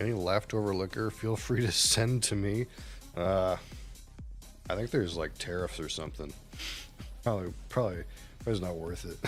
Any leftover liquor, feel free to send to me. I think there's like tariffs or something. Probably it's not worth it.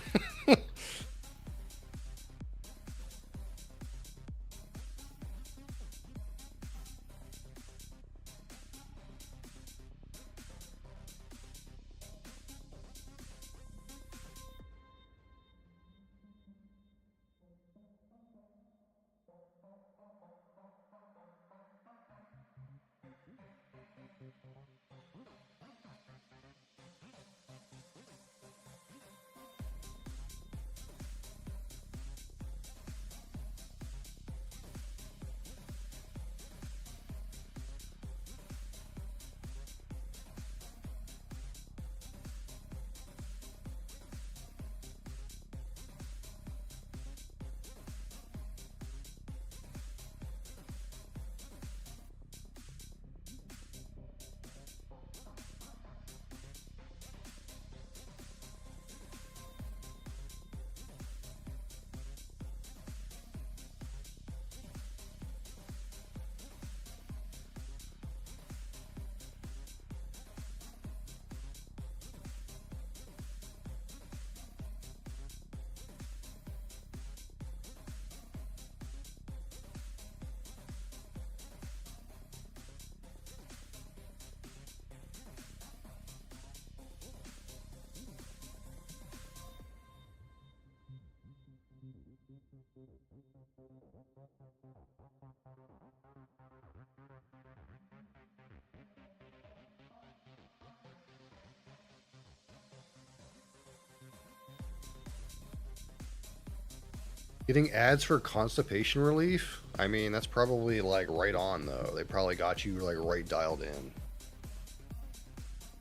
Getting ads for constipation relief? I mean, that's probably like right on though. They probably got you like right dialed in.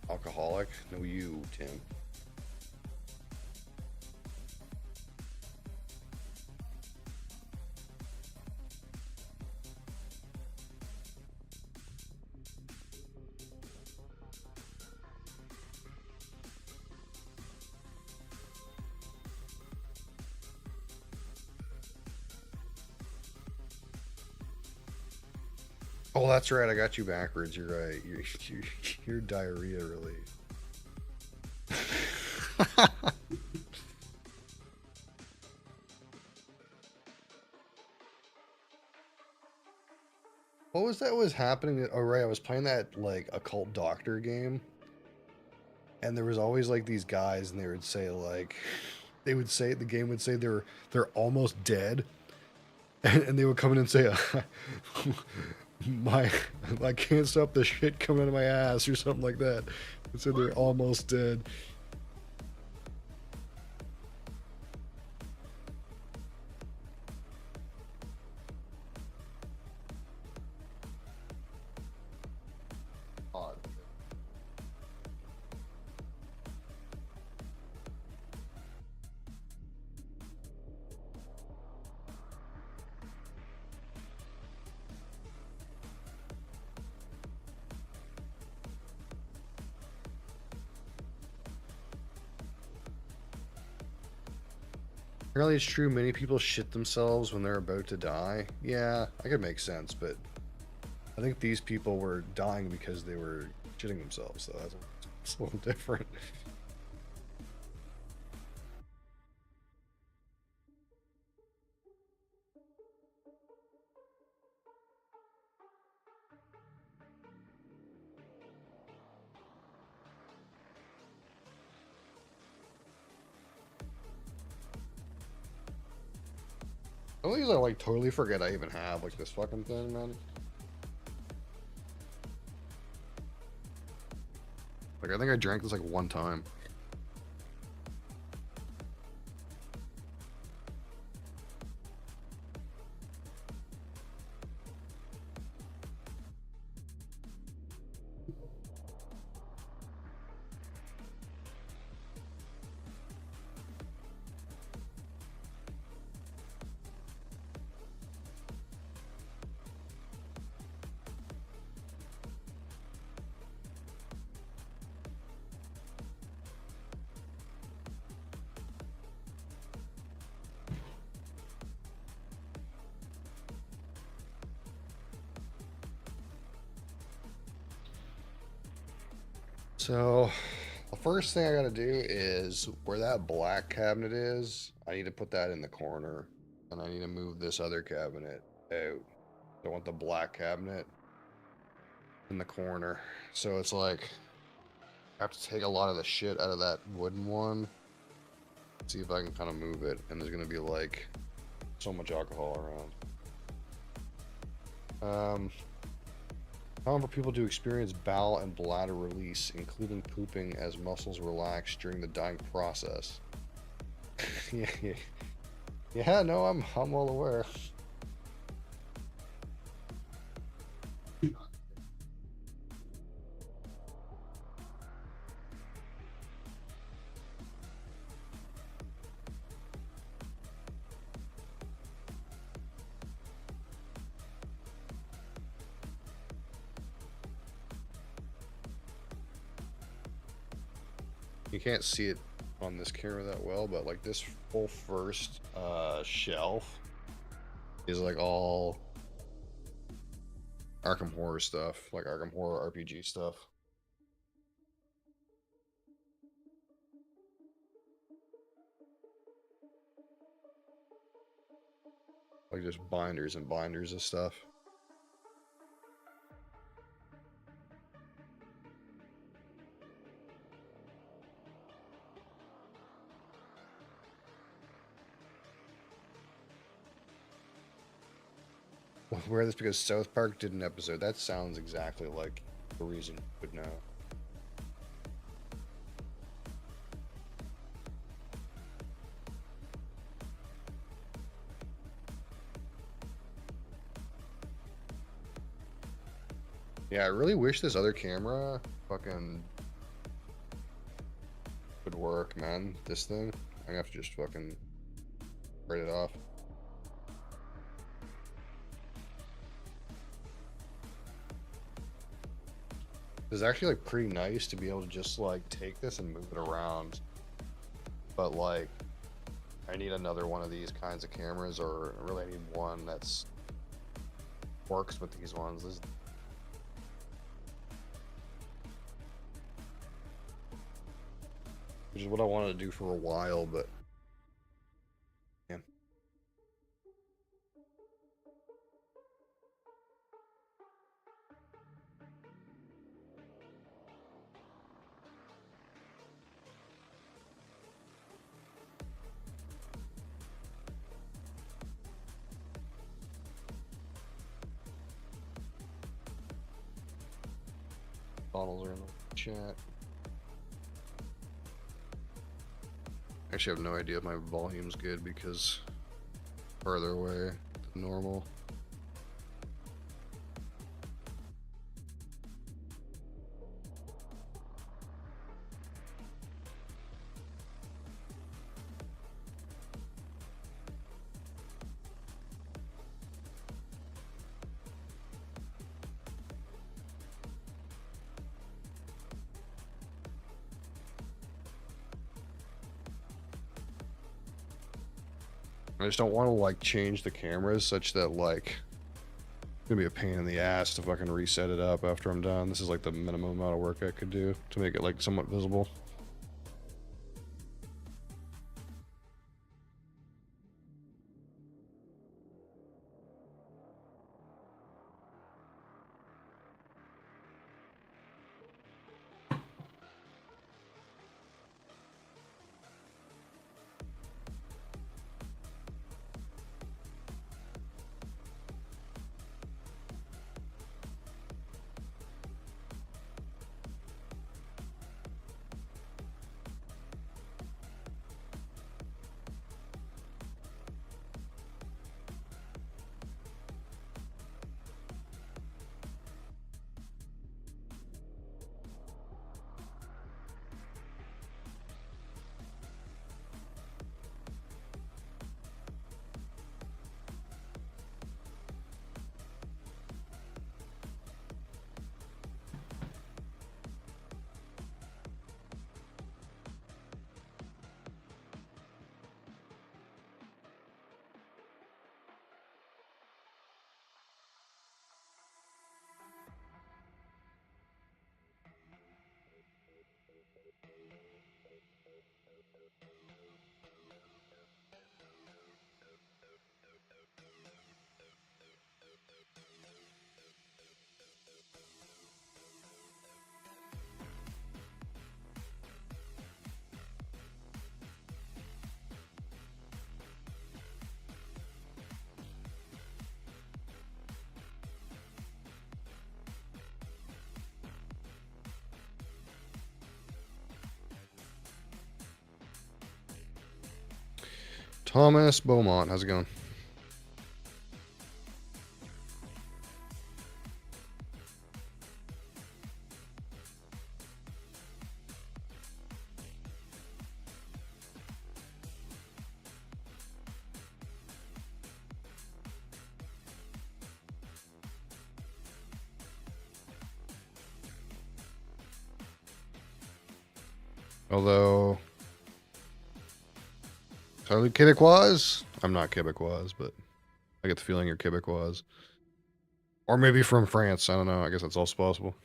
Alcoholic? No, you, Tim. Oh, that's right. I got you backwards. You're right. You're diarrhea relief. What was that was happening? Oh, right. I was playing that like occult doctor game, and there was always like these guys, and they would say like, they would say the game would say they're almost dead, and they would come in and say, my I can't stop the shit coming out of my ass or something like that. And so they're almost dead. Odd. Apparently it's true many people shit themselves when they're about to die. Yeah, I could make sense, but I think these people were dying because they were shitting themselves, so that's a little different. Some of these I like totally forget I even have, like this fucking thing, man. Like I think I drank this like one time. So, the first thing I gotta do is where that black cabinet is, I need to put that in the corner. And I need to move this other cabinet out. I want the black cabinet in the corner. So it's like, I have to take a lot of the shit out of that wooden one. See if I can kind of move it. And there's gonna be like, so much alcohol around. Common for people to experience bowel and bladder release, including pooping as muscles relax during the dying process. yeah, yeah, yeah. No, I'm well aware. You can't see it on this camera that well, but like this whole first shelf is like all Arkham Horror stuff, like Arkham Horror RPG stuff. Like just binders and binders of stuff. Wear this because South Park did an episode. That sounds exactly like the reason you would know. Yeah, I really wish this other camera fucking would work, man. This thing. I'm gonna have to just fucking write it off. It's actually like pretty nice to be able to just like take this and move it around. But like, I need another one of these kinds of cameras, or really I need one that's works with these ones. Which is what I wanted to do for a while, but yeah. Bottles are in the chat. Actually, I have no idea if my volume's good because further away than normal. I just don't want to like change the cameras such that like it's gonna be a pain in the ass to fucking reset it up after I'm done. This is like the minimum amount of work I could do to make it like somewhat visible. Thomas Beaumont, how's it going? Although are you Québécois? I'm not Québécois, but I get the feeling you're Québécois. Or maybe from France. I don't know. I guess that's also possible.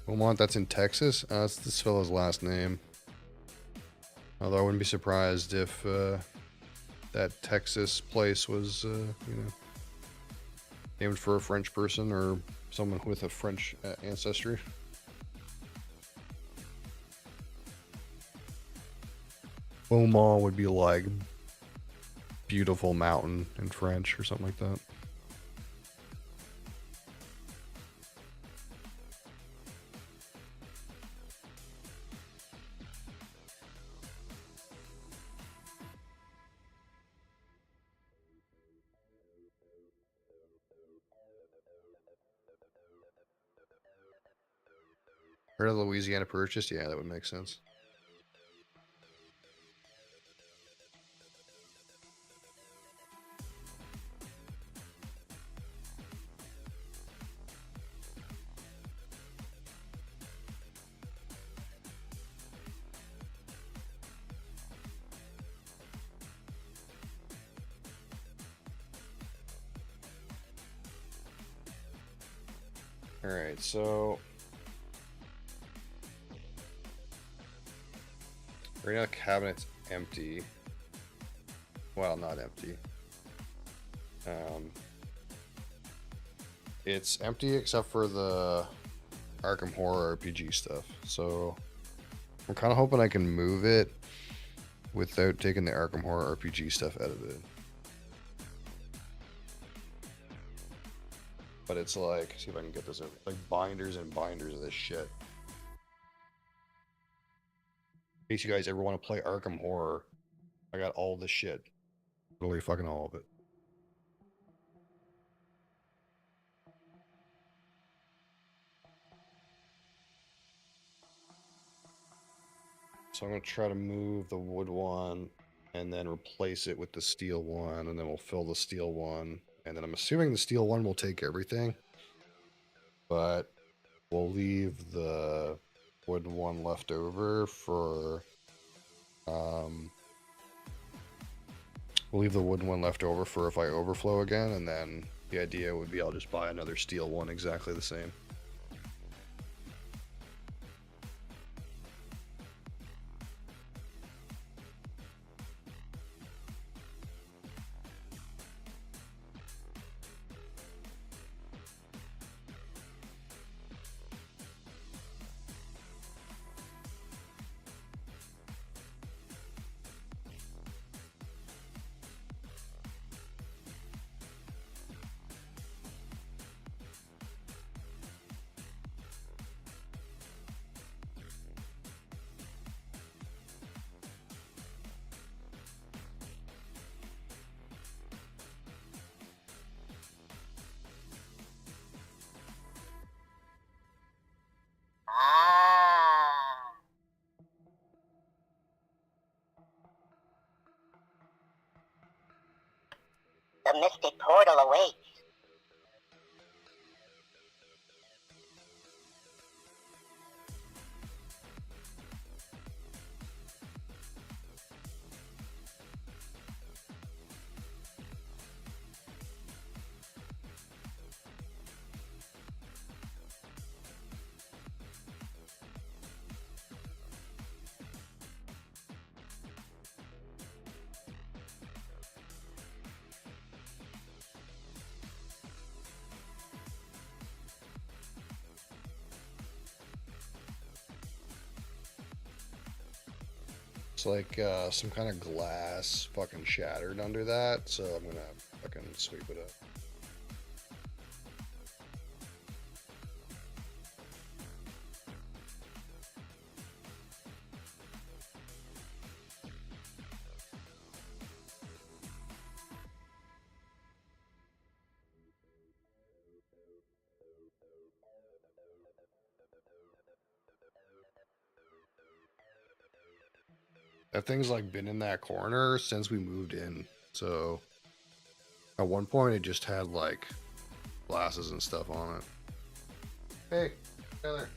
Beaumont, that's in Texas? That's this fellow's last name. Although I wouldn't be surprised if that Texas place was, named for a French person or someone with a French ancestry. Beaumont would be like beautiful mountain in French or something like that. Heard of Louisiana Purchase? Yeah, that would make sense. Alright, so right now the cabinet's empty. Well, not empty. It's empty except for the Arkham Horror RPG stuff. So I'm kind of hoping I can move it without taking the Arkham Horror RPG stuff out of it. But it's like, see if I can get this over. Like binders and binders of this shit. In case you guys ever want to play Arkham Horror, I got all this shit. Literally fucking all of it. So I'm going to try to move the wood one and then replace it with the steel one, and then we'll fill the steel one. And then I'm assuming the steel one will take everything, but we'll leave the wood one left over for, we'll leave the wood one left over for if I overflow again, and then the idea would be I'll just buy another steel one exactly the same. The mystic portal awaits. It's like some kind of glass fucking shattered under that, so I'm gonna fucking sweep it up. That thing's like been in that corner since we moved in. So at one point it just had like glasses and stuff on it. Hey, Taylor.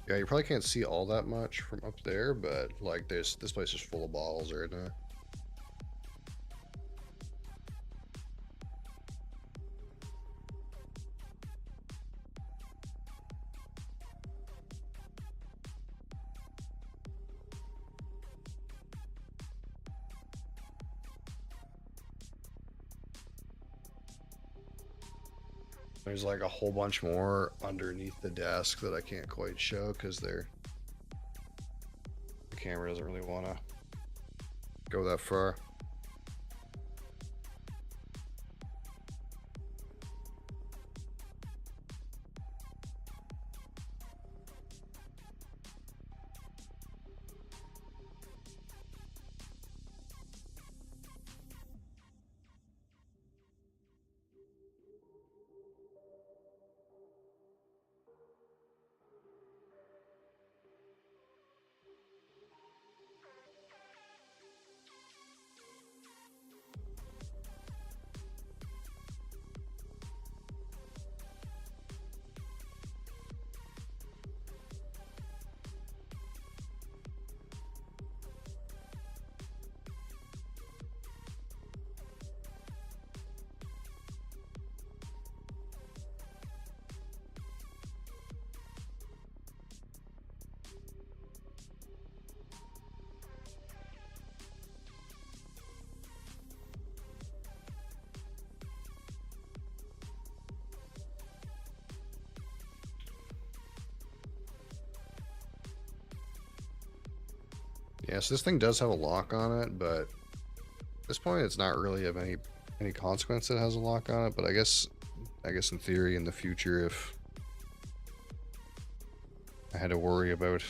Yeah, you probably can't see all that much from up there, but like this place is full of bottles right now. There's like a whole bunch more underneath the desk that I can't quite show because the camera doesn't really want to go that far. Yeah, so this thing does have a lock on it, but at this point it's not really of any consequence that it has a lock on it, but I guess in theory in the future if I had to worry about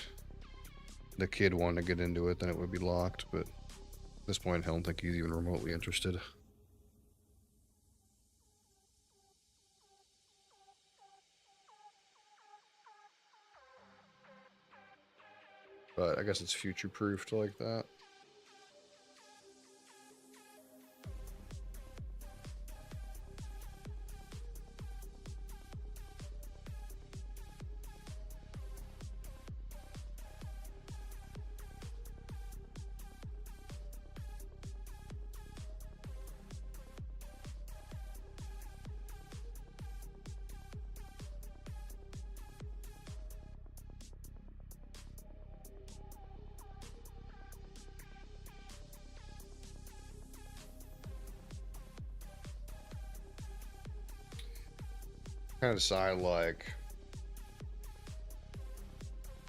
the kid wanting to get into it, then it would be locked, but at this point I don't think he's even remotely interested. But I guess it's future-proofed like that. kind of decide like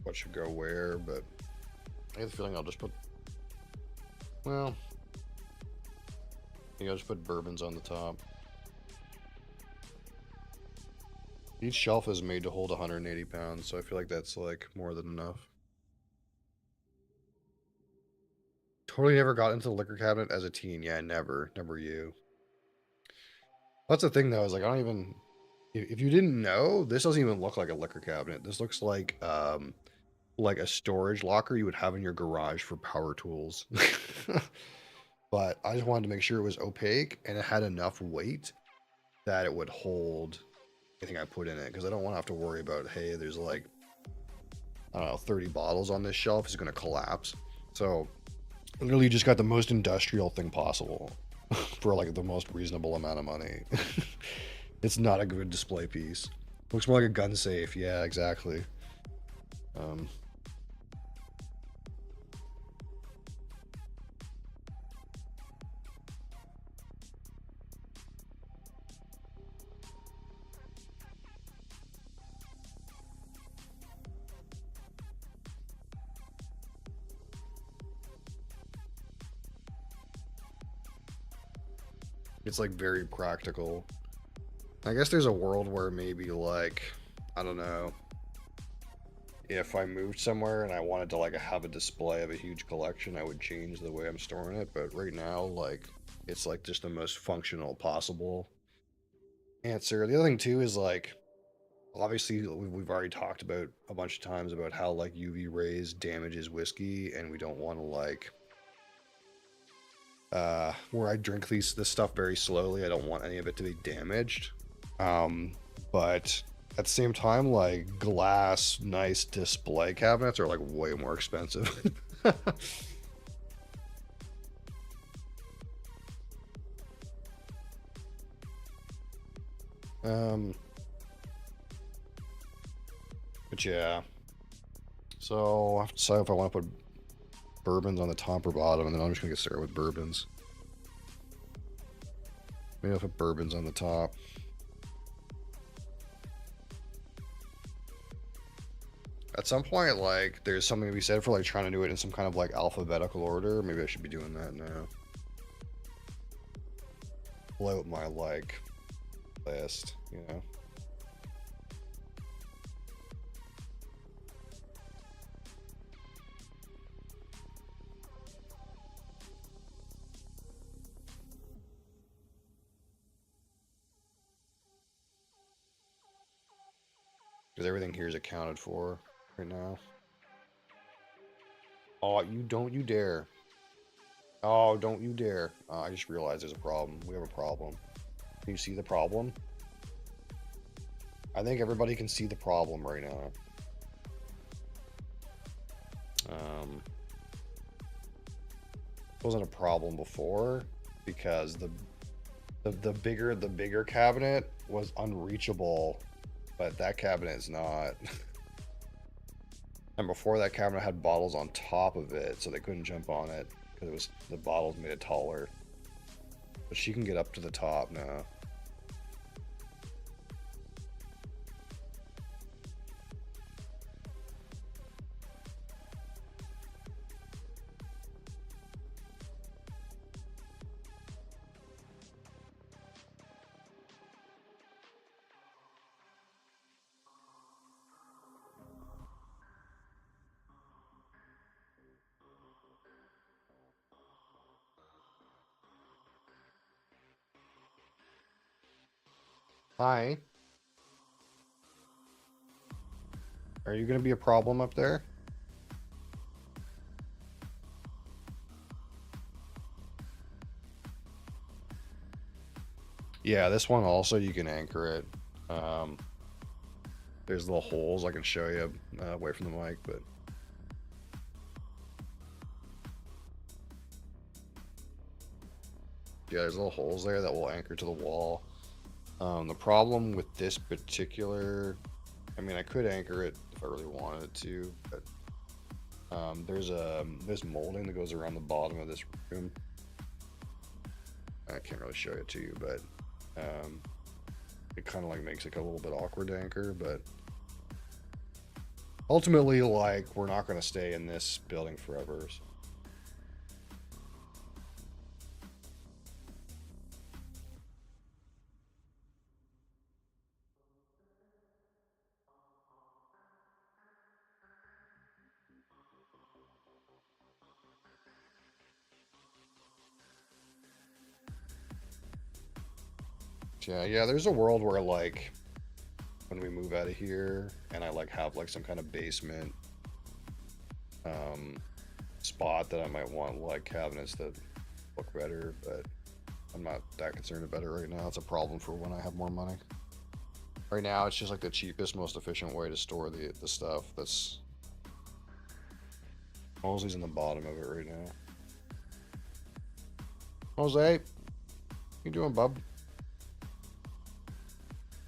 what should go where, but I get the feeling I'll just put, well, I'll just put bourbons on the top. Each shelf is made to hold 180 pounds, so I feel like that's like more than enough. Totally never got into the liquor cabinet as a teen. Yeah, never you. That's the thing though, is like I don't even, if you didn't know, this doesn't even look like a liquor cabinet. This looks like a storage locker you would have in your garage for power tools. But I just wanted to make sure it was opaque and it had enough weight that it would hold anything I put in it, because I don't want to have to worry about, hey, there's like, I don't know, 30 bottles on this shelf, it's going to collapse. So literally just got the most industrial thing possible for like the most reasonable amount of money. It's not a good display piece. Looks more like a gun safe. Yeah, exactly. It's like very practical. I guess there's a world where maybe like, I don't know, if I moved somewhere and I wanted to like have a display of a huge collection, I would change the way I'm storing it. But right now, like, it's like just the most functional possible answer. The other thing too is like, obviously we've already talked about a bunch of times about how like UV rays damages whiskey, and we don't want to like, where I drink this stuff very slowly, I don't want any of it to be damaged. But at the same time, like glass, nice display cabinets are like way more expensive. But yeah, so I have to decide if I want to put bourbons on the top or bottom, and then I'm just gonna get started with bourbons. Maybe I'll put bourbons on the top. At some point, like, there's something to be said for like trying to do it in some kind of like alphabetical order. Maybe I should be doing that now. Blow out my like list, you know. Because everything here is accounted for right now. Oh, you dare. Oh, don't you dare. I just realized there's a problem. We have a problem. Can you see the problem? I think everybody can see the problem right now. It wasn't a problem before because the bigger cabinet was unreachable, but that cabinet is not. And before, that cabinet had bottles on top of it, so they couldn't jump on it because it was, the bottles made it taller. But she can get up to the top now. Hi. Are you going to be a problem up there? Yeah, this one also you can anchor it. There's little holes I can show you away from the mic, but yeah, there's little holes there that will anchor to the wall. The problem with this particular, I mean, I could anchor it if I really wanted to, but there's molding that goes around the bottom of this room. I can't really show it to you, but it kind of like makes it a little bit awkward to anchor, but ultimately, like, we're not going to stay in this building forever. So. Yeah, there's a world where, like, when we move out of here and I, like, have, like, some kind of basement spot that I might want, like, cabinets that look better, but I'm not that concerned about it right now. It's a problem for when I have more money. Right now, it's just, like, the cheapest, most efficient way to store the stuff. That's... Mosley's in the bottom of it right now. Jose, you doing, bub?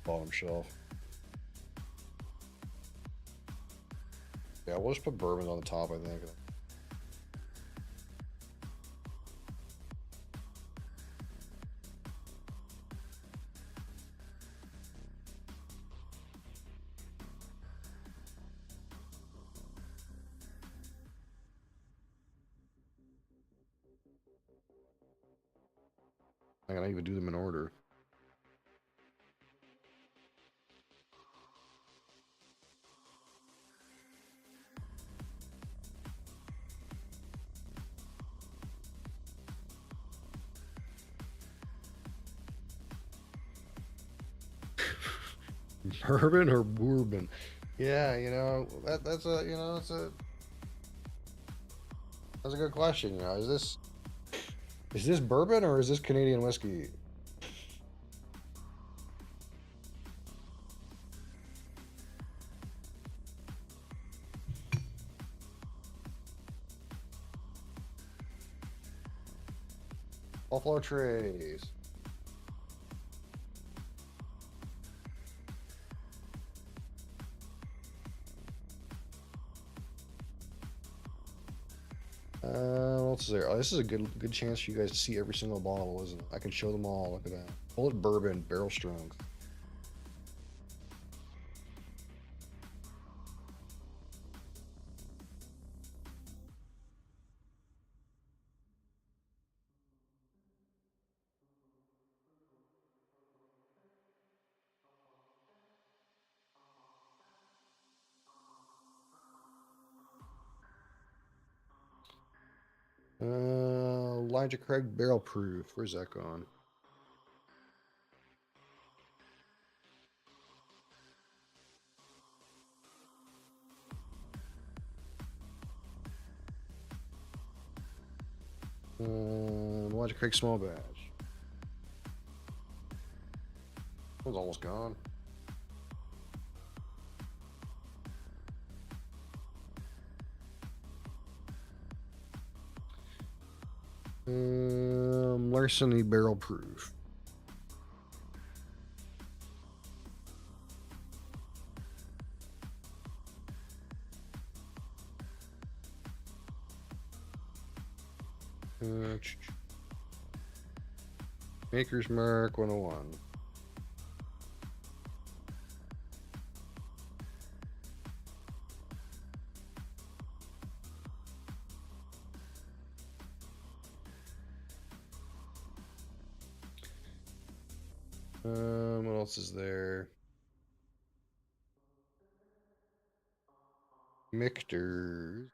Bottom shelf. Yeah, we'll just put bourbons on the top, I think. I gotta even do them in order. Bourbon or bourbon? Yeah, you know, that's a, you know, that's a good question. You know, is this bourbon or is this Canadian whiskey? Buffalo Trace. What's there? Oh, this is a good chance for you guys to see every single bottle, isn't it? I can show them all. Look at that. Bullet bourbon, barrel strength. Elijah Craig barrel proof. Where's that gone? Elijah Craig small batch. It was almost gone. Larceny barrel proof. Maker's Mark 101. What else is there? Mictors.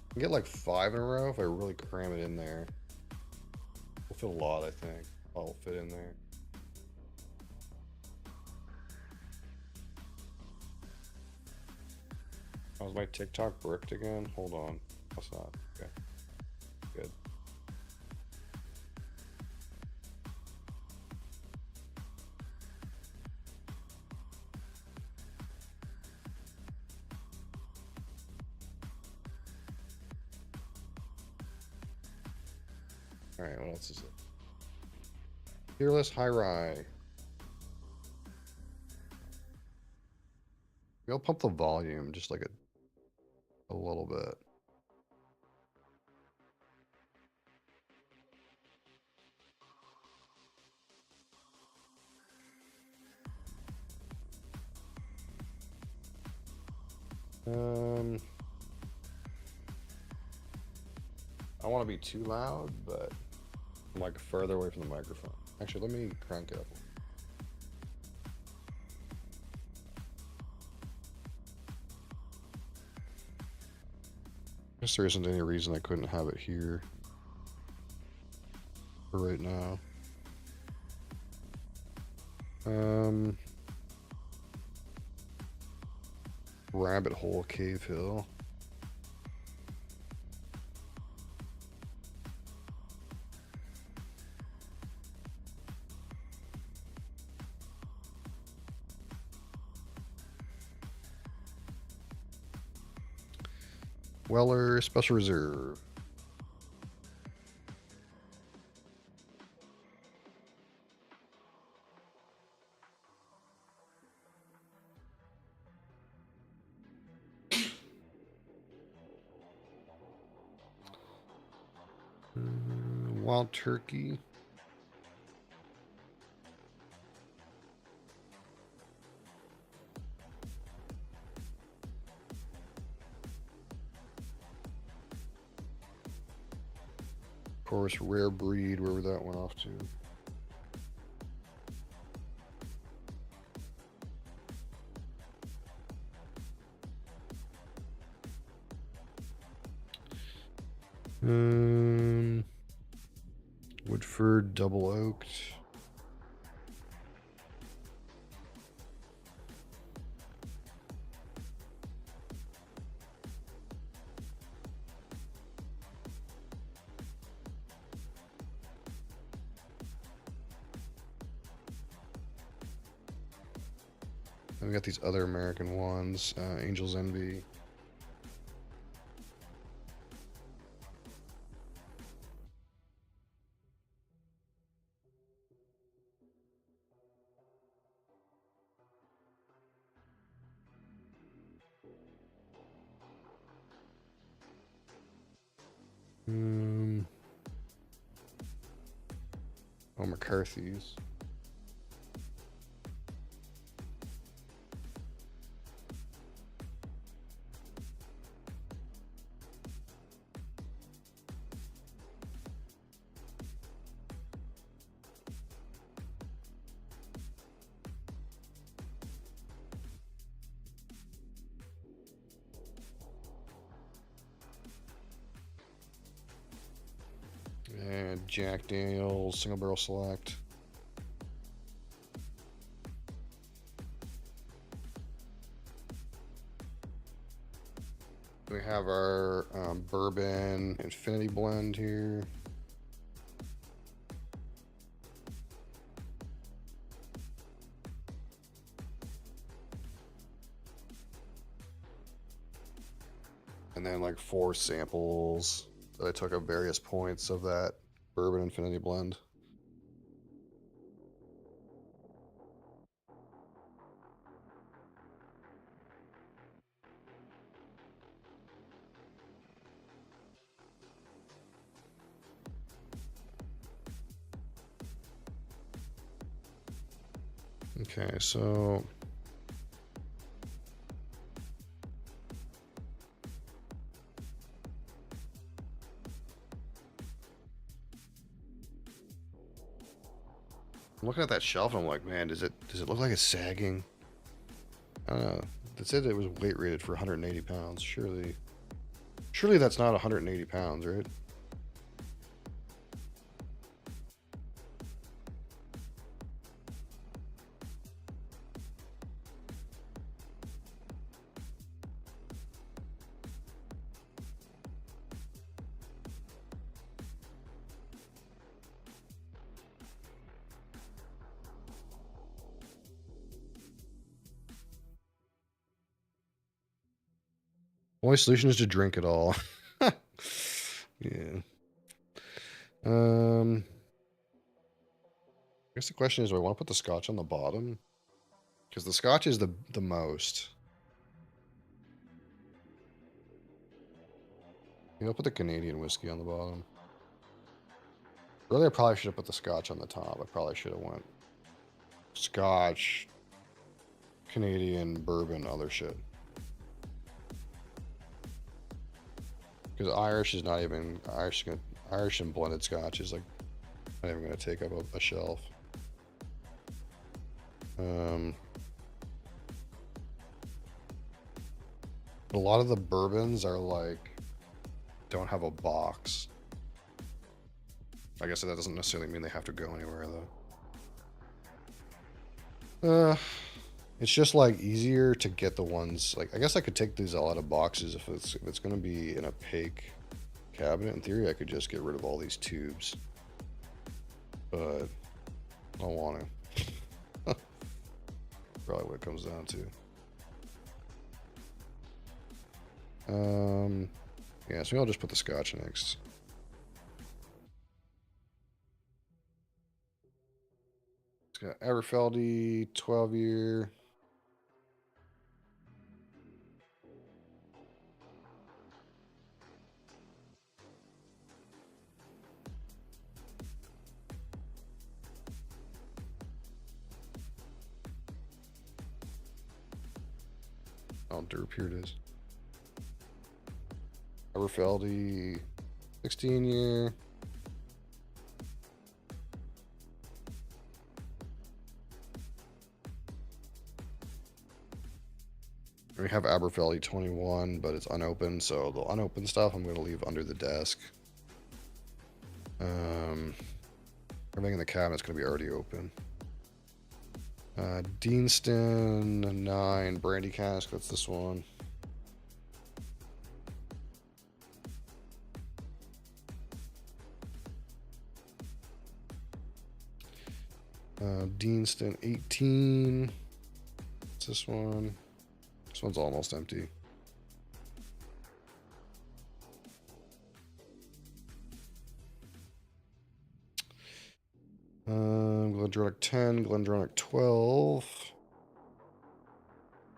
I can get like 5 in a row if I really cram it in there. We'll fit a lot, I think. I'll fit in there. Oh, is my TikTok bricked again? Hold on. That's not. Okay. Good. All right, what else is it? Fearless High Rye. I'll pump the volume just like a little bit. I don't want to be too loud, but I'm like further away from the microphone. Actually, let me crank it up. I guess there isn't any reason I couldn't have it here for right now. Rabbit Hole Cave Hill. Weller Special Reserve. Wild Turkey. Of course, Rare Breed, wherever that went off to. Woodford Double Oaked. And we got these other American ones. Angel's Envy. Oh, McCarthy's. And Jack Daniels Single Barrel Select. We have our bourbon infinity blend here. And then like 4 samples that I took at various points of that bourbon infinity blend. Okay, so I'm looking at that shelf and I'm like, man, does it look like it's sagging? I don't know. It said it was weight rated for 180 pounds. Surely that's not 180 pounds, right? Only solution is to drink it all. Yeah. I guess the question is, do I want to put the scotch on the bottom? Because the scotch is the most. Maybe I'll put the Canadian whiskey on the bottom. Really, I probably should have put the scotch on the top. I probably should have went scotch, Canadian, bourbon, other shit. Because Irish is not even Irish and blended scotch is like not even gonna take up a shelf. A lot of the bourbons are like don't have a box. I guess that doesn't necessarily mean they have to go anywhere though. It's just like easier to get the ones like I guess I could take these all out of boxes if it's gonna be an opaque cabinet. In theory, I could just get rid of all these tubes, but I don't want to. Probably what it comes down to. Yeah, so maybe I'll just put the scotch next. It's got Aberfeldy 12-year. Oh, derp, here it is. Aberfeldy 16-year. We have Aberfeldy 21, but it's unopened, so the unopened stuff I'm going to leave under the desk. Everything in the cabinet's going to be already open. Deanston 9 brandy cask, that's this one. Deanston 18. What's this one? This one's almost empty. Glendronach 10, Glendronach 12.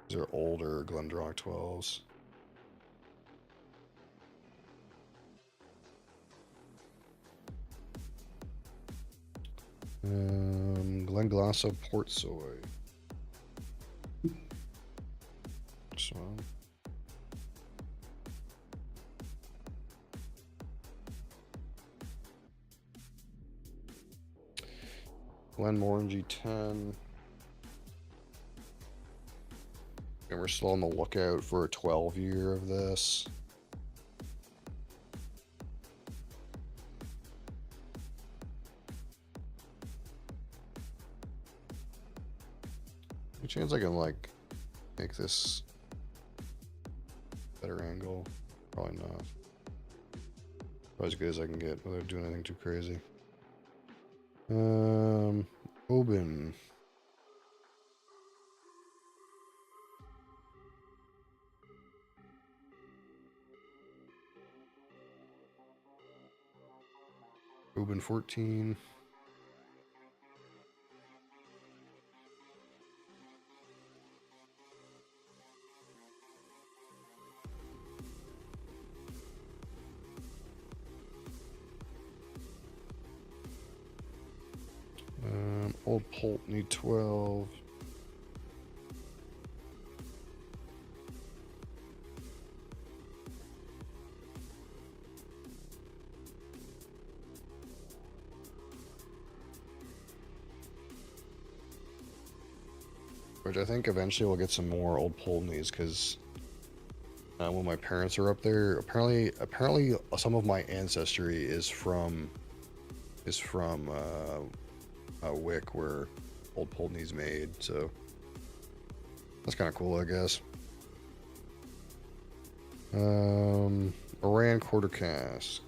These are older Glendronach 12s. Glenglassaugh Port Soy. This one. Glenmorangie 10. And we're still on the lookout for a 12-year of this. Any chance I can like make this better angle? Probably not. Probably as good as I can get without doing anything too crazy. Oban. Oban 14. Old Pulteney 12. Which I think eventually we'll get some more Old Pulteneys because when my parents are up there, apparently some of my ancestry is from Wick where Old Pulteney's made, so that's kind of cool, I guess. Oran quarter cask.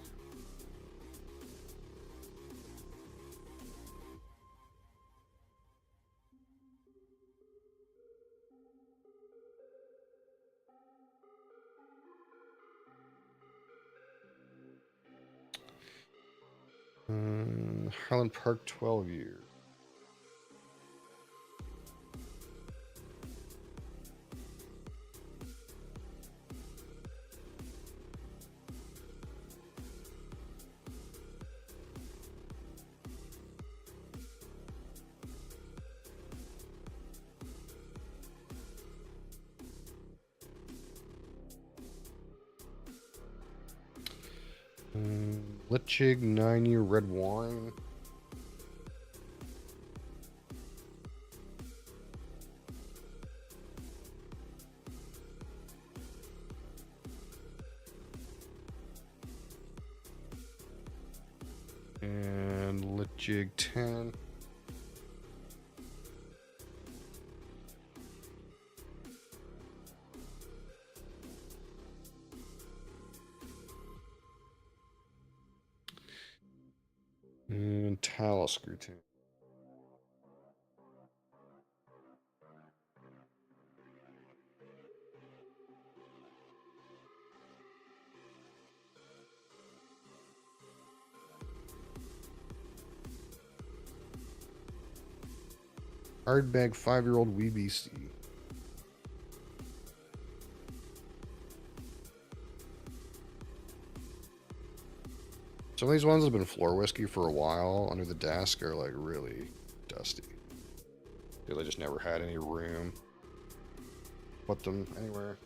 Highland Park, 12 years. Litchig, 9-year red wine. And Litchig, 10. And Talisker, 10. Hardbag, 5-year-old WBC. Some of these ones have been floor whiskey for a while under the desk are like really dusty. Because I just never had any room to put them anywhere.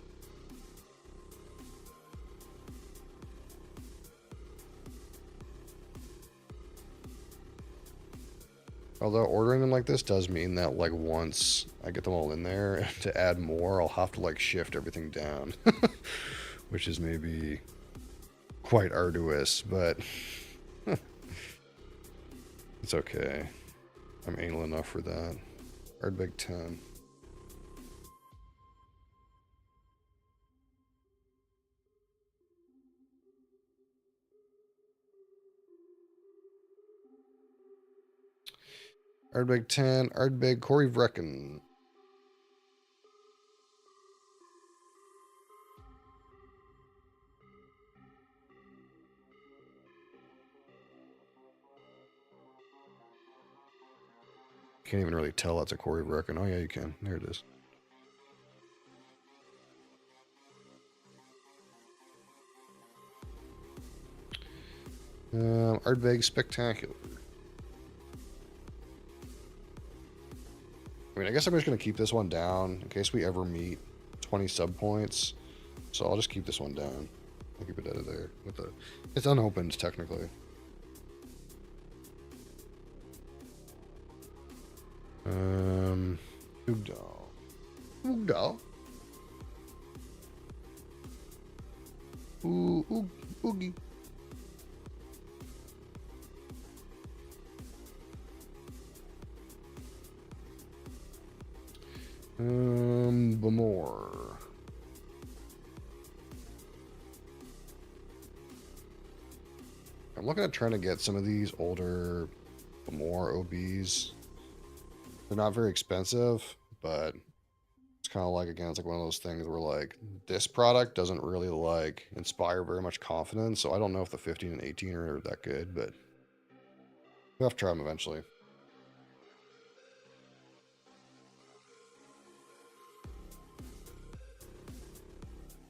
Although ordering them like this does mean that like once I get them all in there to add more, I'll have to like shift everything down. Which is maybe quite arduous, but it's okay. I'm anal enough for that. Ardbeg 10. Ardbeg 10. Ardbeg Corey Vrecken. Can't even really tell that's a Corey Vrecken. Oh yeah, you can. There it is. Ardbeg Spectacular. I mean, I guess I'm just going to keep this one down in case we ever meet 20 sub points. So I'll just keep this one down. I'll keep it out of there. It's unopened, technically. Ugdal. Ugdal? Oogie. Bamore. I'm looking at trying to get some of these older Bamore OBs. They're not very expensive, but it's kind of like, again, it's like one of those things where like this product doesn't really like inspire very much confidence. So I don't know if the 15 and 18 are that good, but we'll have to try them eventually.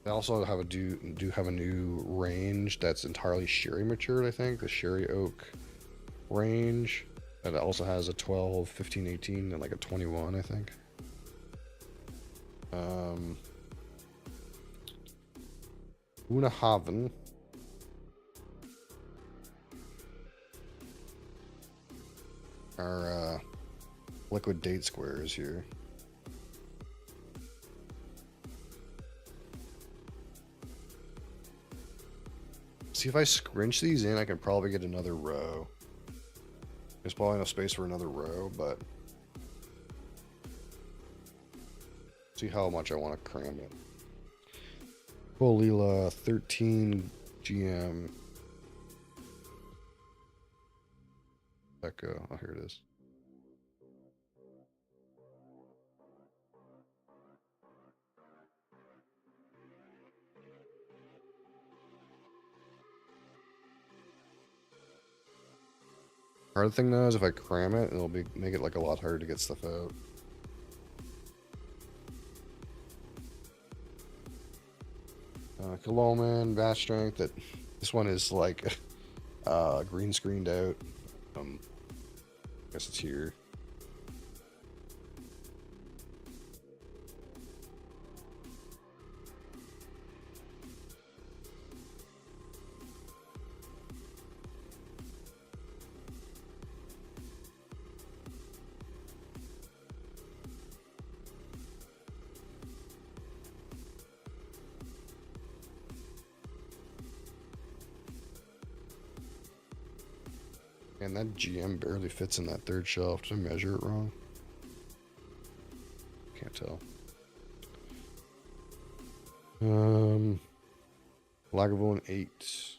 They also have do have a new range that's entirely sherry matured, I think. The sherry oak range. And it also has a 12, 15, 18, and like a 21, I think. Unahaven. Our liquid date squares here. See, if I scrunch these in, I can probably get another row. There's probably enough space for another row, but see how much I want to cram it. Bolila 13 GM. Echo. Oh, here it is. Hard thing though is if I cram it, it'll make it like a lot harder to get stuff out. Kiloman, Vast Strength. This one is like green screened out. I guess it's here. And that GM barely fits in that third shelf. Did I measure it wrong? Can't tell. Lagavulin 8.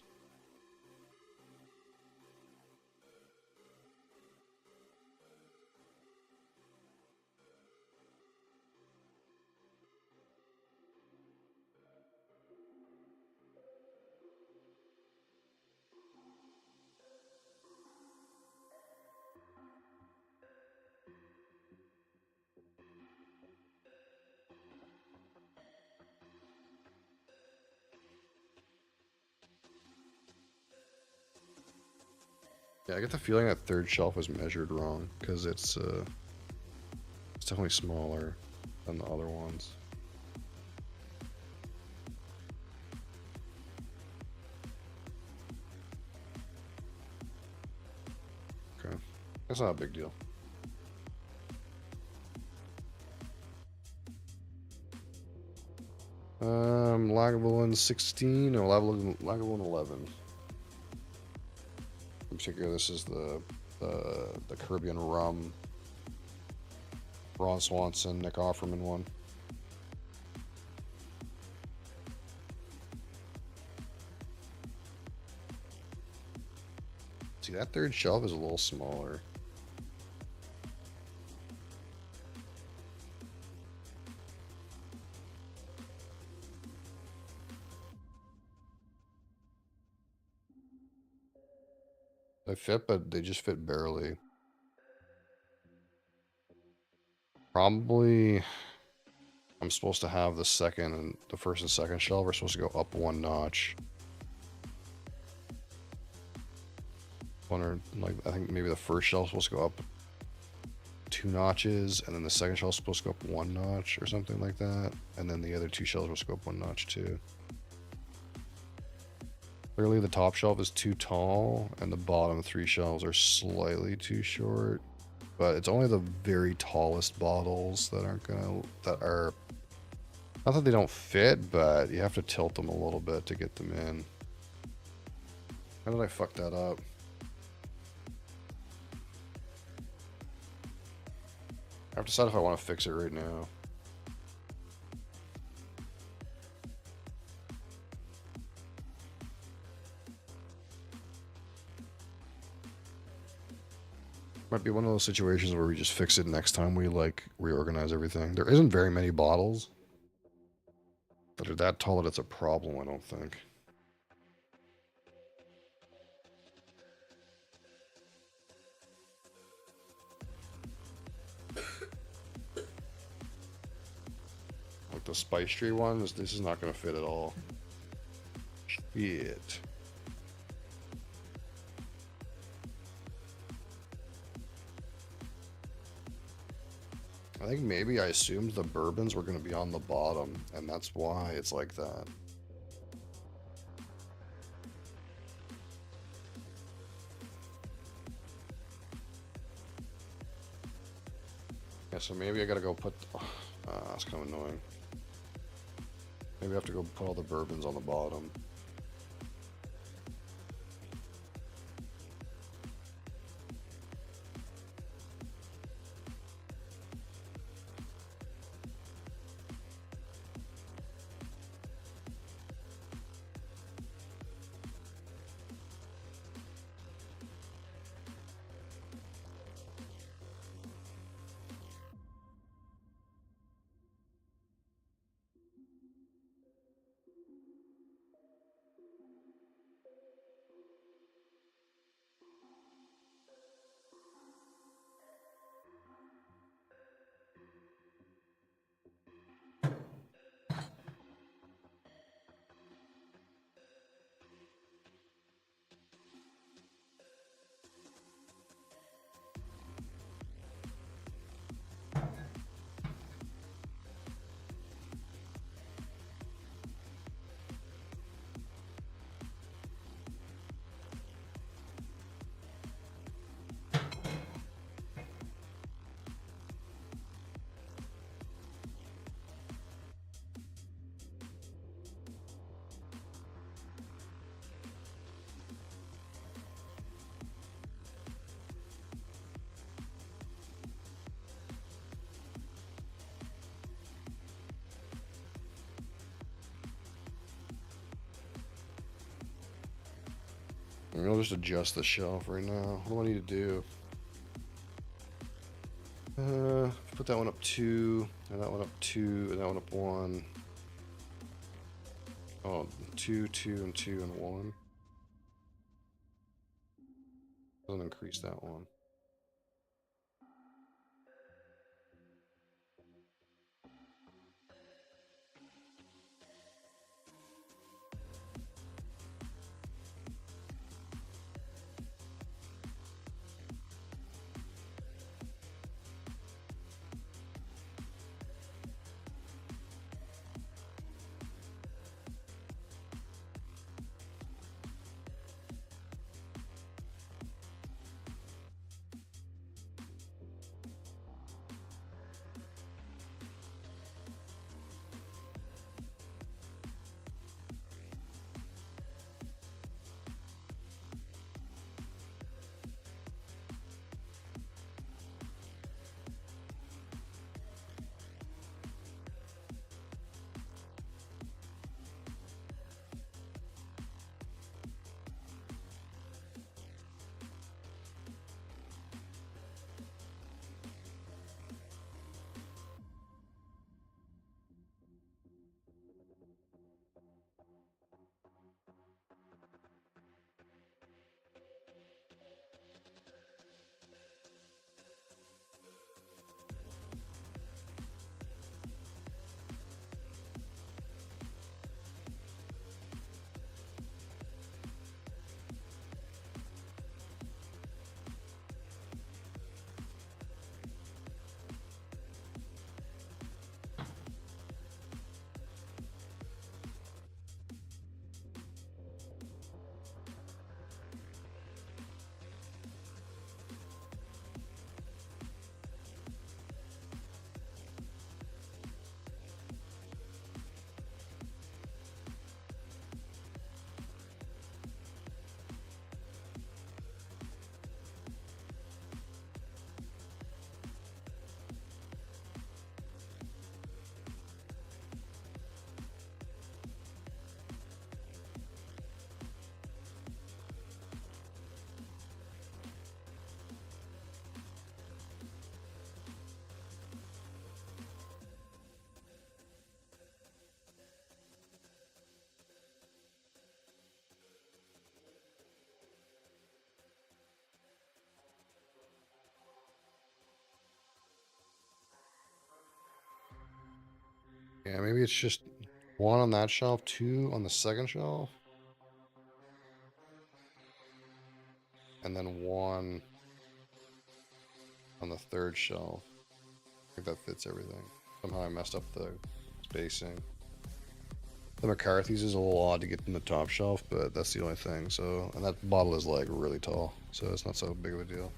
Yeah, I get the feeling that third shelf was measured wrong because it's definitely smaller than the other ones. Okay, that's not a big deal. Lagavulin 16 or Lagavulin 11. In particular, this is the Caribbean rum. Ron Swanson, Nick Offerman one. See, that third shelf is a little smaller. They fit, but they just fit barely. Probably I'm supposed to have the first and second shelf are supposed to go up one notch. Or like I think maybe the first shelf is supposed to go up 2 notches, and then the second shelf is supposed to go up 1 notch or something like that, and then the other 2 shelves are supposed to go up 1 notch too. Clearly the top shelf is too tall, and the bottom 3 shelves are slightly too short. But it's only the very tallest bottles that are not that they don't fit, but you have to tilt them a little bit to get them in. How did I fuck that up? I have to decide if I want to fix it right now. Might be one of those situations where we just fix it next time we like reorganize everything. There isn't very many bottles that are that tall that it's a problem, I don't think. Like the Spice Tree one, this is not going to fit at all. Shit. I think maybe I assumed the bourbons were going to be on the bottom, and that's why it's like that. Yeah, so maybe I gotta go put... that's kind of annoying. Maybe I have to go put all the bourbons on the bottom. I'll just adjust the shelf right now. What do I need to do? Put that one up 2, and that one up 2, and that one up 1. Oh, 2, 2, and 2, and 1. Doesn't increase that one. Yeah, maybe it's just 1 on that shelf, 2 on the second shelf, and then 1 on the third shelf. I think that fits everything. Somehow I messed up the spacing. The McCarthy's is a little odd to get in the top shelf, but that's the only thing. So, and that bottle is like really tall, so it's not so big of a deal.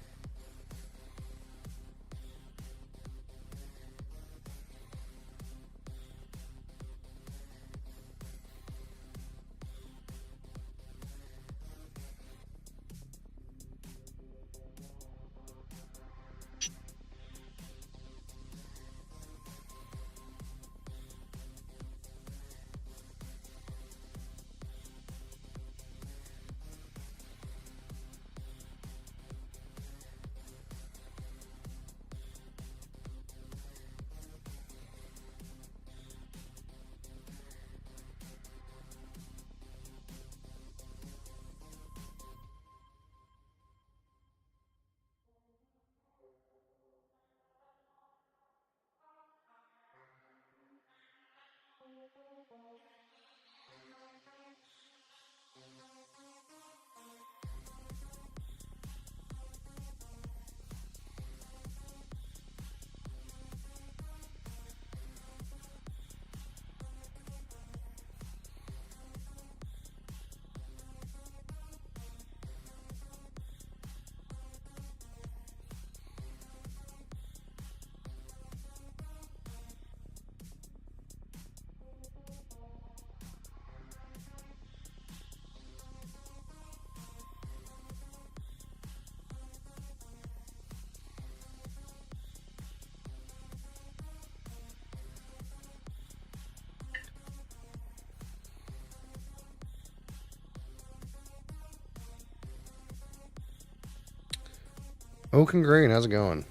Oak and Grain, how's it going?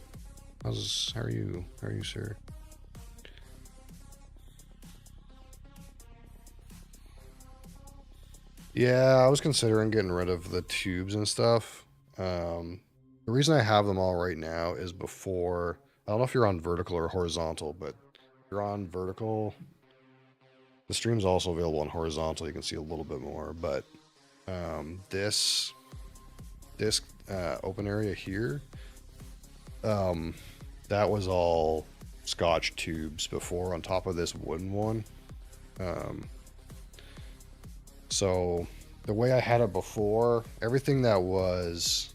How are you? How are you, sir? Yeah, I was considering getting rid of the tubes and stuff. The reason I have them all right now is before. I don't know if you're on vertical or horizontal, but if you're on vertical. The stream's also available on horizontal. You can see a little bit more, but this open area here, that was all Scotch tubes before on top of this wooden one. So the way I had it before, everything that was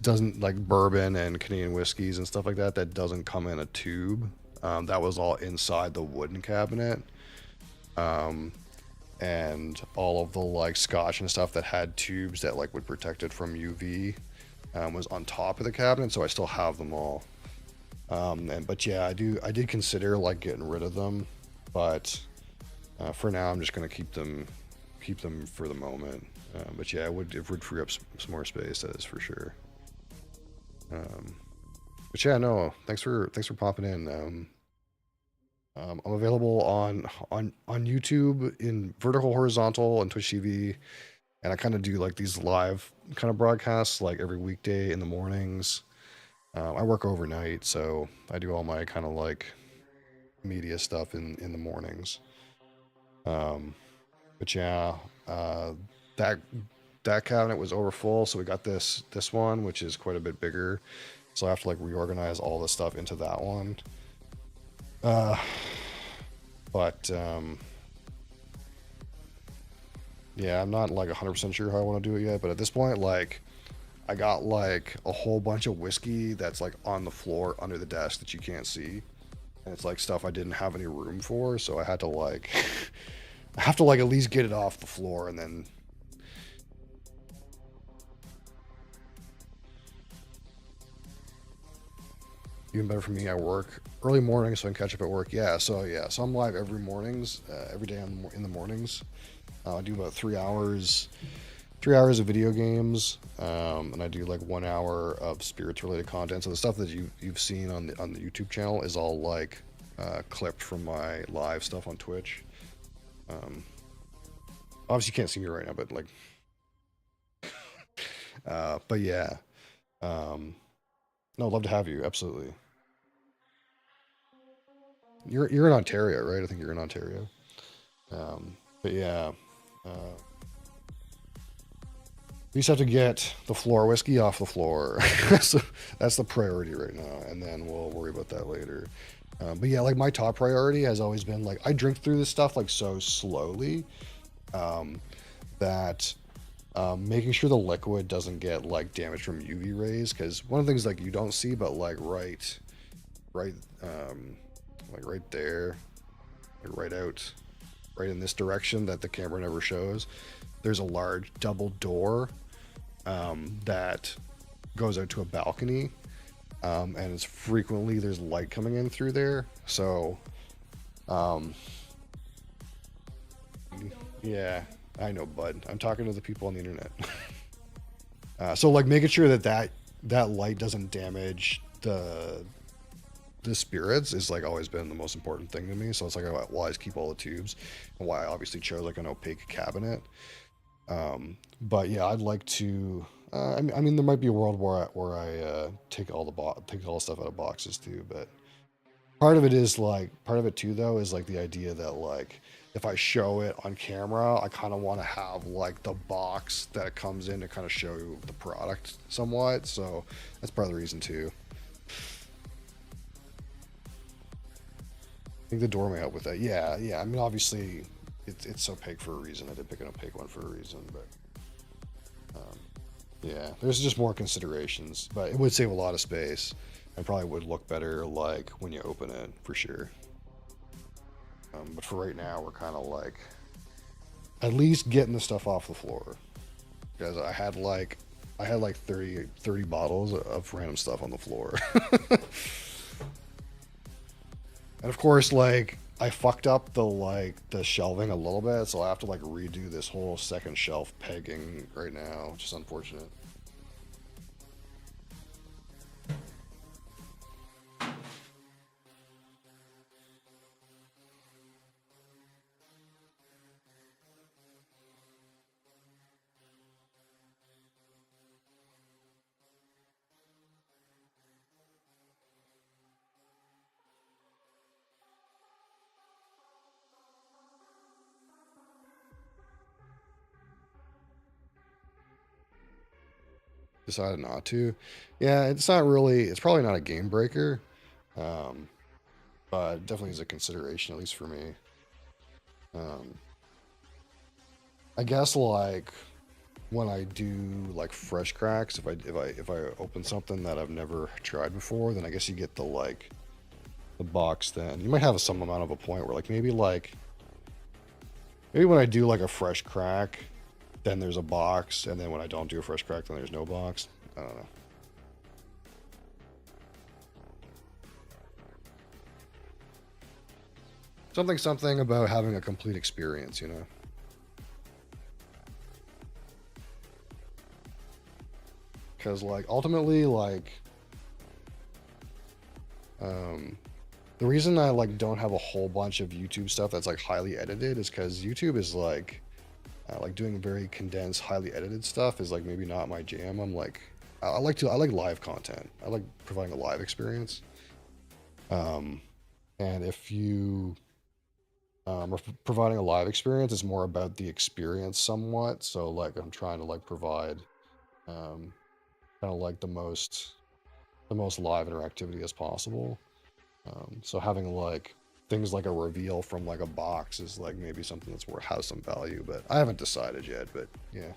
doesn't like bourbon and Canadian whiskeys and stuff like that that doesn't come in a tube. That was all inside the wooden cabinet. And all of the like Scotch and stuff that had tubes that like would protect it from UV was on top of the cabinet, so I still have them all. But yeah, I did consider like getting rid of them, but for now I'm just gonna keep them for the moment. But yeah, it would free up some more space, that is for sure. But yeah, no, thanks for popping in. I'm available on YouTube in vertical, horizontal, and Twitch TV, and I kind of do like these live kind of broadcasts like every weekday in the mornings. I work overnight, so I do all my kind of like media stuff in the mornings. But yeah, that cabinet was over full, so we got this one, which is quite a bit bigger. So I have to like reorganize all the stuff into that one. But yeah, I'm not like 100% sure how I want to do it yet. But at this point, like, I got like a whole bunch of whiskey that's like on the floor under the desk that you can't see, and it's like stuff I didn't have any room for, so I had to like, I have to like at least get it off the floor, and then. Even better for me, I work early morning so I can catch up at work. So I'm live every mornings, every day in the mornings. I do about 3 hours of video games, and I do like 1 hour of spirits related content. So the stuff that you've seen on the YouTube channel is all like clipped from my live stuff on Twitch. Obviously you can't see me right now, but like, but yeah, no, I'd love to have you, absolutely. You're in Ontario, right? I think you're in Ontario. But yeah, we just have to get the floor whiskey off the floor. So that's the priority right now, and then we'll worry about that later. But yeah, like my top priority has always been like I drink through this stuff like so slowly that making sure the liquid doesn't get like damaged from UV rays, because one of the things like you don't see, but like right like right there, like right in this direction that the camera never shows, there's a large double door that goes out to a balcony, and it's frequently there's light coming in through there. So yeah, I know, bud. I'm talking to the people on the internet. So like making sure that light doesn't damage the spirits is like always been the most important thing to me. So it's like I always keep all the tubes, and why I obviously chose like an opaque cabinet. But yeah, I'd like to. I mean, there might be a world where I take all the stuff out of boxes too. But part of it too though is like the idea that like if I show it on camera, I kind of want to have like the box that it comes in to kind of show the product somewhat. So that's part of the reason too. I think the door may help with that. Yeah. I mean, obviously, it's opaque for a reason. I did pick an opaque one for a reason, but yeah, there's just more considerations. But it would save a lot of space, and probably would look better like when you open it for sure. But for right now, we're kind of like at least getting the stuff off the floor, because I had like 30 bottles of random stuff on the floor. And of course, like I fucked up the shelving a little bit, so I have to like redo this whole second shelf pegging right now, which is unfortunate. Decided not to. Yeah, it's not really. It's probably not a game breaker, um, but it definitely is a consideration, at least for me. Um, I guess like when I do like fresh cracks, if I open something that I've never tried before, then I guess you get the box. Then you might have some amount of a point where maybe when I do like a fresh crack, then there's a box, and then when I don't do a fresh crack, then there's no box. I don't know. Something about having a complete experience, you know? Because like ultimately, um, the reason I like don't have a whole bunch of YouTube stuff that's like highly edited is because YouTube is like doing very condensed, highly edited stuff is like maybe not my jam. I like live content. I like providing a live experience. Um, and if you are providing a live experience, it's more about the experience somewhat. So like I'm trying to like provide um, kind of like the most live interactivity as possible. So having like things like a reveal from like a box is like maybe something that's worth has some value, but I haven't decided yet. But yeah.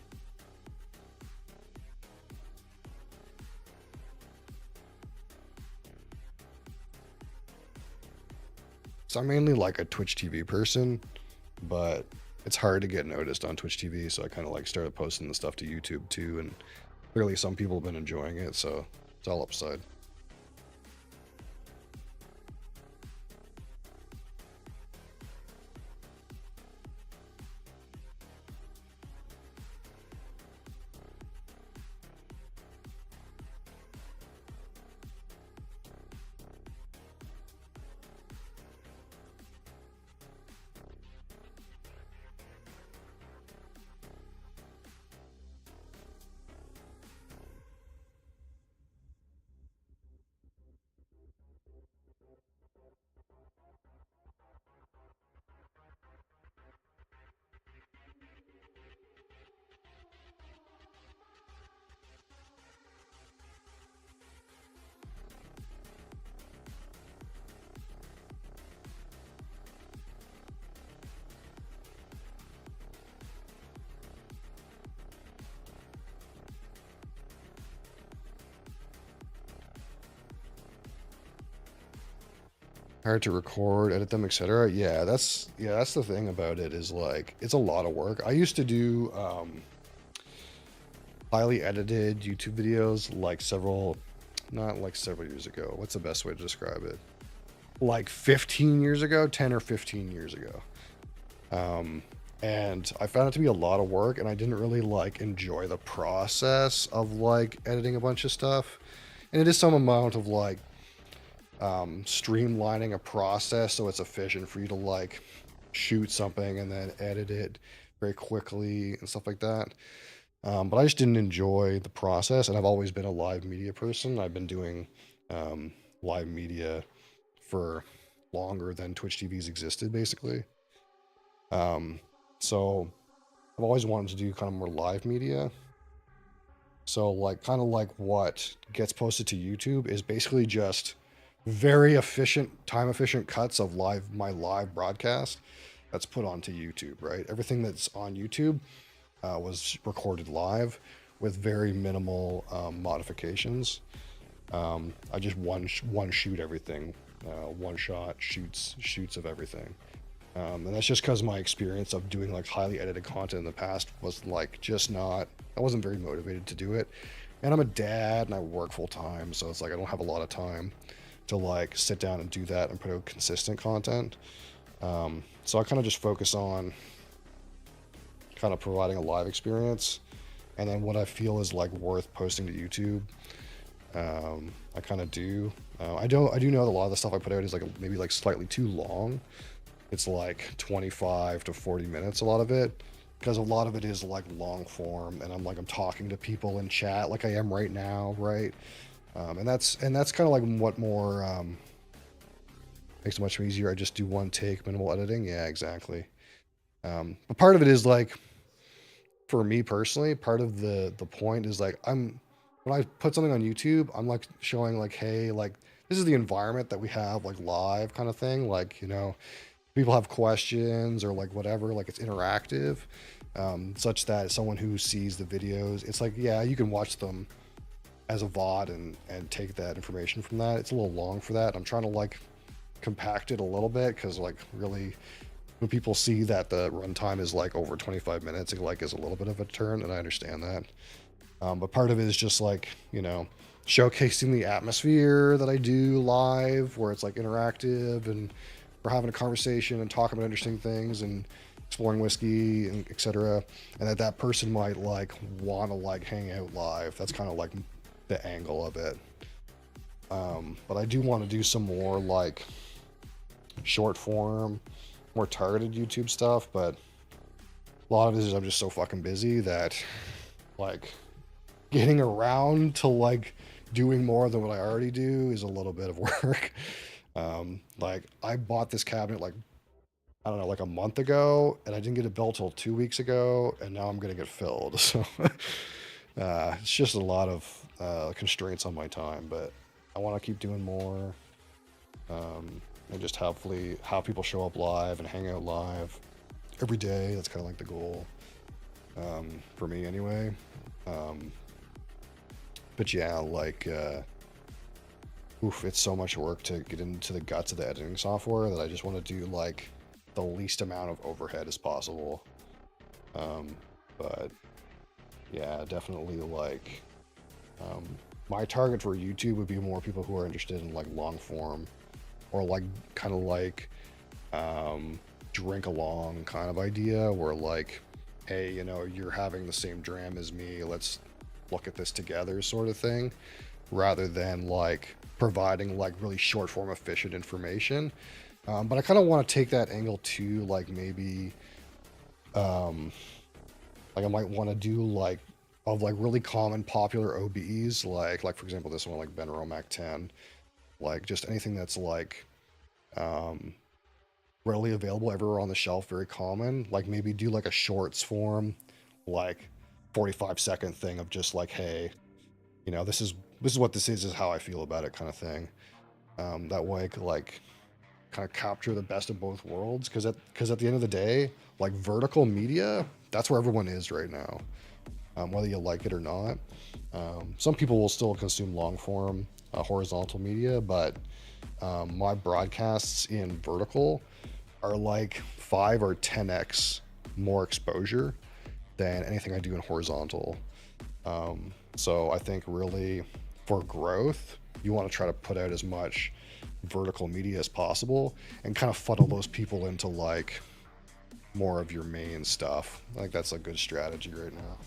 So I'm mainly like a Twitch TV person, but it's hard to get noticed on Twitch TV, so I kind of like started posting the stuff to YouTube too, and clearly some people have been enjoying it, so it's all upside. Hard to record, edit them, etc. Yeah, that's the thing about it is like it's a lot of work. I used to do highly edited YouTube videos like not like several years ago. What's the best way to describe it? Like 15 years ago, 10 or 15 years ago. Um, and I found it to be a lot of work, and I didn't really like enjoy the process of like editing a bunch of stuff. And it is some amount of like streamlining a process so it's efficient for you to like shoot something and then edit it very quickly and stuff like that. But I just didn't enjoy the process, and I've always been a live media person. I've been doing um, live media for longer than Twitch TV's existed, basically. Um, so I've always wanted to do kind of more live media. So like kind of like what gets posted to YouTube is basically just very efficient, time efficient cuts of my live broadcast that's put onto YouTube, right? Everything that's on YouTube was recorded live with very minimal modifications. I just one shoot everything, one shot shoots of everything. And that's just because my experience of doing like highly edited content in the past was like just not, I wasn't very motivated to do it. And I'm a dad and I work full time, so it's like I don't have a lot of time to like sit down and do that and put out consistent content. So I kind of just focus on kind of providing a live experience, and then what I feel is like worth posting to YouTube. I kind of do. I do know that a lot of the stuff I put out is like maybe like slightly too long. It's like 25 to 40 minutes, a lot of it, because a lot of it is like long form, and I'm talking to people in chat like I am right now, right? And that's kind of like what more makes it much easier. I just do one take, minimal editing. Yeah, exactly. But part of it is like, for me personally, part of the point is like, when I put something on YouTube, I'm like showing like, hey, like this is the environment that we have like live kind of thing. Like, people have questions or like whatever, like it's interactive, such that someone who sees the videos, it's like, yeah, you can watch them as a VOD and take that information from that. It's a little long for that. I'm trying to like compact it a little bit, because like really, when people see that the runtime is like over 25 minutes, it like is a little bit of a turn, and I understand that. But part of it is just like, showcasing the atmosphere that I do live, where it's like interactive, and we're having a conversation and talking about interesting things and exploring whiskey and etc. And that person might like want to like hang out live. That's kind of like the angle of it. But I do want to do some more like short form, more targeted YouTube stuff. But a lot of it is I'm just so fucking busy that like getting around to like doing more than what I already do is a little bit of work. Like I bought this cabinet like, I don't know, like a month ago, and I didn't get it built till 2 weeks ago, and now I'm gonna get filled. So it's just a lot of constraints on my time, but I want to keep doing more, and just hopefully have people show up live and hang out live every day. That's kind of like the goal, for me anyway. But yeah, like, it's so much work to get into the guts of the editing software that I just want to do like the least amount of overhead as possible. But yeah, definitely like, my target for YouTube would be more people who are interested in like long form, or like kind of like drink along kind of idea, where like, hey, you're having the same dram as me, let's look at this together sort of thing, rather than like providing like really short form efficient information. But I kind of want to take that angle too, like maybe like I might want to do like of like really common popular OBEs, like for example this one, like Ben Romac 10, like just anything that's like readily available everywhere on the shelf, very common, like maybe do like a shorts form, like 45-second thing of just like, hey, this is what this is how I feel about it kind of thing. That way I could like kind of capture the best of both worlds, because at the end of the day, like vertical media, that's where everyone is right now, whether you like it or not. Some people will still consume long form horizontal media, but my broadcasts in vertical are like 5 or 10x more exposure than anything I do in horizontal. So I think really for growth, you want to try to put out as much vertical media as possible and kind of funnel those people into like more of your main stuff. I think that's a good strategy right now.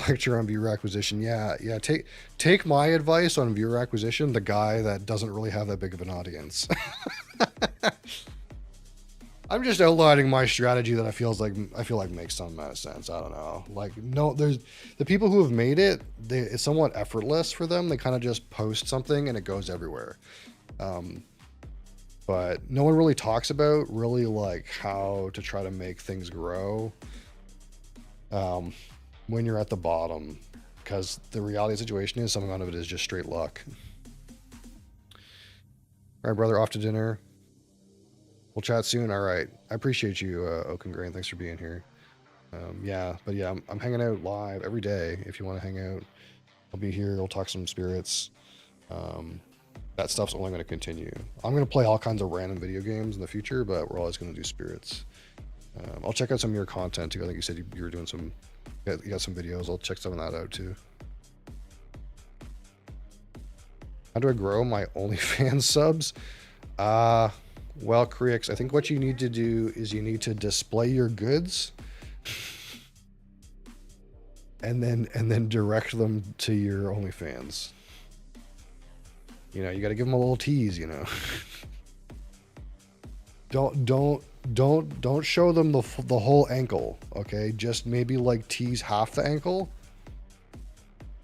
Lecture on viewer acquisition. Yeah. Take my advice on viewer acquisition, the guy that doesn't really have that big of an audience. I'm just outlining my strategy that I feel like makes some amount of sense. I don't know. Like, no, there's the people who have made it. It's somewhat effortless for them. They kind of just post something and it goes everywhere. But no one really talks about really like how to try to make things grow when you're at the bottom, because the reality of the situation is some amount of it is just straight luck. All right, brother, off to dinner. We'll chat soon. All right. I appreciate you, Oak and Grain. Thanks for being here. Yeah, but yeah, I'm hanging out live every day. If you want to hang out, I'll be here. We'll talk some spirits. That stuff's only going to continue. I'm going to play all kinds of random video games in the future, but we're always going to do spirits. I'll check out some of your content too. I think you said you were doing some, you got some videos. I'll check some of that out too. How do I grow my OnlyFans subs? Well, Creeks, I think what you need to do is you need to display your goods and then direct them to your OnlyFans. You know, you got to give them a little tease, you know. don't show them the whole ankle, okay? Just maybe like tease half the ankle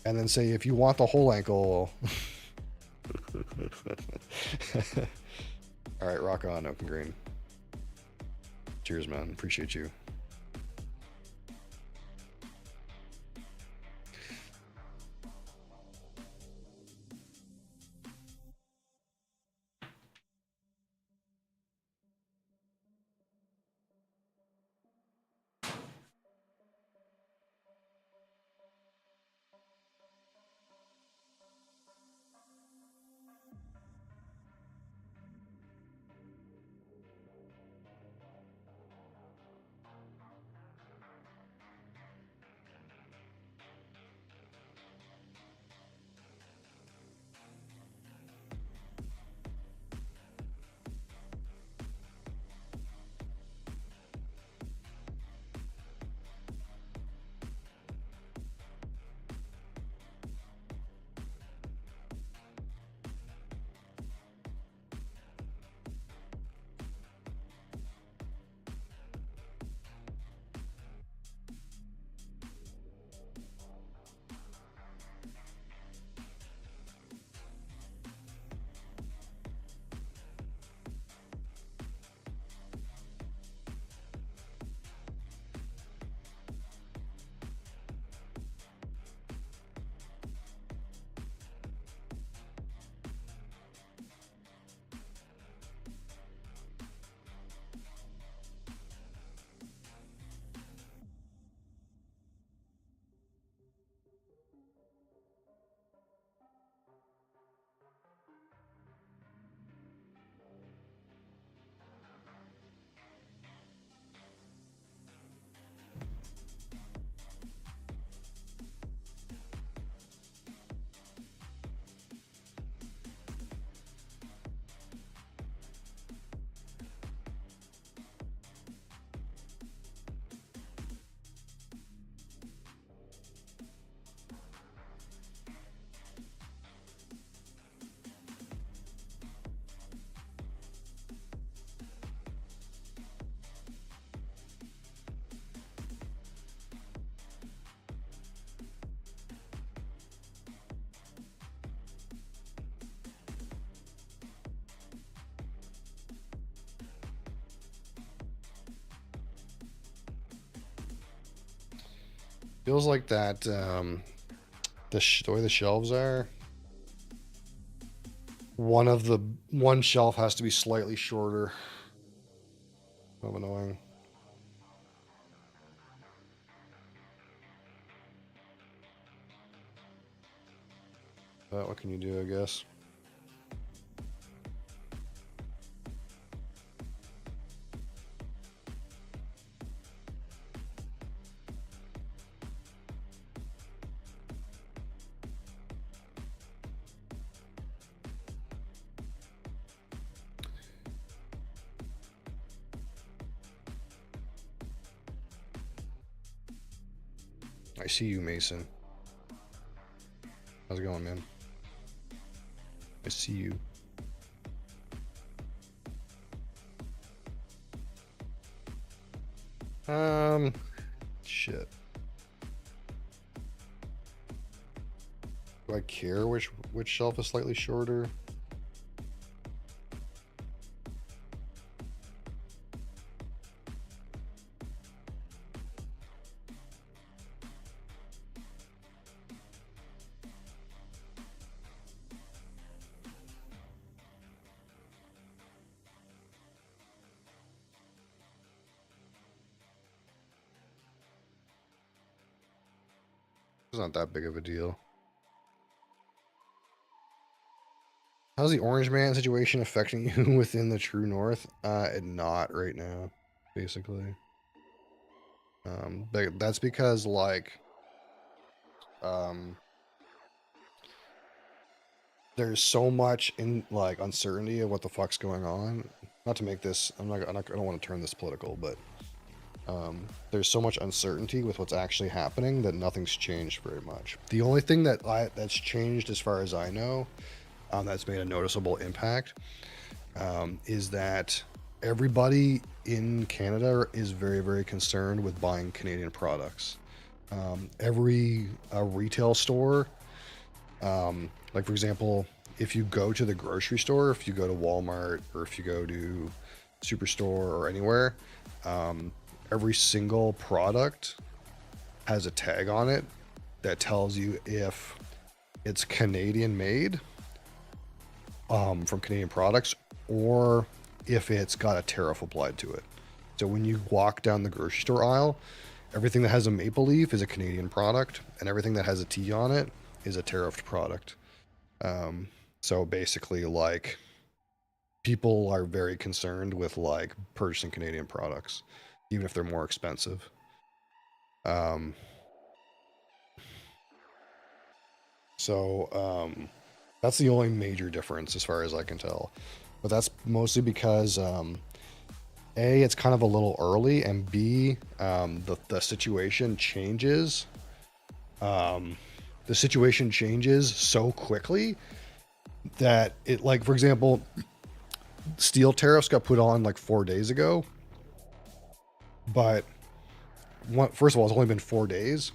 and then say if you want the whole ankle. All right, rock on, Oak and Green. Cheers, man. Appreciate you. Feels like that, the way the shelves are, one shelf has to be slightly shorter. So annoying. But what can you do, I guess? I see you, Mason. How's it going, man? I see you. Shit. Do I care which shelf is slightly shorter? It's not that big of a deal. How's the Orange Man situation affecting you within the True North? Not right now, basically. But that's because like, there's so much in like uncertainty of what the fuck's going on. Not to make this, I don't want to turn this political, but there's so much uncertainty with what's actually happening that nothing's changed very much. The only thing that's changed, as far as I know, that's made a noticeable impact, is that everybody in Canada is very, very concerned with buying Canadian products. Every retail store, like for example, if you go to the grocery store, if you go to Walmart or if you go to Superstore or anywhere, every single product has a tag on it that tells you if it's Canadian made, from Canadian products, or if it's got a tariff applied to it. So when you walk down the grocery store aisle, everything that has a maple leaf is a Canadian product, and everything that has a T on it is a tariffed product. So basically, like, people are very concerned with like purchasing Canadian products, even if they're more expensive. That's the only major difference as far as I can tell. But that's mostly because A, it's kind of a little early, and B, the situation changes. The situation changes so quickly that it, like, for example, steel tariffs got put on like 4 days ago. But first of all, it's only been 4 days.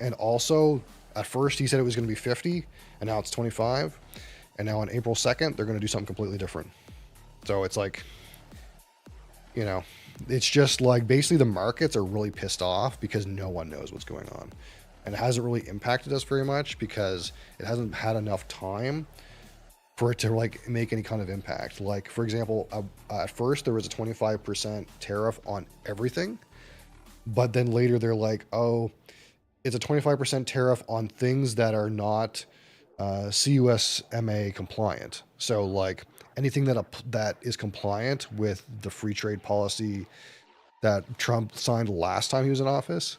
And also, at first he said it was going to be 50, and now it's 25. And now on April 2nd, they're going to do something completely different. So it's like, you know, it's just like basically the markets are really pissed off because no one knows what's going on. And it hasn't really impacted us very much because it hasn't had enough time for it to like make any kind of impact. Like, for example, at first there was a 25% tariff on everything, but then later they're like, oh, it's a 25% tariff on things that are not CUSMA compliant. So like anything that is compliant with the free trade policy that Trump signed last time he was in office,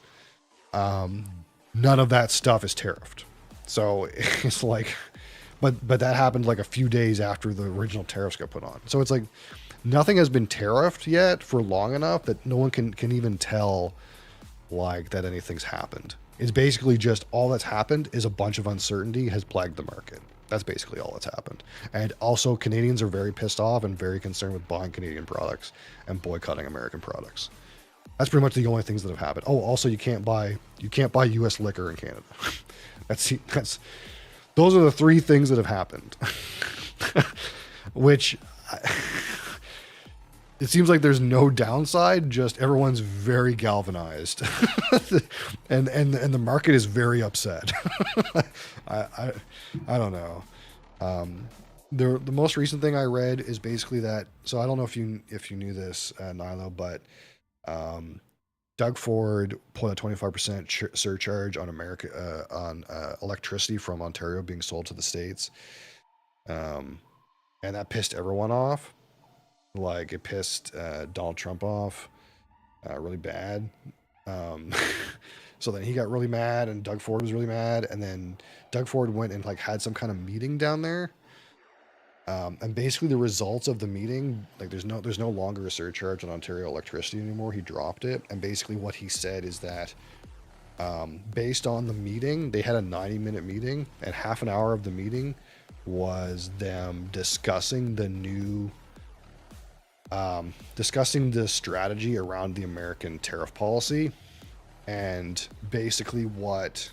none of that stuff is tariffed. So it's like, but that happened like a few days after the original tariffs got put on. So it's like nothing has been tariffed yet for long enough that no one can even tell like that anything's happened. It's basically just all that's happened is a bunch of uncertainty has plagued the market. That's basically all that's happened. And also Canadians are very pissed off and very concerned with buying Canadian products and boycotting American products. That's pretty much the only things that have happened. Oh, also you can't buy US liquor in Canada. Those are the three things that have happened. Which it seems like there's no downside, just everyone's very galvanized. and the market is very upset. I don't know. The most recent thing I read is basically that, so I don't know if you knew this, Nilo, but Doug Ford put a 25% surcharge on electricity from Ontario being sold to the States. And that pissed everyone off. Like, it pissed Donald Trump off really bad. So then he got really mad, and Doug Ford was really mad, and then Doug Ford went and like had some kind of meeting down there. And basically the results of the meeting, like there's no longer a surcharge on Ontario electricity anymore. He dropped it, and basically what he said is that based on the meeting, they had a 90-minute meeting, and half an hour of the meeting was them discussing the new discussing the strategy around the American tariff policy, and basically what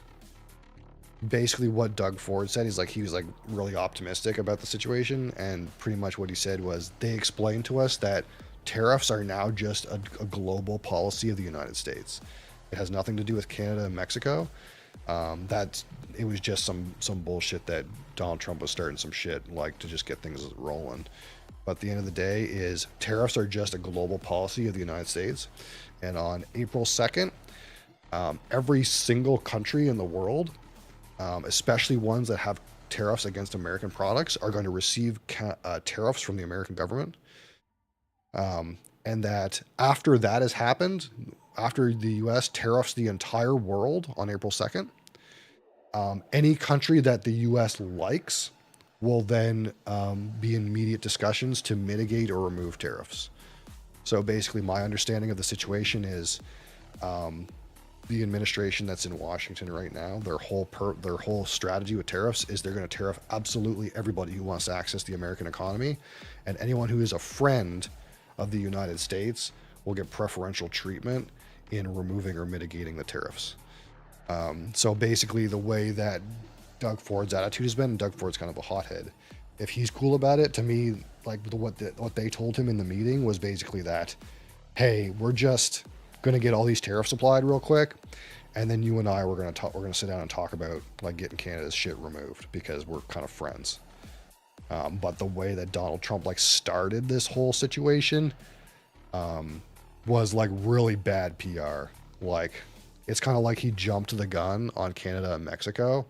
Doug Ford said. He was like really optimistic about the situation, and pretty much what he said was they explained to us that tariffs are now just a global policy of the United States. It has nothing to do with Canada and Mexico. It was just some bullshit that Donald Trump was starting some shit like to just get things rolling. But at the end of the day, is tariffs are just a global policy of the United States. And on April 2nd, every single country in the world, especially ones that have tariffs against American products, are going to receive tariffs from the American government. And that after that has happened, after the U.S. tariffs the entire world on April 2nd, any country that the U.S. likes will then be in immediate discussions to mitigate or remove tariffs. So basically, my understanding of the situation is the administration that's in Washington right now, their whole strategy with tariffs is they're going to tariff absolutely everybody who wants to access the American economy, and anyone who is a friend of the United States will get preferential treatment in removing or mitigating the tariffs. So basically, the way that Doug Ford's attitude has been, Doug Ford's kind of a hothead. If he's cool about it, to me, like what they told him in the meeting was basically that, hey, we're just going to get all these tariffs applied real quick, and then you and I we're going to sit down and talk about like getting Canada's shit removed because we're kind of friends. But the way that Donald Trump like started this whole situation was like really bad PR. Like it's kind of like he jumped the gun on Canada and Mexico,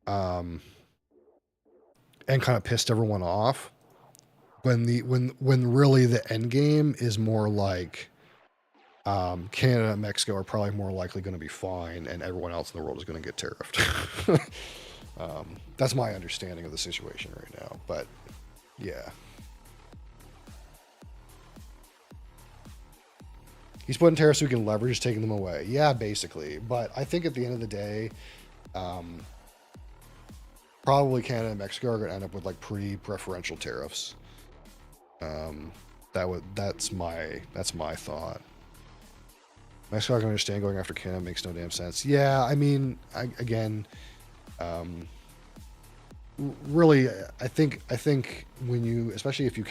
and kind of pissed everyone off. When really the end game is more like Canada and Mexico are probably more likely going to be fine, and everyone else in the world is going to get tariffed. That's my understanding of the situation right now. But yeah, he's putting tariffs so he can leverage taking them away. Yeah, basically. But I think at the end of the day, probably Canada and Mexico are going to end up with like pretty preferential tariffs. That's my thought. Mexico, I can understand going after Canada makes no damn sense. Yeah, I mean, really, I think when you, especially if you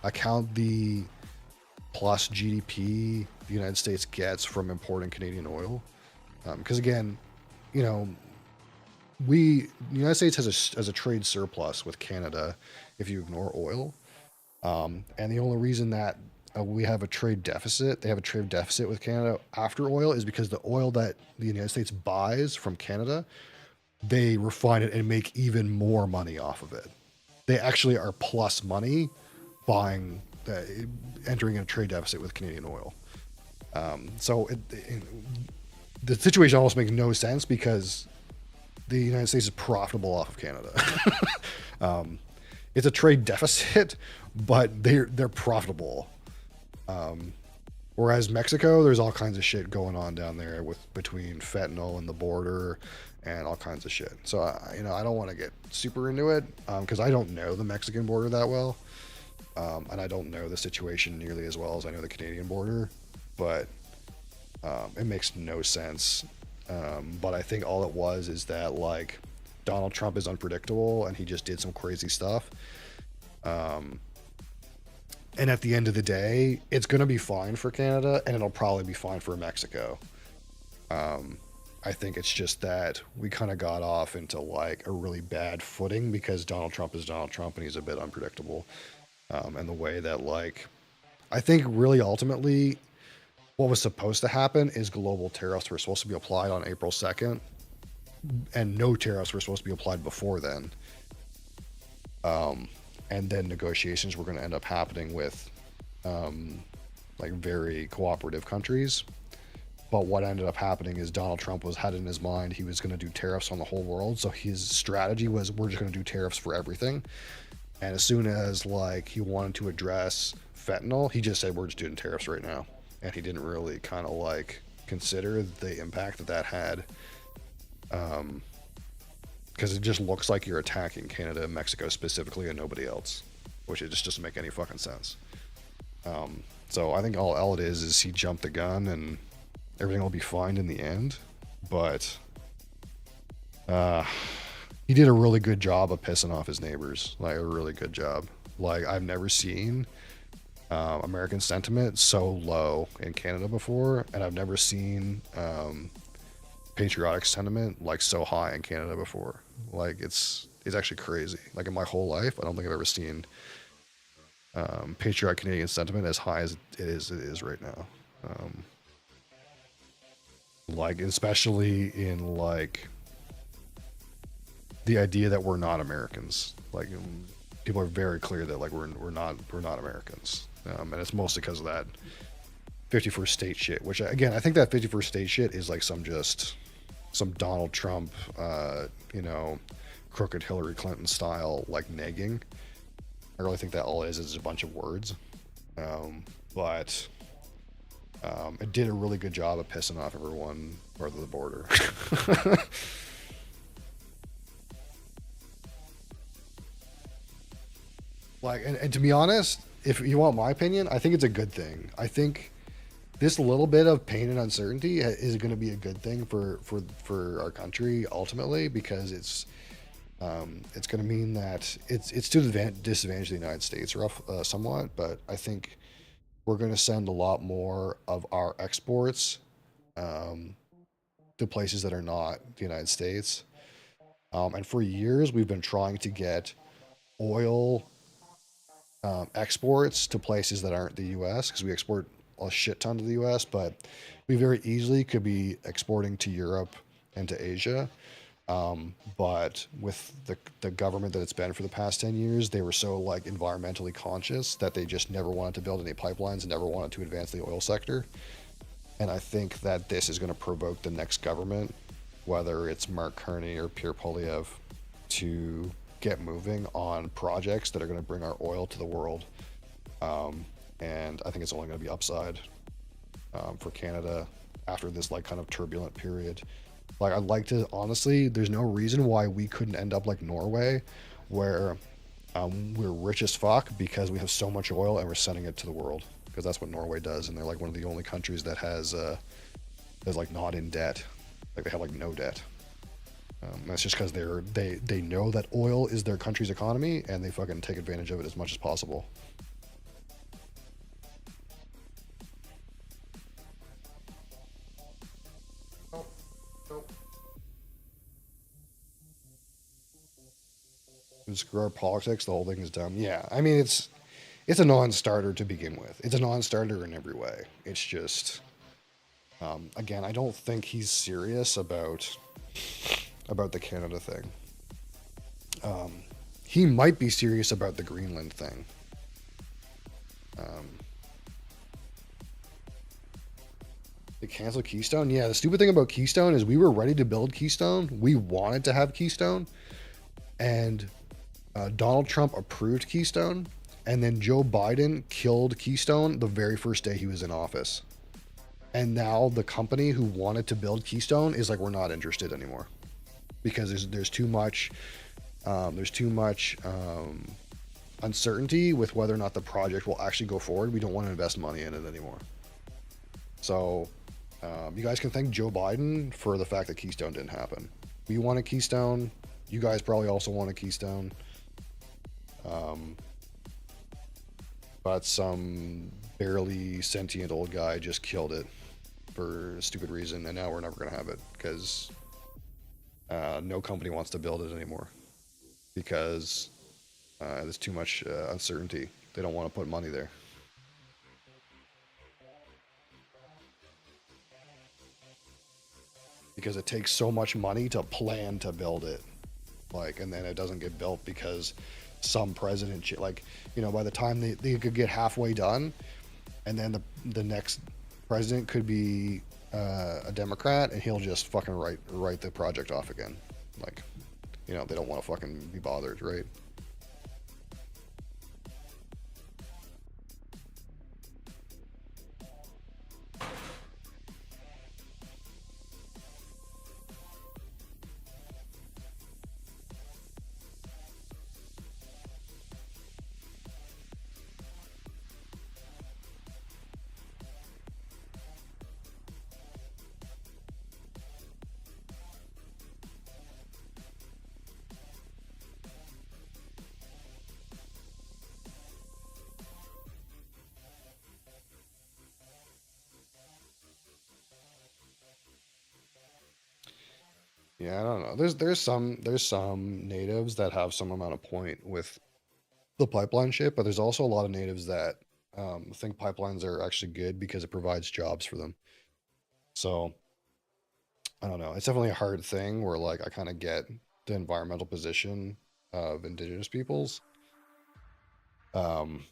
account the plus GDP the United States gets from importing Canadian oil, because again, you know, the United States has a trade surplus with Canada if you ignore oil, and the only reason that we have a trade deficit, they have a trade deficit with Canada after oil, is because the oil that the United States buys from Canada, they refine it and make even more money off of it. They actually are plus money buying, entering a trade deficit with Canadian oil. So the situation almost makes no sense because the United States is profitable off of Canada. It's a trade deficit, but they're profitable. Whereas Mexico, there's all kinds of shit going on down there between fentanyl and the border and all kinds of shit. So I don't want to get super into it because I don't know the Mexican border that well, and I don't know the situation nearly as well as I know the Canadian border. But it makes no sense. But I think all it was is that like Donald Trump is unpredictable and he just did some crazy stuff. And at the end of the day, it's going to be fine for Canada and it'll probably be fine for Mexico. I think it's just that we kind of got off into like a really bad footing because Donald Trump is Donald Trump and he's a bit unpredictable. And the way that like, I think really ultimately what was supposed to happen is global tariffs were supposed to be applied on April 2nd and no tariffs were supposed to be applied before then. And then negotiations were going to end up happening with like very cooperative countries. But what ended up happening is Donald Trump had in his mind he was going to do tariffs on the whole world. So his strategy was we're just going to do tariffs for everything. And as soon as like he wanted to address fentanyl, he just said we're just doing tariffs right now. And he didn't really kind of like consider the impact that had. Because it just looks like you're attacking Canada and Mexico specifically and nobody else. which it just doesn't make any fucking sense. So I think all it is he jumped the gun and everything will be fine in the end. But he did a really good job of pissing off his neighbors, like a really good job. Like I've never seen American sentiment so low in Canada before, and I've never seen patriotic sentiment like so high in Canada before. Like it's actually crazy. Like in my whole life, I don't think I've ever seen patriotic Canadian sentiment as high as it is right now. Like especially in like the idea that we're not Americans. Like people are very clear that like we're not Americans, and it's mostly because of that 51st state shit. Which again, I think that 51st state shit is like some Donald Trump, crooked Hillary Clinton style like negging. I really think that all it is a bunch of words, but it did a really good job of pissing off everyone north of the border. Like, and to be honest, if you want my opinion, I think it's a good thing. I think this little bit of pain and uncertainty is going to be a good thing for our country ultimately, because it's going to mean that it's to the disadvantage of the United States somewhat, but I think we're going to send a lot more of our exports to places that are not the United States. And for years, we've been trying to get oil exports to places that aren't the U.S. because we export a shit ton to the U.S., but we very easily could be exporting to Europe and to Asia. But with the government that it's been for the past 10 years, they were so like environmentally conscious that they just never wanted to build any pipelines and never wanted to advance the oil sector. And I think that this is going to provoke the next government, whether it's Mark Carney or Pierre Poilievre, to get moving on projects that are going to bring our oil to the world. And I think it's only going to be upside for Canada after this like kind of turbulent period. Like I'd like to, honestly, there's no reason why we couldn't end up like Norway, where we're rich as fuck because we have so much oil and we're sending it to the world, because that's what Norway does, and they're like one of the only countries that has that's like not in debt. Like they have like no debt. That's just because they know that oil is their country's economy and they fucking take advantage of it as much as possible. Screw our politics, the whole thing is dumb. Yeah, I mean it's a non-starter to begin with. It's a non-starter in every way. It's just again, I don't think he's serious about the Canada thing. He might be serious about the Greenland thing. They cancel Keystone? Yeah, the stupid thing about Keystone is we were ready to build Keystone. We wanted to have Keystone. And Donald Trump approved Keystone. And then Joe Biden killed Keystone the very first day he was in office. And now the company who wanted to build Keystone is like, we're not interested anymore. Because there's too much uncertainty with whether or not the project will actually go forward. We don't want to invest money in it anymore. So you guys can thank Joe Biden for the fact that Keystone didn't happen. We wanted Keystone. You guys probably also wanted Keystone. But some barely sentient old guy just killed it for a stupid reason, and now we're never going to have it because no company wants to build it anymore because there's too much uncertainty. They don't want to put money there. Because it takes so much money to plan to build it. Like, and then it doesn't get built because some president, like, you know, by the time they could get halfway done, and then the next president could be a Democrat, and he'll just fucking write the project off again. Like, you know, they don't want to fucking be bothered, right? Yeah, I don't know. There's some natives that have some amount of point with the pipeline shit, but there's also a lot of natives that think pipelines are actually good because it provides jobs for them. So I don't know. It's definitely a hard thing where like I kind of get the environmental position of indigenous peoples, um,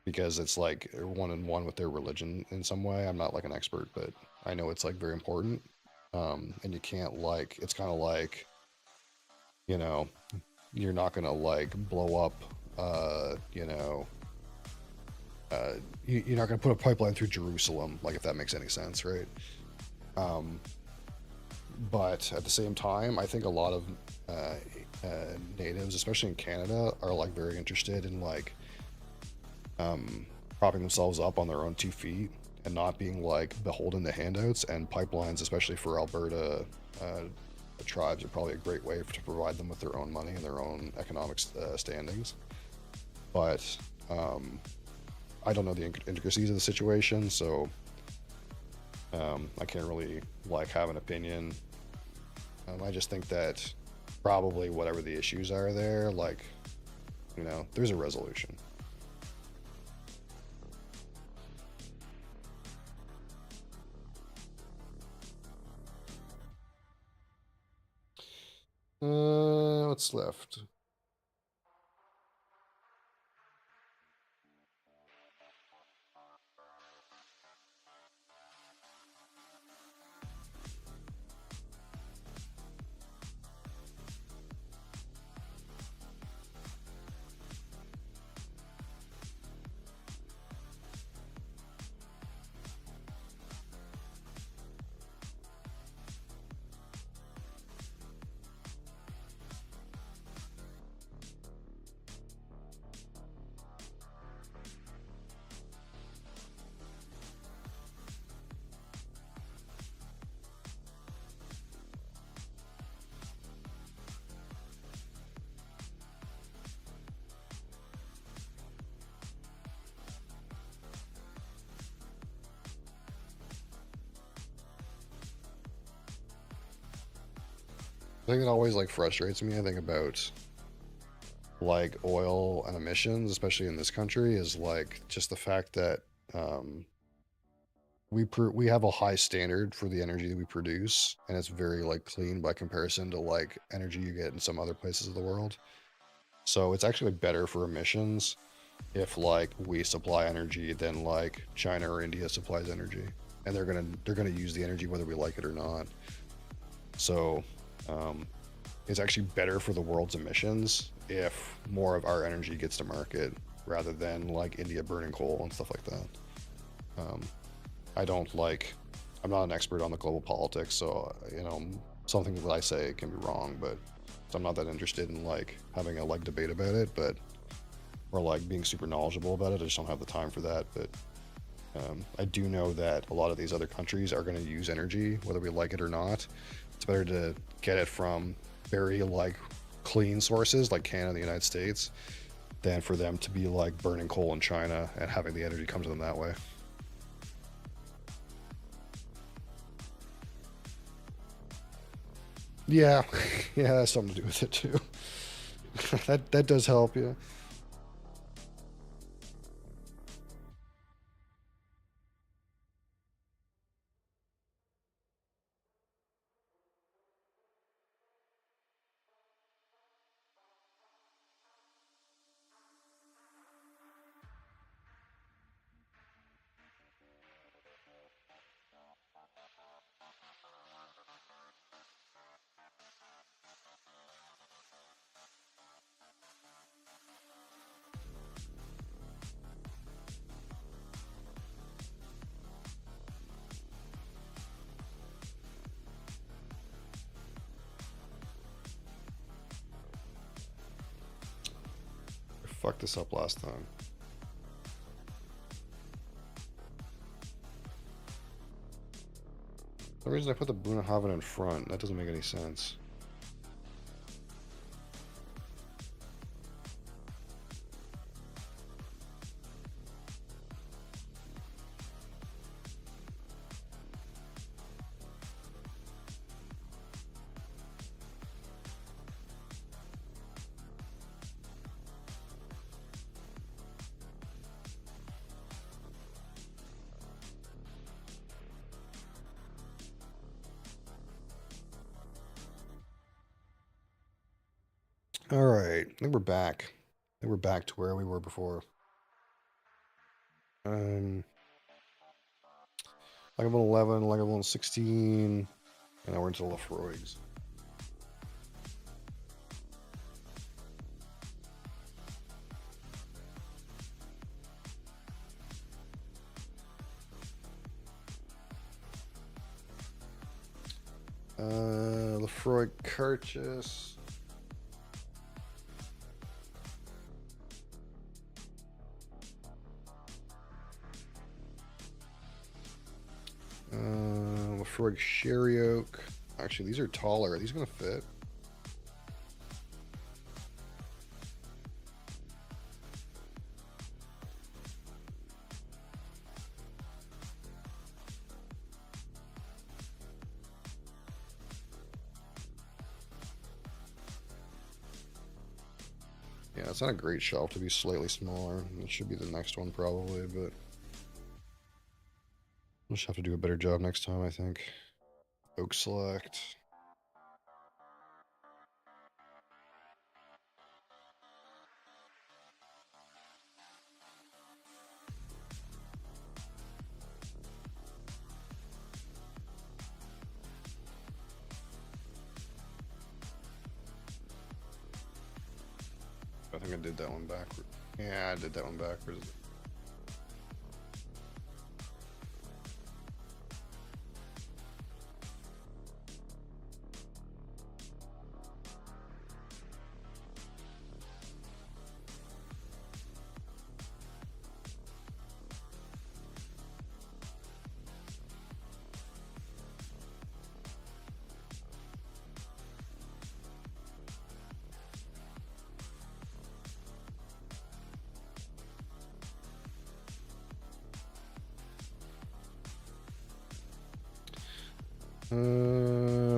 because it's like one in one with their religion in some way. I'm not like an expert, but I know it's like very important. And you can't like it's kind of like, you know, you're not gonna like blow up you know, uh you're not gonna put a pipeline through Jerusalem, like if that makes any sense, right? Um but at the same time, I think a lot of uh, natives, especially in Canada, are like very interested in like um, propping themselves up on their own 2 feet and not being like beholden to handouts. And pipelines, especially for Alberta tribes, are probably a great way to provide them with their own money and their own economic standings. But I don't know the intricacies of the situation, so I can't really like have an opinion. I just think that probably whatever the issues are there, like, there's a resolution. What's left? I think it always like frustrates me. I think about like oil and emissions, especially in this country, is like just the fact that um, we have a high standard for the energy that we produce, and it's very like clean by comparison to like energy you get in some other places of the world. So it's actually better for emissions if like we supply energy than like China or India supplies energy, and they're gonna use the energy whether we like it or not. So um, it's actually better for the world's emissions if more of our energy gets to market rather than like India burning coal and stuff like that. Um, I don't like. I'm not an expert on the global politics, so something that I say can be wrong, but so I'm not that interested in like having a like debate about it, but or like being super knowledgeable about it. I just don't have the time for that. But I do know that a lot of these other countries are going to use energy, whether we like it or not. It's better to get it from very like clean sources like Canada and the United States than for them to be like burning coal in China and having the energy come to them that way. Yeah, yeah, that's something to do with it too. That does help, yeah. I fucked this up last time. The reason I put the Brunahaven in front, that doesn't make any sense. All right, I think we're back. I think we're back to where we were before. Level 11, level 16, and now we're into Lefroy's. Lefroy Carchus. Lefroy Sherry Oak. Actually, these are taller. Are these going to fit? Yeah, it's not a great shelf to be slightly smaller. It should be the next one probably, but we'll just have to do a better job next time, I think. Oak Select. I think I did that one backwards. Yeah, I did that one backwards.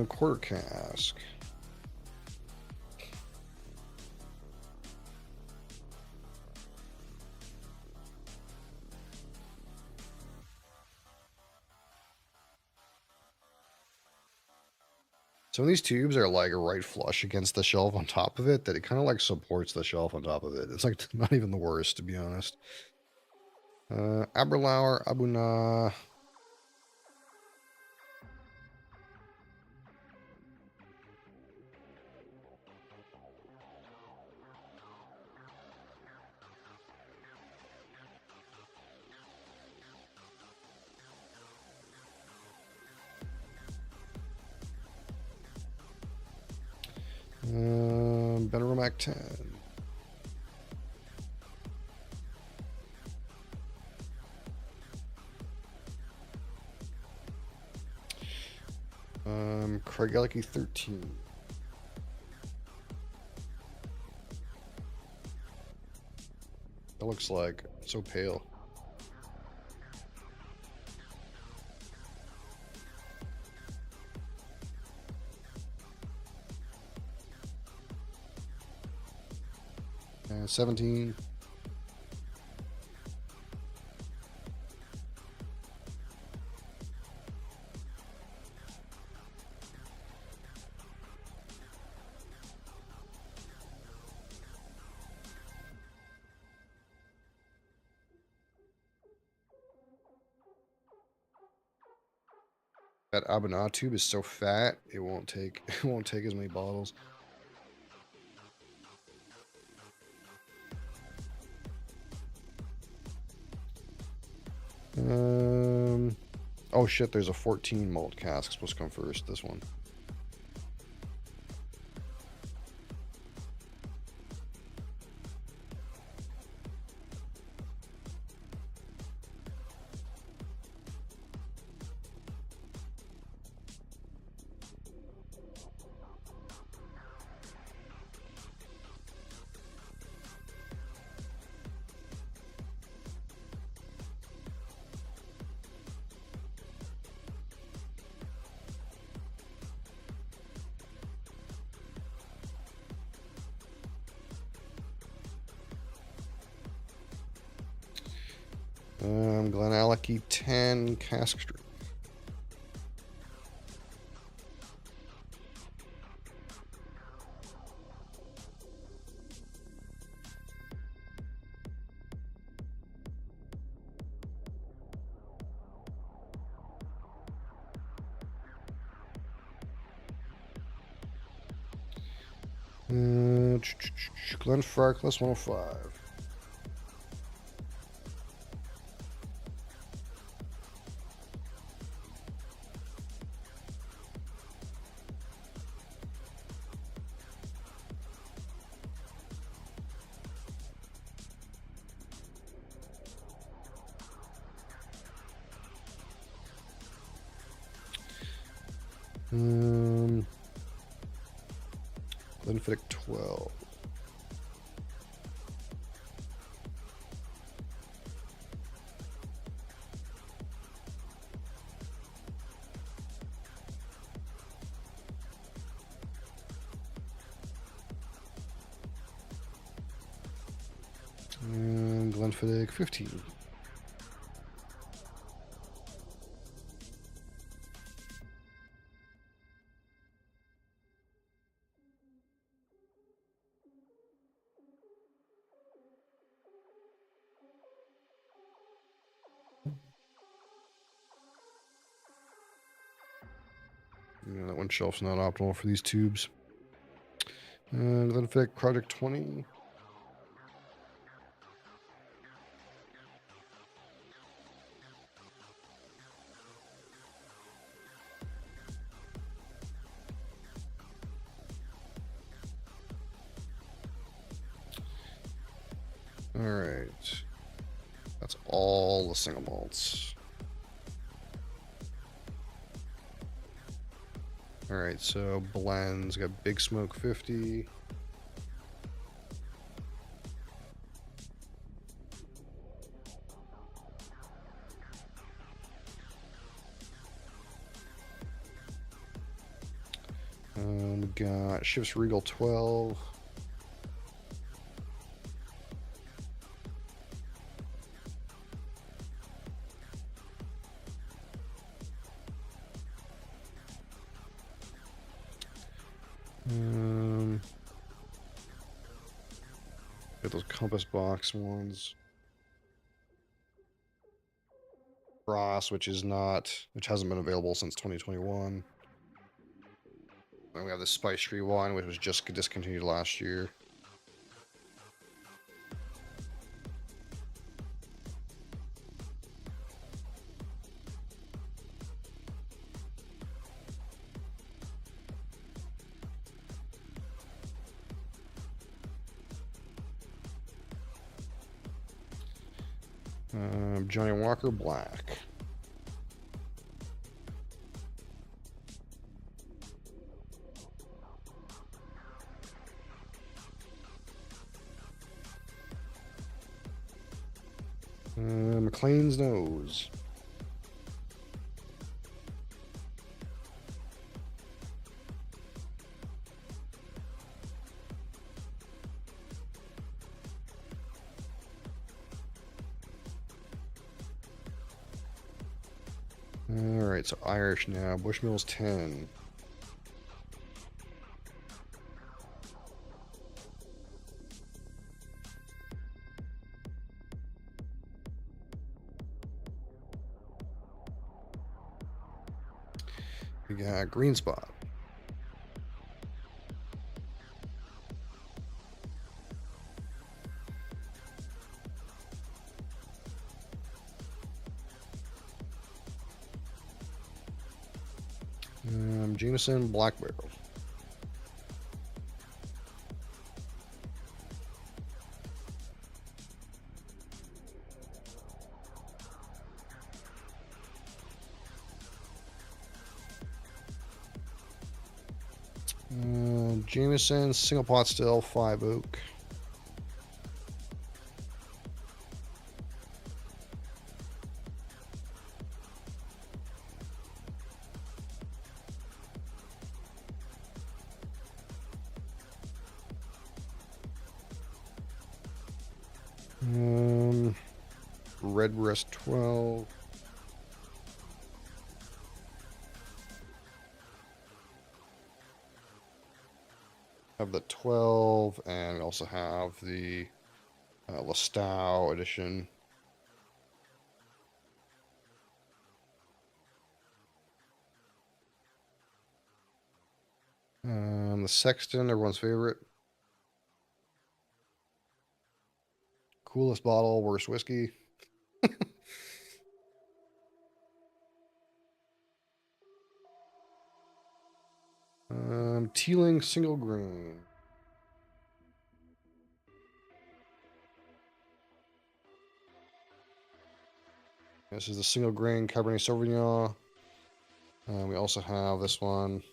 Quarter cask. Some of these tubes are like right flush against the shelf on top of it, that it kind of like supports the shelf on top of it. It's like not even the worst, to be honest. Aberlour, Abuna. Benromac 10. Craigellachie 13. That looks like so pale. And 17. That Abuna tube is so fat, it won't take as many bottles. Oh shit, there's a 14 malt cask supposed to come first, this one. Glenallachie 10 cask strength. Glenfarclas class 105. Glenfiddich 12. And Glenfiddich 15. Yeah, that one shelf's not optimal for these tubes. And Glenfiddich Project 20. All right. That's all the single malts. All right, so blends got Big Smoke 50. We got Shifts Regal 12. Get those Compass Box ones. Ross, which hasn't been available since 2021. Then we have the Spice Tree one, which was just discontinued last year. Johnny Walker Black. McLean's Nose. Alright, so Irish now. Bushmills 10. We got Green Spot. Jameson Black Barrel. Jameson Single Pot Still 5 Oak. Redbreast 12. Have the 12, and we also have the Lestau edition. The Sexton, everyone's favorite. Coolest bottle, worst whiskey. Teeling single grain. This is the single grain Cabernet Sauvignon. We also have this one,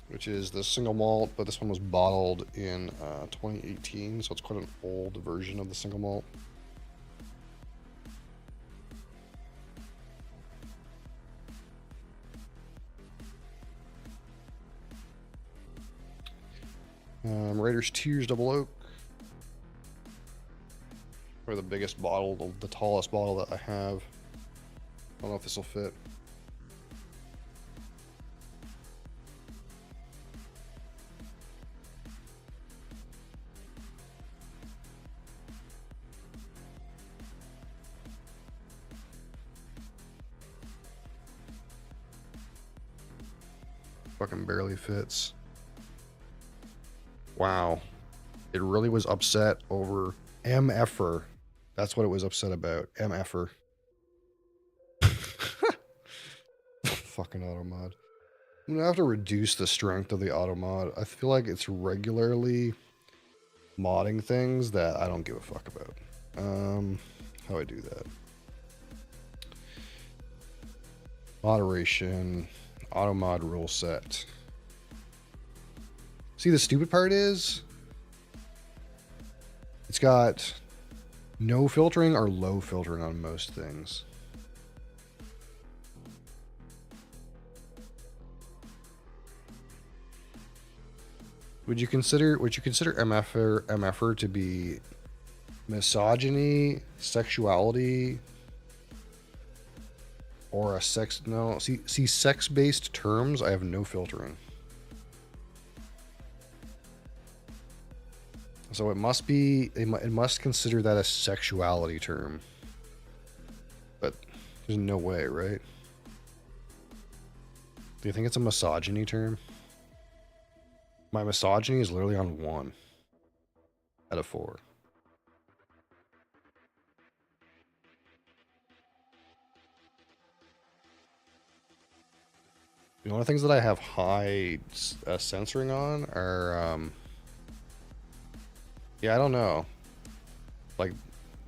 which is the single malt, but this one was bottled in 2018, so it's quite an old version of the single malt. Raiders Tears Double Oak. Probably the biggest bottle, the tallest bottle that I have. I don't know if this will fit. Fucking barely fits. Wow. It really was upset over MFer. That's what it was upset about. MFer. Fucking auto mod. I'm gonna have to reduce the strength of the auto mod. I feel like it's regularly modding things that I don't give a fuck about. How do I do that? Moderation. Auto mod rule set. See, the stupid part is it's got no filtering or low filtering on most things. Would you consider MFer to be misogyny, sexuality, or a sex? No, see sex-based terms, I have no filtering. So it must be, it must consider that a sexuality term. But there's no way, right? Do you think it's a misogyny term? My misogyny is literally on 1 out of 4. The only things that I have high censoring on are, yeah, I don't know. Like,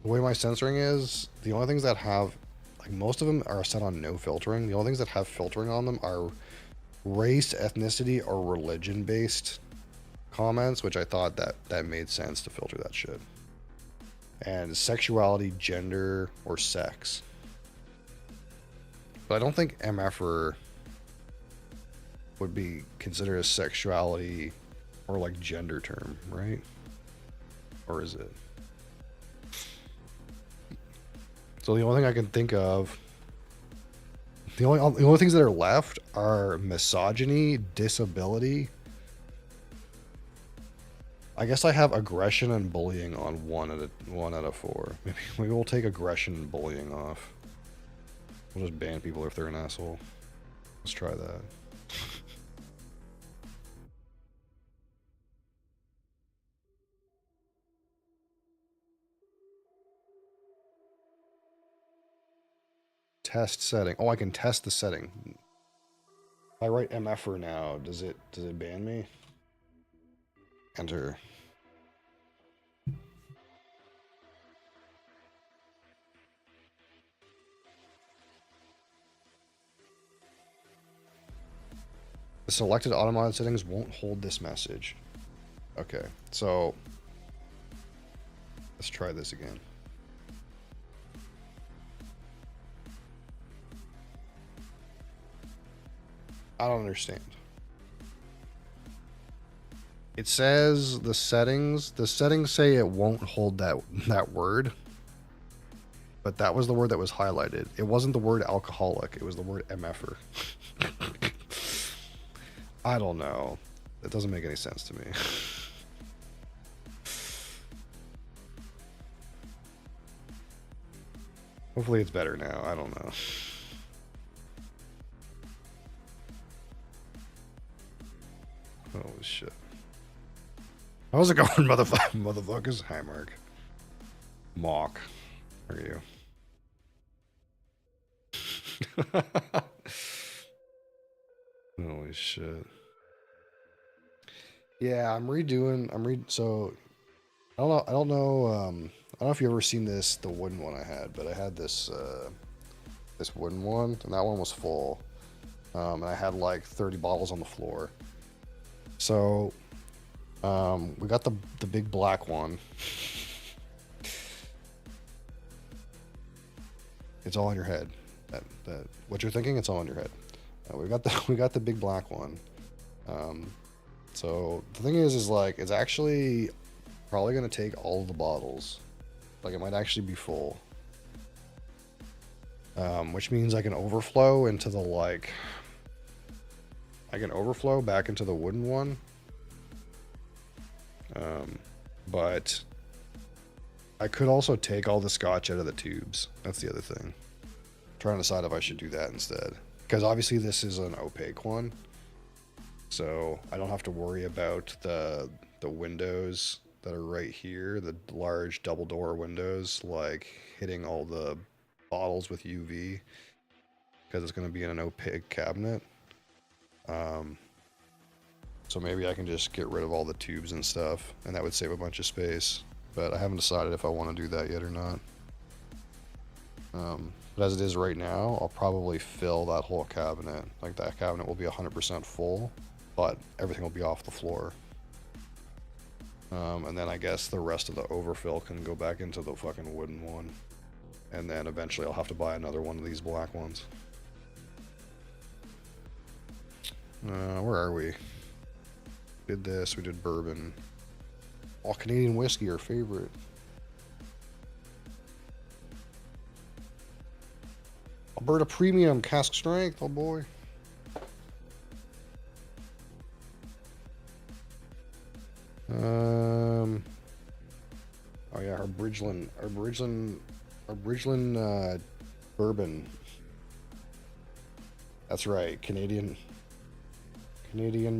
the way my censoring is, the only things that have, like, most of them are set on no filtering. The only things that have filtering on them are race, ethnicity, or religion-based comments, which I thought that made sense to filter that shit. And sexuality, gender, or sex. But I don't think MFer would be considered a sexuality or like gender term, right? Or is it? So the only thing I can think of, the only things that are left are misogyny, disability. I guess I have aggression and bullying on 1 out of 4. Maybe we'll take aggression and bullying off. We'll just ban people if they're an asshole. Let's try that. Test setting. Oh, I can test the setting. If I write MFer now, does it ban me? Enter. The selected auto-mod settings won't hold this message. Okay, so let's try this again. I don't understand. It says the settings say it won't hold that word. But that was the word that was highlighted. It wasn't the word alcoholic, it was the word MFer. I don't know. That doesn't make any sense to me. Hopefully it's better now. I don't know. Holy shit. How's it going, motherfuckers? Hi, Mark. Mock. How are you? Holy shit. Yeah, so I don't know I don't know if you've ever seen the wooden one I had, but I had this wooden one, and that one was full. And I had like 30 bottles on the floor. So we got the big black one. It's all in your head. That what you're thinking, it's all in your head. We got the big black one. Um, so the thing is like it's actually probably gonna take all of the bottles. Like it might actually be full. Which means I can overflow into I can overflow back into the wooden one. But I could also take all the scotch out of the tubes. That's the other thing. I'm trying to decide if I should do that instead. Because obviously this is an opaque one. So I don't have to worry about the windows that are right here, the large double door windows, like hitting all the bottles with UV. Because it's going to be in an opaque cabinet. So maybe I can just get rid of all the tubes and stuff, and that would save a bunch of space. But I haven't decided if I want to do that yet or not. But as it is right now, I'll probably fill that whole cabinet. Like that cabinet will be 100% full, but everything will be off the floor. And then I guess the rest of the overfill can go back into the fucking wooden one. And then eventually I'll have to buy another one of these black ones. Where are we? Did this, we did bourbon. Oh, Canadian whiskey, our favorite. Alberta Premium cask strength, oh boy. Oh yeah, our Bridgeland bourbon. That's right, Canadian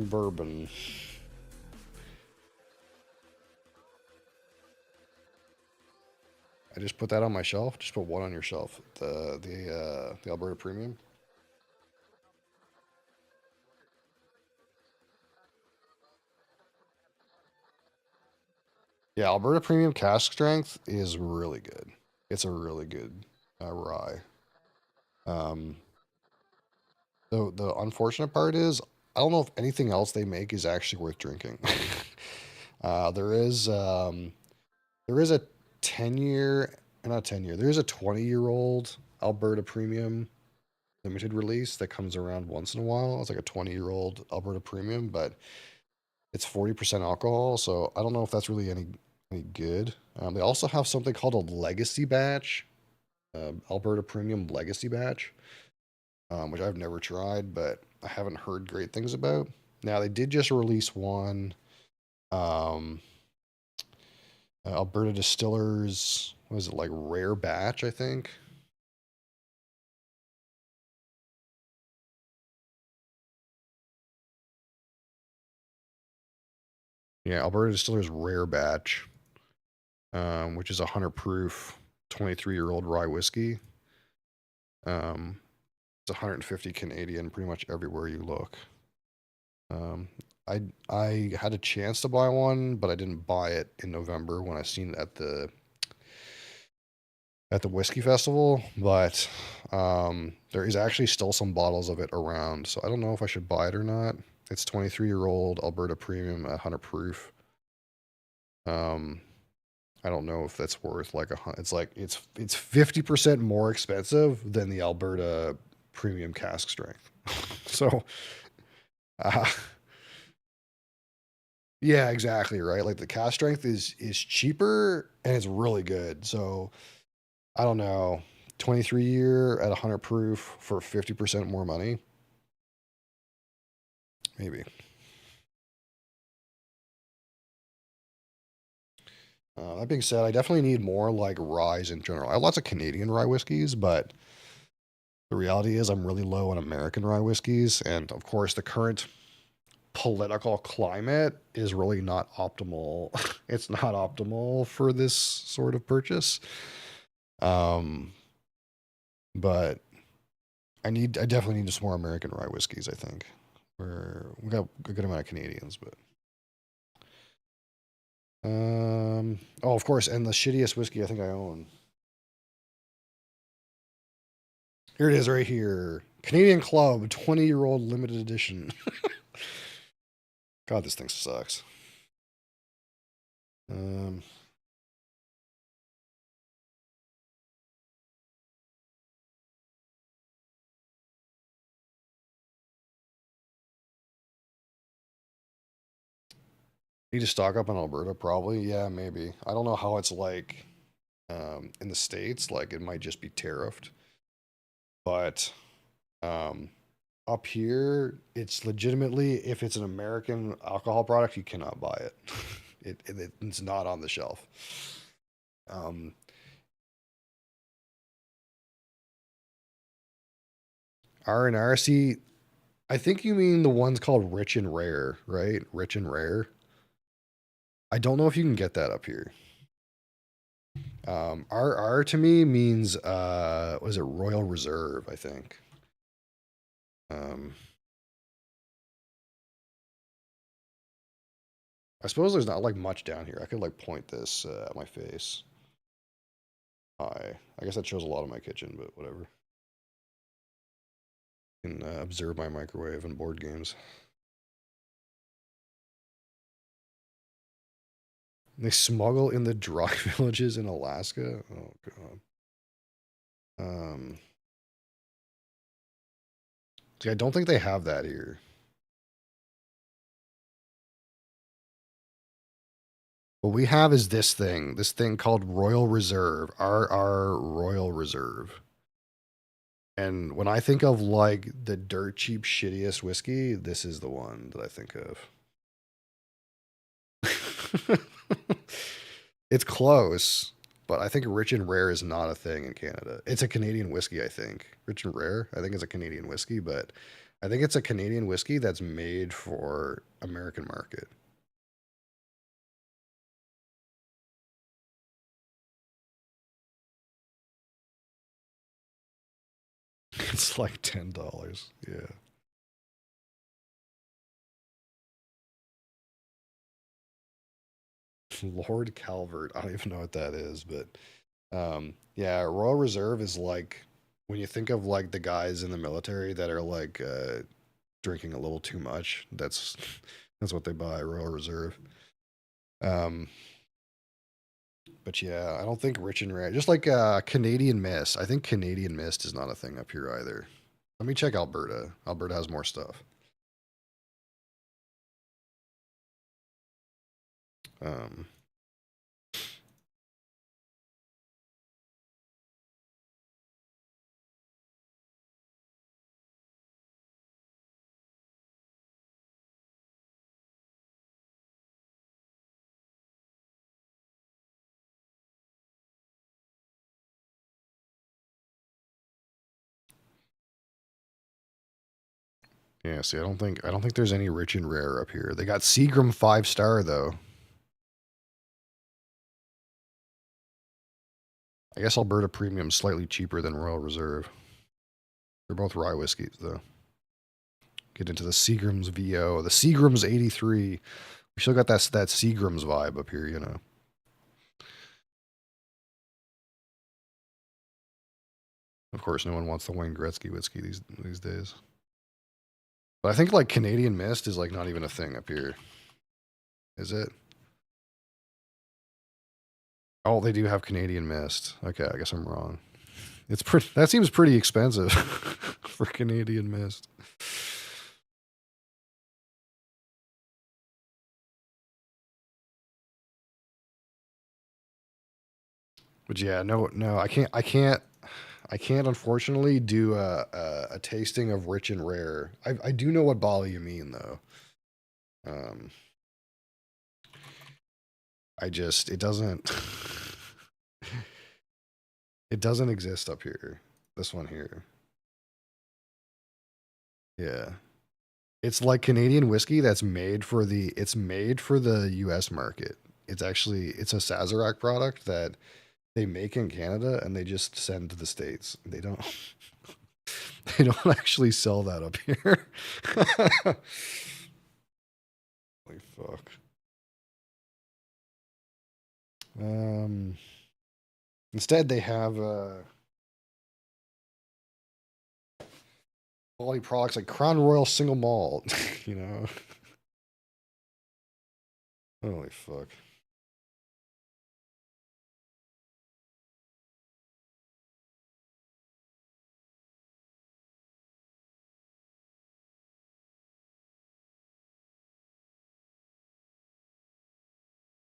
bourbon. I just put that on my shelf. Just put one on your shelf. The Alberta Premium. Yeah, Alberta Premium cask strength is really good. It's a really good rye. Um, the unfortunate part is I don't know if anything else they make is actually worth drinking. uh, there is um, there is a 10-year, not 10-year. There is a 20-year-old Alberta Premium limited release that comes around once in a while. It's like a 20-year-old Alberta Premium, but it's 40% alcohol, so I don't know if that's really any good. They also have something called a legacy batch, Alberta Premium Legacy batch, which I've never tried, but I haven't heard great things about. Now they did just release one, um, Alberta Distillers. What is it, like rare batch? I think. Yeah, Alberta Distillers rare batch, which is 100 proof, 23-year-old rye whiskey. Um, it's 150 Canadian, pretty much everywhere you look. Um, I had a chance to buy one, but I didn't buy it in November when I seen it at the whiskey festival. But there is actually still some bottles of it around, so I don't know if I should buy it or not. It's 23-year-old Alberta Premium, 100 proof. I don't know if that's worth like it's like it's 50% more expensive than the Alberta Premium cask strength. So, uh, yeah, exactly, right? Like the cask strength is cheaper and it's really good. So, I don't know, 23 year at 100 proof for 50% more money, maybe. That being said, I definitely need more like ryes in general. I have lots of Canadian rye whiskeys, but the reality is I'm really low on American rye whiskeys, and of course political climate is really not optimal. It's not optimal for this sort of purchase. Um, but I definitely need some more American rye whiskeys. I think we got a good amount of Canadians, but oh, of course, and the shittiest whiskey I think I own. Here it is, right here. Canadian Club 20-year-old limited edition. God, this thing sucks. Um, Need to stock up on Alberta, probably. Yeah, maybe. I don't know how it's like in the States. Like, it might just be tariffed. But um, up here, it's legitimately, if it's an American alcohol product, you cannot buy it. It's not on the shelf. Um, R&R, see, I think you mean the ones called Rich and Rare, right? Rich and Rare. I don't know if you can get that up here. RR to me means was it Royal Reserve, I think. Um, I suppose there's not like much down here. I could like point this at my face. I guess that shows a lot of my kitchen, but whatever. You can observe my microwave and board games. They smuggle in the dry villages in Alaska. Oh god. Um, See, I don't think they have that here. What we have is this thing called Royal Reserve, RR Royal Reserve. And when I think of like the dirt cheap, shittiest whiskey, this is the one that I think of. It's close, but I think Rich and Rare is not a thing in Canada. It's a Canadian whiskey, I think. Rich and Rare, I think it's a Canadian whiskey, but I think it's a Canadian whiskey that's made for American market. It's like $10. Yeah. Lord Calvert. I don't even know what that is, but yeah, Royal Reserve is like when you think of like the guys in the military that are like drinking a little too much. That's what they buy, Royal Reserve. Um, but yeah, I don't think Rich and Rare, just like Canadian Mist. I think Canadian Mist is not a thing up here either. Let me check Alberta. Alberta has more stuff. Um, yeah, see, I don't think there's any Rich and Rare up here. They got Seagram 5 star though. I guess Alberta Premium's slightly cheaper than Royal Reserve. They're both rye whiskeys though. Get into the Seagram's VO, the Seagram's 83. We still got that Seagram's vibe up here, you know. Of course, no one wants the Wayne Gretzky whiskey these days. But I think like Canadian Mist is like not even a thing up here. Is it? Oh, they do have Canadian Mist. Okay, I guess I'm wrong. It's pretty. That seems pretty expensive for Canadian Mist. But yeah, no, I can't unfortunately do a tasting of Rich and Rare. I do know what bottle you mean though. Um, I just it doesn't exist up here. This one here. Yeah. It's like Canadian whiskey that's made for the US market. It's a Sazerac product that they make in Canada and they just send to the States. They don't they don't actually sell that up here. Holy fuck. Um Instead they have quality products like Crown Royal single malt, you know. Holy fuck.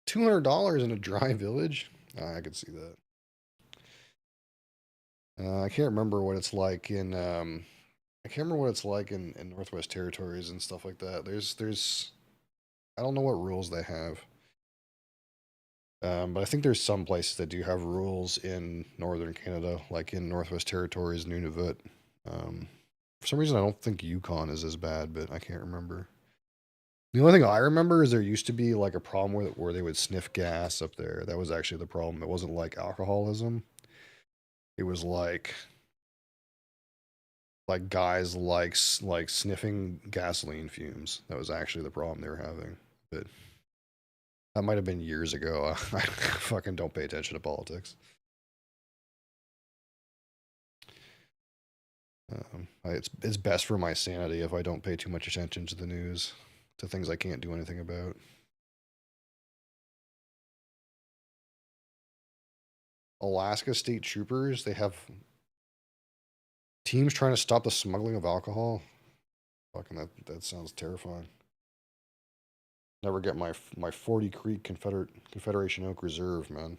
$200 in a dry village? I could see that. I can't remember what it's like in I can't remember what it's like in Northwest Territories and stuff like that. There's I don't know what rules they have. But I think there's some places that do have rules in northern Canada, like in Northwest Territories, Nunavut. Um, for some reason, I don't think Yukon is as bad, but I can't remember. The only thing I remember is there used to be like a problem where they would sniff gas up there. That was actually the problem. It wasn't like alcoholism. It was like guys like sniffing gasoline fumes. That was actually the problem they were having. But that might have been years ago. I fucking don't pay attention to politics. It's best for my sanity if I don't pay too much attention to the news, to things I can't do anything about. Alaska State Troopers, they have teams trying to stop the smuggling of alcohol. Fucking that sounds terrifying. Never get my 40 Creek Confederation Oak Reserve, man.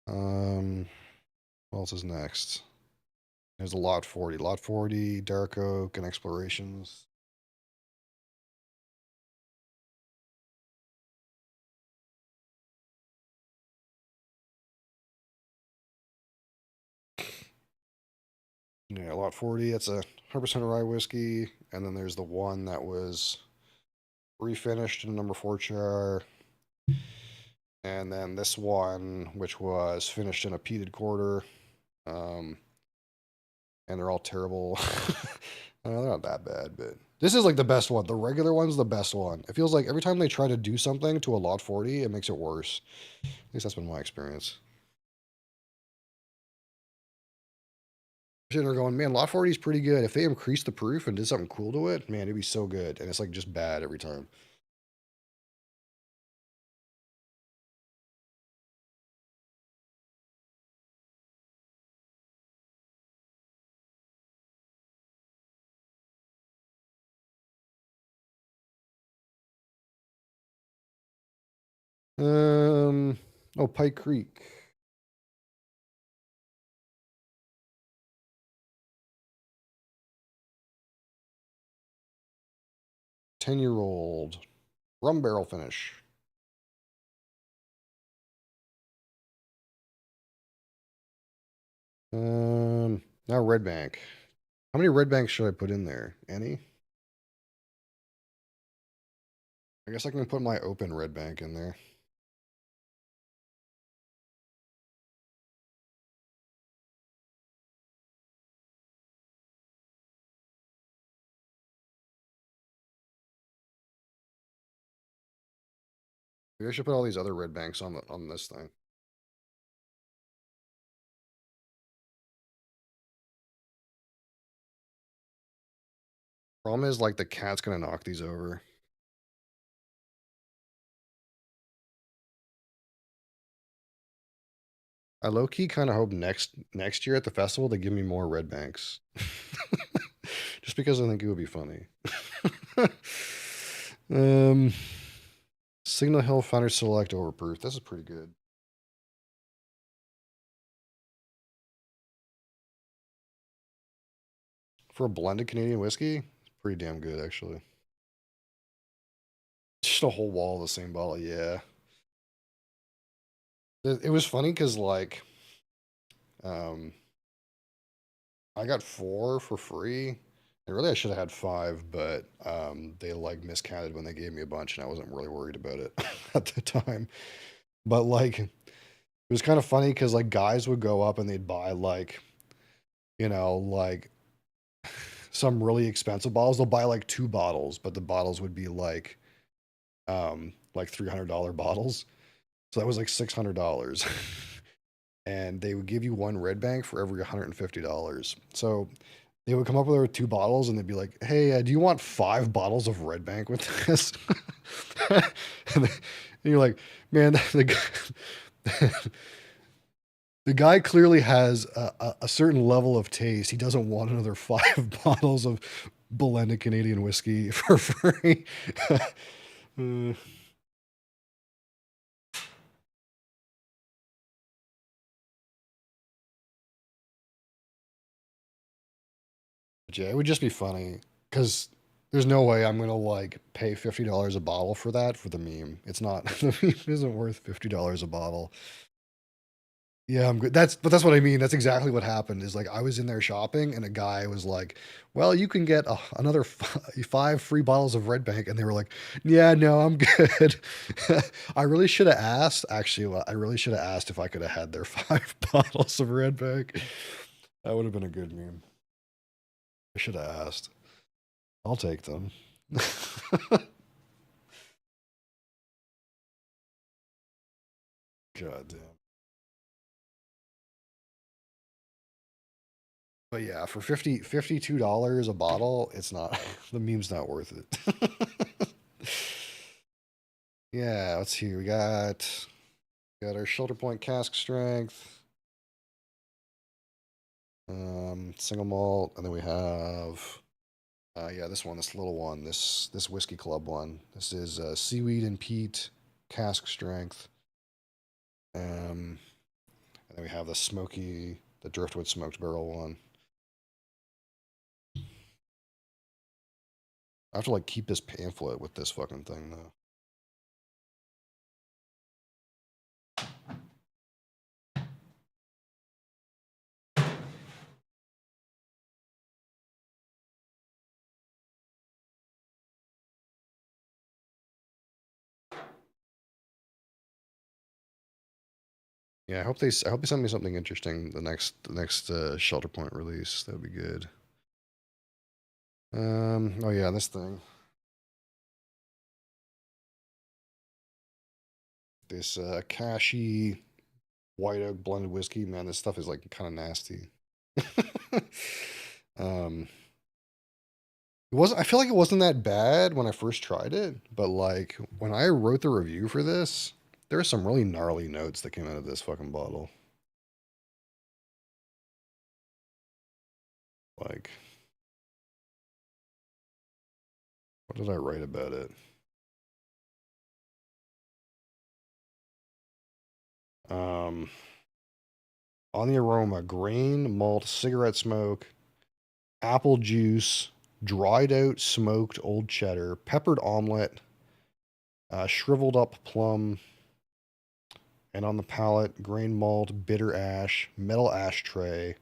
Um, what else is next? There's a Lot 40. Lot 40, Dark Oak, and Explorations. Yeah, Lot 40, that's a 100% rye whiskey. And then there's the one that was refinished in number 4 char. And then this one, which was finished in a peated quarter. Um, and they're all terrible. They're not that bad, but this is like the best one. The regular one's the best one. It feels like every time they try to do something to a Lot 40, it makes it worse. At least that's been my experience. They're going, man, Lot 40 is pretty good. If they increased the proof and did something cool to it, man, it'd be so good. And it's like just bad every time. Um, oh, Pike Creek. 10-year-old rum barrel finish. Now Red Bank. How many Red Banks should I put in there? Any? I guess I can put my open Red Bank in there. Maybe I should put all these other Red Banks on this thing. Problem is, like, the cat's gonna knock these over. I low key kind of hope next year at the festival they give me more Red Banks, just because I think it would be funny. um, Signal Hill Founder Select Overproof. This is pretty good. For a blended Canadian whiskey, it's pretty damn good, actually. Just a whole wall of the same bottle, yeah. It was funny because like um I got 4 for free. And really I should have had 5, but they like miscounted when they gave me a bunch and I wasn't really worried about it at the time. But like it was kind of funny because like guys would go up and they'd buy like, like some really expensive bottles. They'll buy like 2 bottles, but the bottles would be like $300 bottles. So that was like $600. And they would give you 1 red bank for every $150. So they would come up with 2 bottles and they'd be like, "Hey, do you want 5 bottles of red bank with this?" and, you're like, "Man, the guy clearly has a certain level of taste. He doesn't want another 5 bottles of blended Canadian whiskey for free." Uh, yeah, it would just be funny because there's no way I'm gonna like pay $50 a bottle for that for the meme. It's not the meme isn't worth $50 a bottle. Yeah, I'm good. That's what I mean. That's exactly what happened. Is like I was in there shopping and a guy was like, "Well, you can get another 5 free bottles of Red Bank," and they were like, "Yeah, no, I'm good." I really should have asked. Actually, I really should have asked if I could have had their 5 bottles of Red Bank. That would have been a good meme. I should have asked. I'll take them. God damn. But yeah, for $52 a bottle, it's not the meme's not worth it. Yeah, let's see. We got our shoulder point cask strength, single malt, and then we have yeah, this little one, this whiskey club one. This is seaweed and peat cask strength. And then we have the driftwood smoked barrel one. I have to like keep this pamphlet with this fucking thing though. Yeah, I hope they send me something interesting the next shelter point release. That would be good. Oh yeah, this thing. This cashy white oak blended whiskey, man, this stuff is like kind of nasty. um it wasn't I feel like it wasn't that bad when I first tried it, but like when I wrote the review for this, there were some really gnarly notes that came out of this fucking bottle. Like, what did I write about it? Um on the aroma, grain, malt, cigarette smoke, apple juice, dried out smoked old cheddar, peppered omelet, shriveled up plum, and on the palate, grain malt, bitter ash, metal ashtray,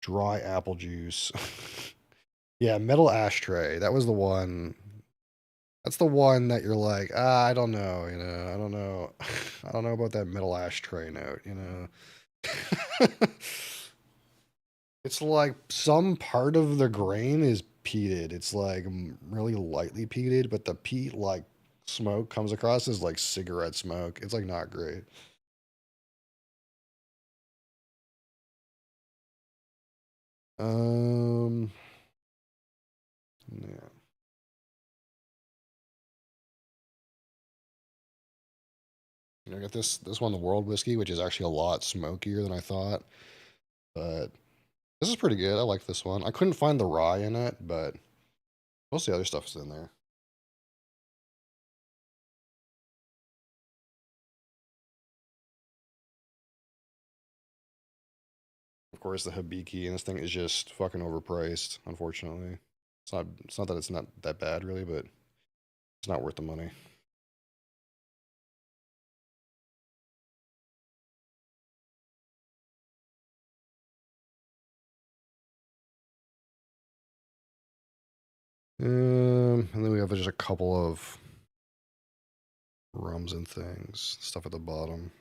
dry apple juice. Yeah, metal ashtray. That was the one. That's the one that you're like, I don't know, I don't know. I don't know about that metal ashtray note. It's like some part of the grain is peated. It's like really lightly peated, but the peat like smoke comes across as like cigarette smoke. It's like not great. Um, yeah. I got this one, the World Whiskey, which is actually a lot smokier than I thought, but this is pretty good. I like this one. I couldn't find the rye in it, but most of the other stuff is in there. Of course, the Hibiki and this thing is just fucking overpriced, unfortunately. It's not that it's not that bad really, but it's not worth the money. And then we have just a couple of rums and things, stuff at the bottom.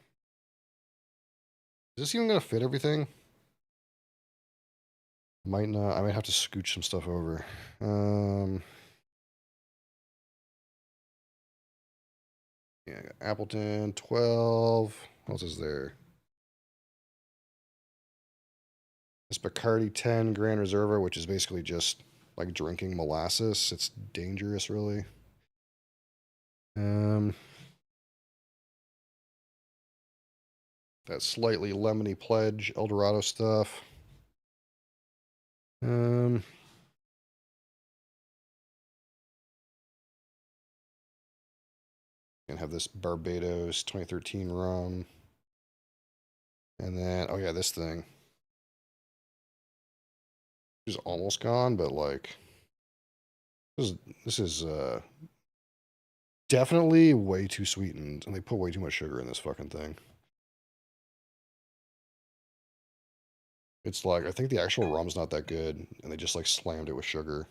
Is this even gonna fit everything? Might not. I might have to scooch some stuff over. Yeah, I got Appleton 12. What else is there? This Bacardi 10 Grand Reserva, which is basically just like drinking molasses. It's dangerous, really. Um, that slightly lemony pledge Eldorado stuff. Um, and have this Barbados 2013 rum. And then, oh yeah, this thing is almost gone, but like, this is definitely way too sweetened, and they put way too much sugar in this fucking thing. It's like, I think the actual rum's not that good, and they just like slammed it with sugar.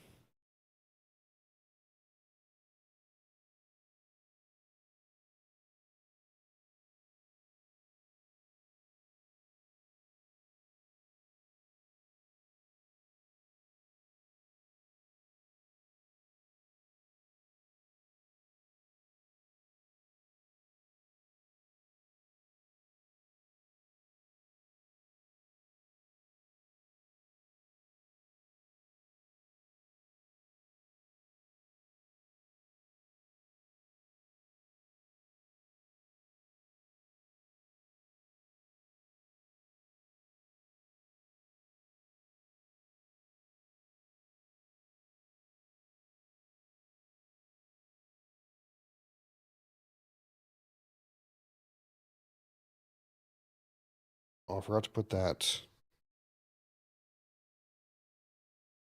Oh, I forgot to put that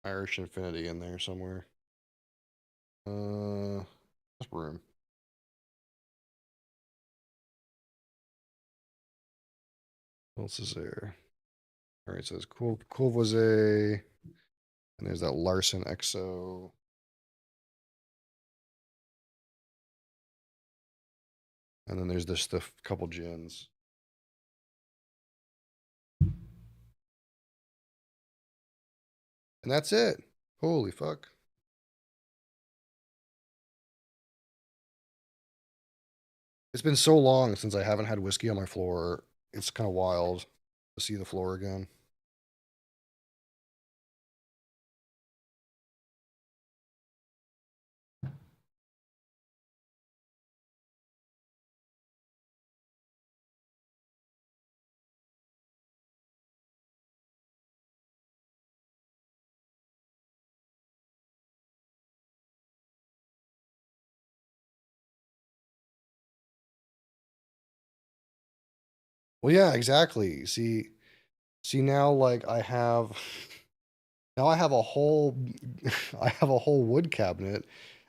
Irish Infinity in there somewhere. This room. What else is there? All right, so there's Courvoisier, and there's that Larson XO. And then there's this the couple gins. And that's it. Holy fuck. It's been so long since I haven't had whiskey on my floor. It's kind of wild to see the floor again. Well, yeah, exactly. See now, like I have now I have a whole I have a whole wood cabinet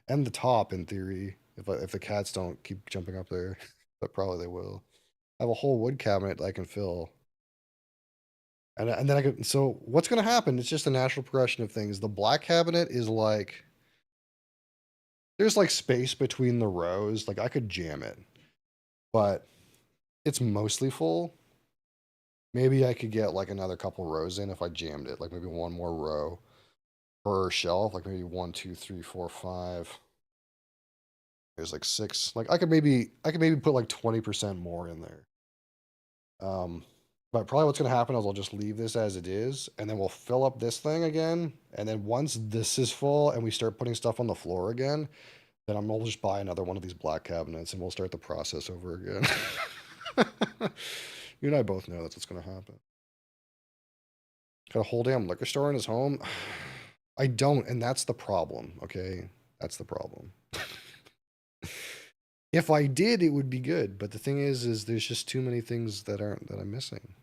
and the top in theory if the cats don't keep jumping up there, but probably they will. I have a whole wood cabinet that I can fill. And then I could, so what's going to happen? It's just a natural progression of things. The black cabinet is like, there's like space between the rows. Like I could jam it, but it's mostly full. Maybe I could get like another couple rows in if I jammed it, like maybe one more row per shelf, like maybe one, two, three, four, five. There's like six. Like I could maybe put like 20% more in there. Um, but probably what's going to happen is I'll just leave this as it is, and then we'll fill up this thing again. And then once this is full and we start putting stuff on the floor again, then we'll just buy another one of these black cabinets and we'll start the process over again. You and I both know that's what's going to happen. Got a whole damn liquor store in his home? I don't, and that's the problem, okay? That's the problem. If I did, it would be good, but the thing is there's just too many things that I'm missing.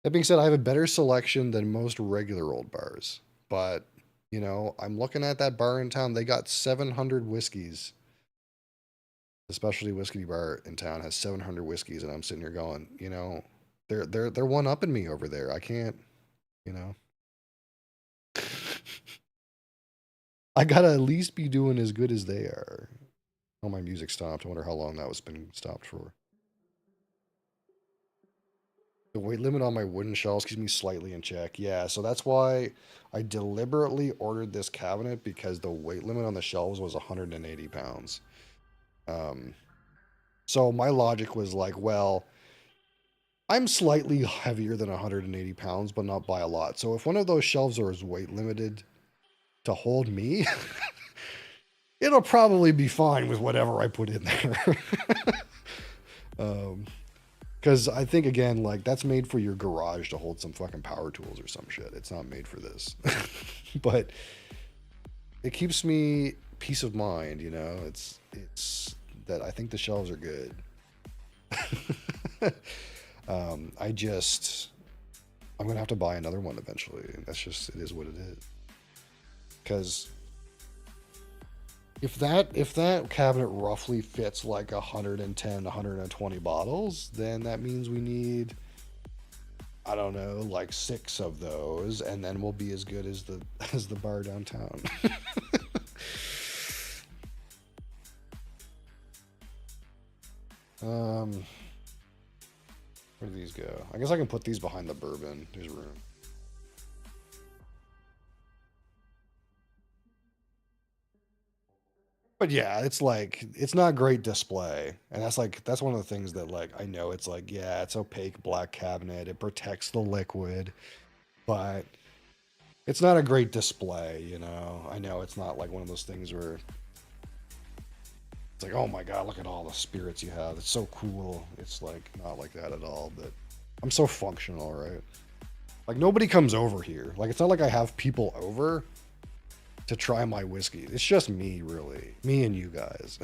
That being said, I have a better selection than most regular old bars. But, you know, I'm looking at that bar in town. They got 700 whiskeys. The specialty whiskey bar in town has 700 whiskeys, and I'm sitting here going, you know, they're one upping me over there. I can't, you know. I gotta at least be doing as good as they are. Oh, my music stopped. I wonder how long that was been stopped for. The weight limit on my wooden shelves keeps me slightly in check. Yeah, so that's why I deliberately ordered this cabinet, because the weight limit on the shelves was 180 pounds. So my logic was like, well, I'm slightly heavier than 180 pounds, but not by a lot. So if one of those shelves is weight limited to hold me, it'll probably be fine with whatever I put in there. Because I think, again, like, that's made for your garage to hold some fucking power tools or some shit. It's not made for this. But it keeps me peace of mind, you know? It's that I think the shelves are good. I'm gonna have to buy another one eventually. That's just, it is what it is. Because if that cabinet roughly fits like 110, 120 bottles, then that means we need, I don't know, like 6 of those, and then we'll be as good as the bar downtown. Where do these go? I guess I can put these behind the bourbon. There's room. But yeah, it's like, it's not great display. And that's one of the things that, like, I know it's like, yeah, it's opaque black cabinet. It protects the liquid, but it's not a great display, you know. I know it's not like one of those things where it's like, oh my god, look at all the spirits you have. It's so cool. It's like not like that at all, but I'm so functional, right? Like, nobody comes over here. Like, it's not like I have people over to try my whiskey. It's just me, really. Me and you guys.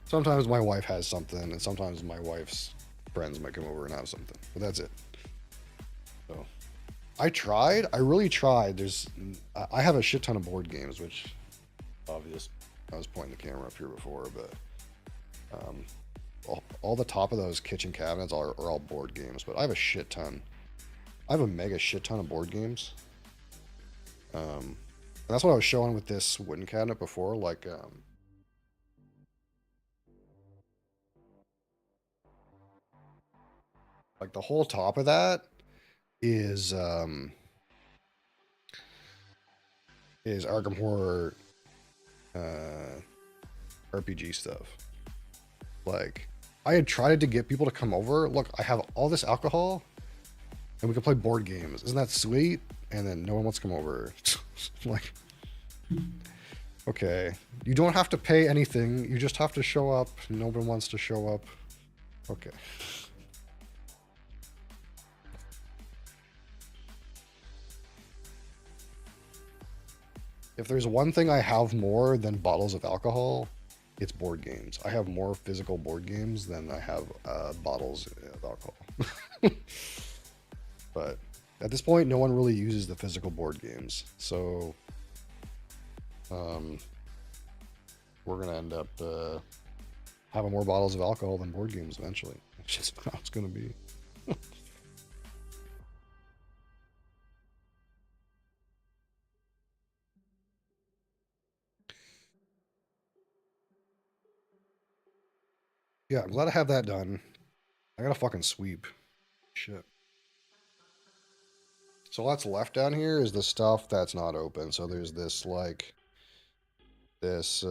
Sometimes my wife has something, and sometimes my wife's friends might come over and have something. But that's it. So I tried. I really tried. I have a shit ton of board games, which obvious. I was pointing the camera up here before, but all the top of those kitchen cabinets are all board games. But I have a shit ton. I have a mega shit ton of board games. And that's what I was showing with this wooden cabinet before. Like the whole top of that is Arkham Horror RPG stuff. Like, I had tried to get people to come over. Look, I have all this alcohol, and we can play board games. Isn't that sweet? And then no one wants to come over. Like, okay, you don't have to pay anything. You just have to show up. No one wants to show up. Okay. If there's one thing I have more than bottles of alcohol, it's board games. I have more physical board games than I have bottles of alcohol. But at this point, no one really uses the physical board games. So we're going to end up having more bottles of alcohol than board games eventually. That's just how it's going to be. Yeah, I'm glad I have that done. I got to fucking sweep. Shit. So what's left down here is the stuff that's not open. So there's this, like, this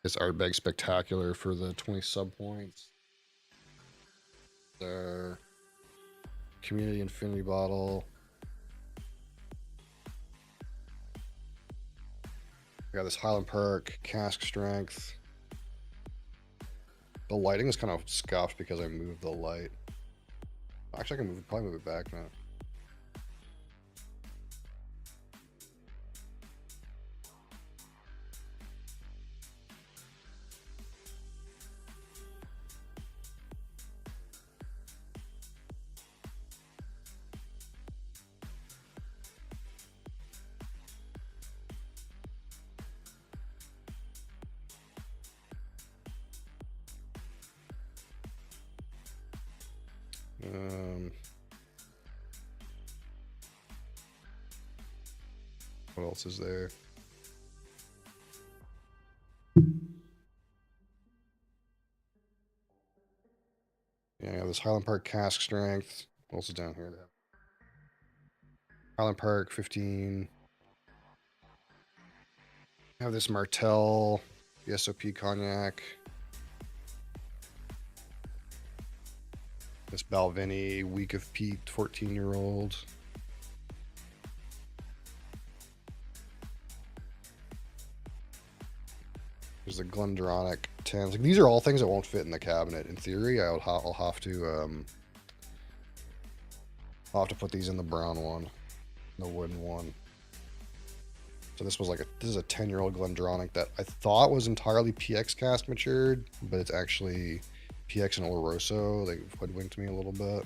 Ardbeg Spectacular for the 20 sub points. The Community Infinity Bottle. I got this Highland Perk, Cask Strength. The lighting is kind of scuffed because I moved the light. Actually, I can probably move it back now. What else is there? Yeah, I have this Highland Park cask strength. What else is down here? Highland Park 15. I have this Martell, the SOP cognac. This Balvenie Week of Peat 14-year-old. There's the Glendronach 10s. Like, these are all things that won't fit in the cabinet. In theory, I'll have to put these in the brown one, the wooden one. So this is a 10-year-old Glendronach that I thought was entirely PX cast matured, but it's actually PX and Oloroso. They hoodwinked me a little bit.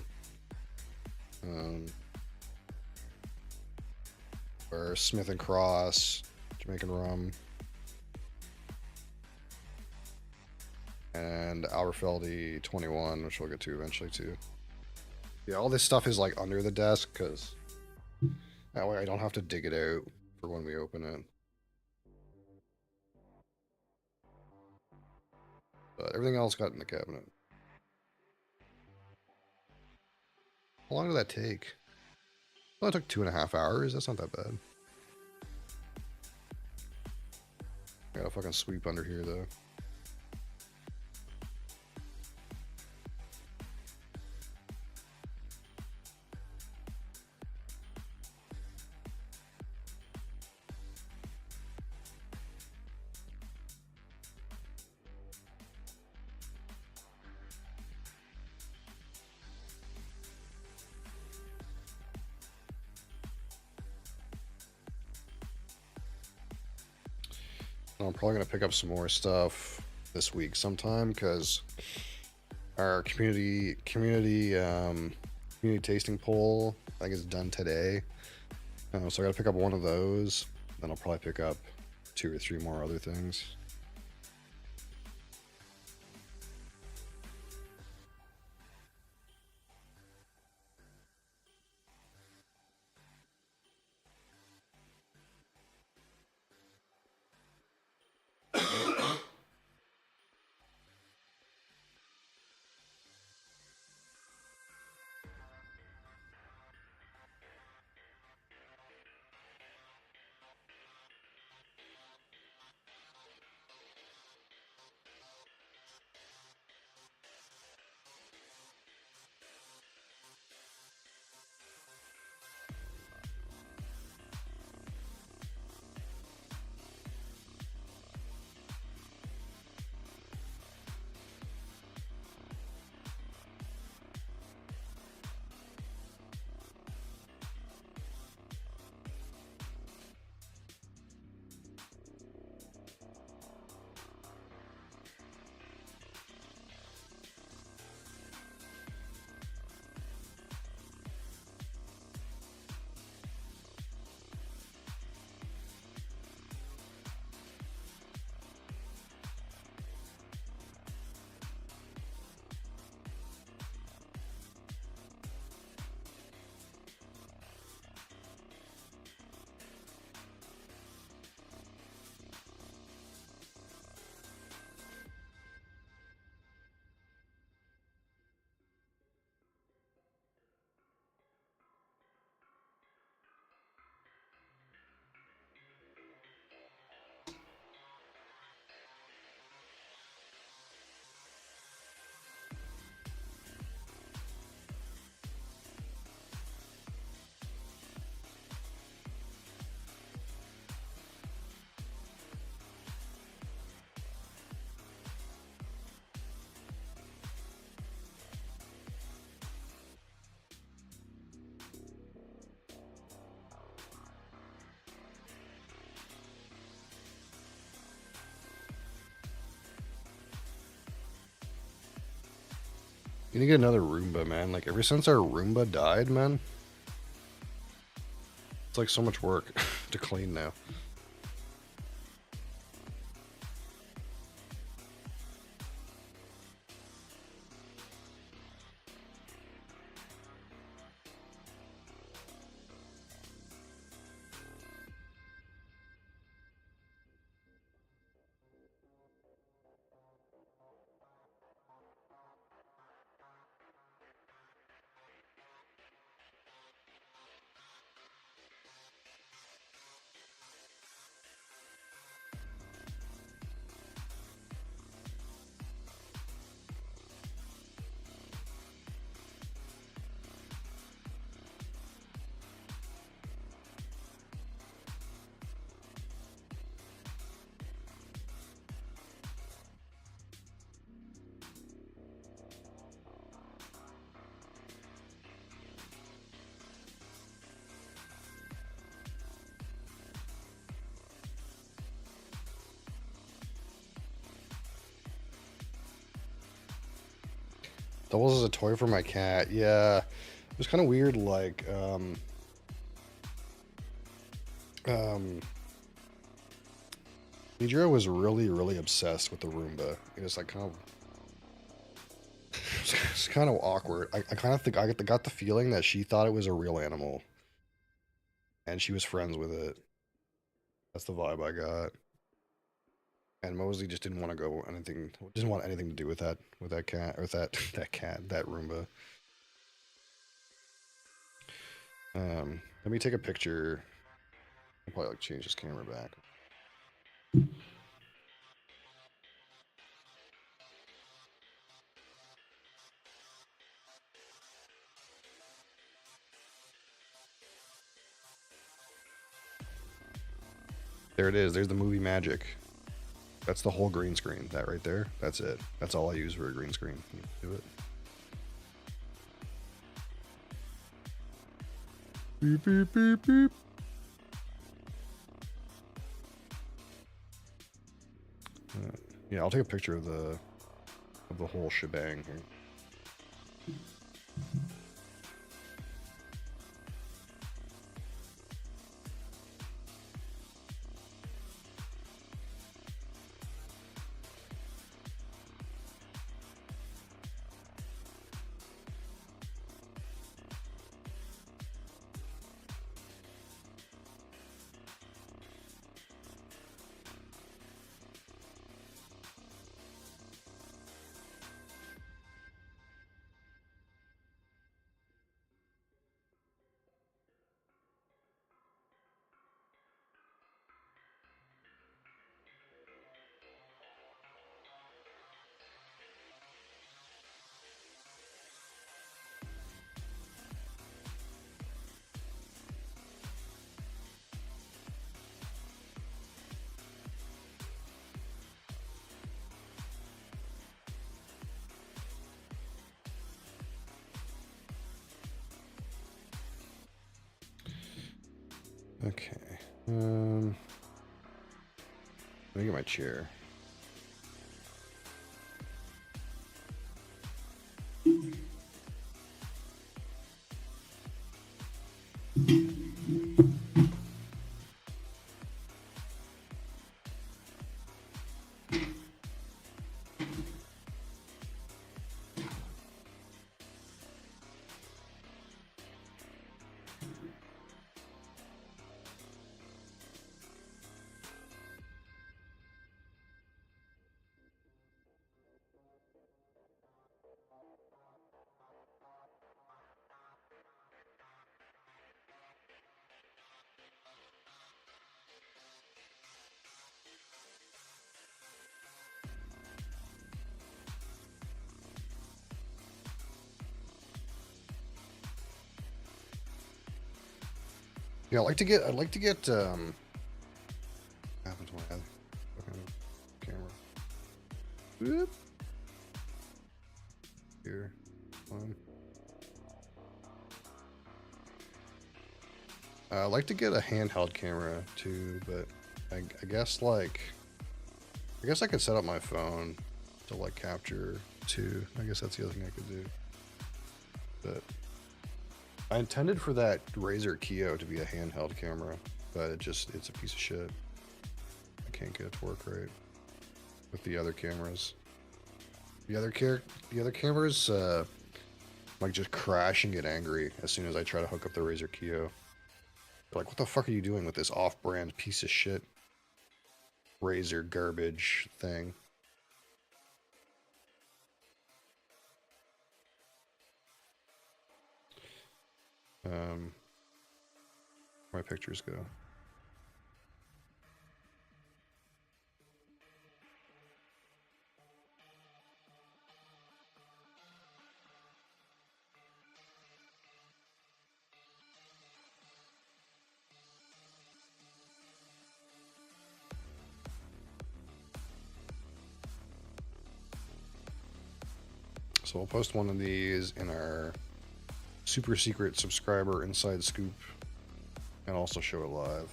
Or Smith and Cross Jamaican rum. And Auerfeldy 21, which we'll get to eventually too. Yeah, all this stuff is like under the desk because that way I don't have to dig it out for when we open it. But everything else got in the cabinet. How long did that take? Well, it took 2.5 hours. That's not that bad. I gotta fucking sweep under here though. I'm probably going to pick up some more stuff this week sometime because our community tasting poll, I think, is done today. So I got to pick up one of those. Then I'll probably pick up 2 or 3 more other things. You need to get another Roomba, man. Like, ever since our Roomba died, man, it's like so much work to clean now. Doubles as a toy for my cat. Yeah, it was kind of weird. Like, Nijiro was really obsessed with the Roomba. It was like kind of, it's kind of awkward. I kind of think I got the feeling that she thought it was a real animal, and she was friends with it. That's the vibe I got. And Mosley just didn't want to go anything, didn't want anything to do with that cat, or that Roomba. Let me take a picture. I'll probably like change this camera back. There it is. There's the movie magic. That's the whole green screen. That right there. That's it. That's all I use for a green screen. Do it. Beep beep beep beep. Yeah, I'll take a picture of the whole shebang here. Okay. Let me get my chair. Yeah, I'd like to get what happened to my other fucking camera. Whoop. Here. Fine. I'd like to get a handheld camera too, but I guess like, I guess I could set up my phone to like capture too. I guess that's the other thing I could do. But I intended for that Razer Keo to be a handheld camera, but it's a piece of shit. I can't get it to work right with the other cameras. The other cameras like just crash and get angry as soon as I try to hook up the Razer Keo. They're like, what the fuck are you doing with this off-brand piece of shit Razer garbage thing? My pictures go. So we'll post one of these in our super secret subscriber inside scoop and also show it live.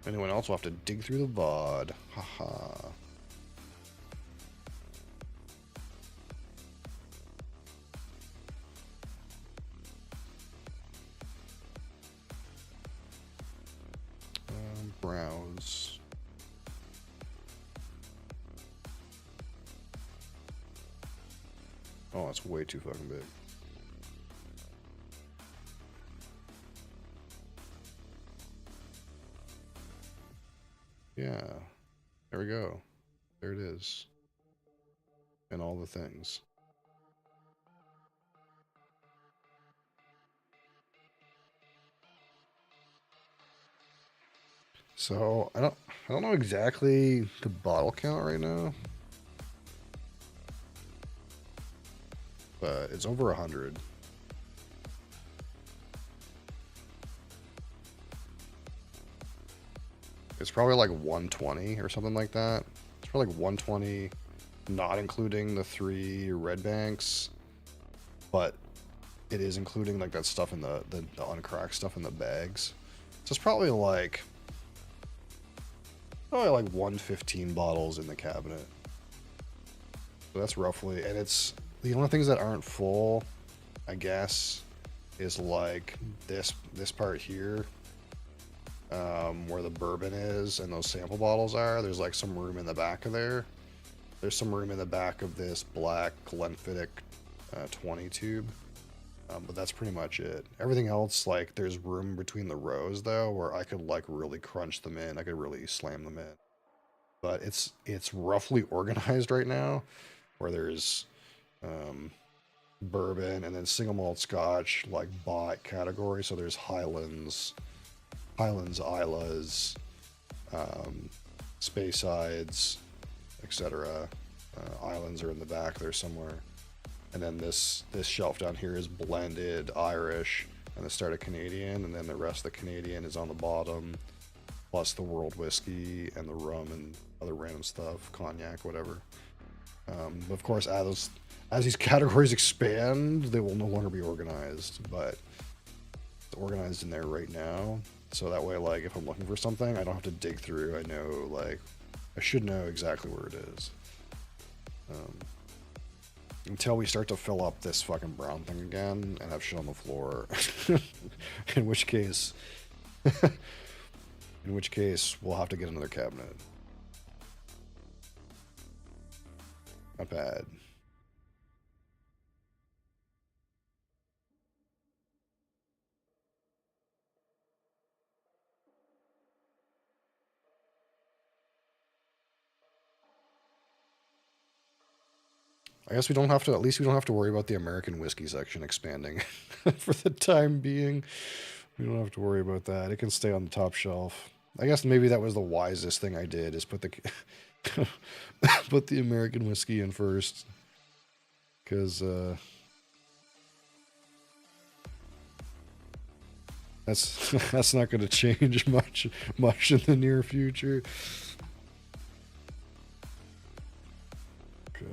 Anyone else will have to dig through the VOD. Haha. Browse. Oh, that's way too fucking big. Yeah. There we go. There it is. And all the things. So I don't know exactly the bottle count right now, but it's over 100. It's probably like 120 or something like that. It's probably like 120, not including the 3 red banks, but it is including like that stuff in the uncracked stuff in the bags. So it's probably like 115 bottles in the cabinet. So that's roughly, and it's the only things that aren't full, I guess, is like this part here, where the bourbon is and those sample bottles are. There's like some room in the back of there. There's some room in the back of this black Glenfiddich 20 tube. But that's pretty much it. Everything else, like, there's room between the rows, though, where I could, like, really crunch them in. I could really slam them in. But it's roughly organized right now, where there's bourbon and then single malt scotch, like, bot category. So there's Highlands, Islas, Spaysides, etc. Islands are in the back there somewhere. And then this shelf down here is blended Irish and the start of Canadian, and then the rest of the Canadian is on the bottom, plus the world whiskey and the rum and other random stuff, cognac, whatever. But of course, as these categories expand, they will no longer be organized, but it's organized in there right now. So that way, like, if I'm looking for something, I don't have to dig through. I know, like, I should know exactly where it is. Until we start to fill up this fucking brown thing again and have shit on the floor. In which case we'll have to get another cabinet. Not bad. I guess we don't have to, at least we don't have to worry about the American whiskey section expanding for the time being. We don't have to worry about that. It can stay on the top shelf. I guess maybe that was the wisest thing I did, is put the put the American whiskey in first. Because that's not going to change much in the near future. Okay.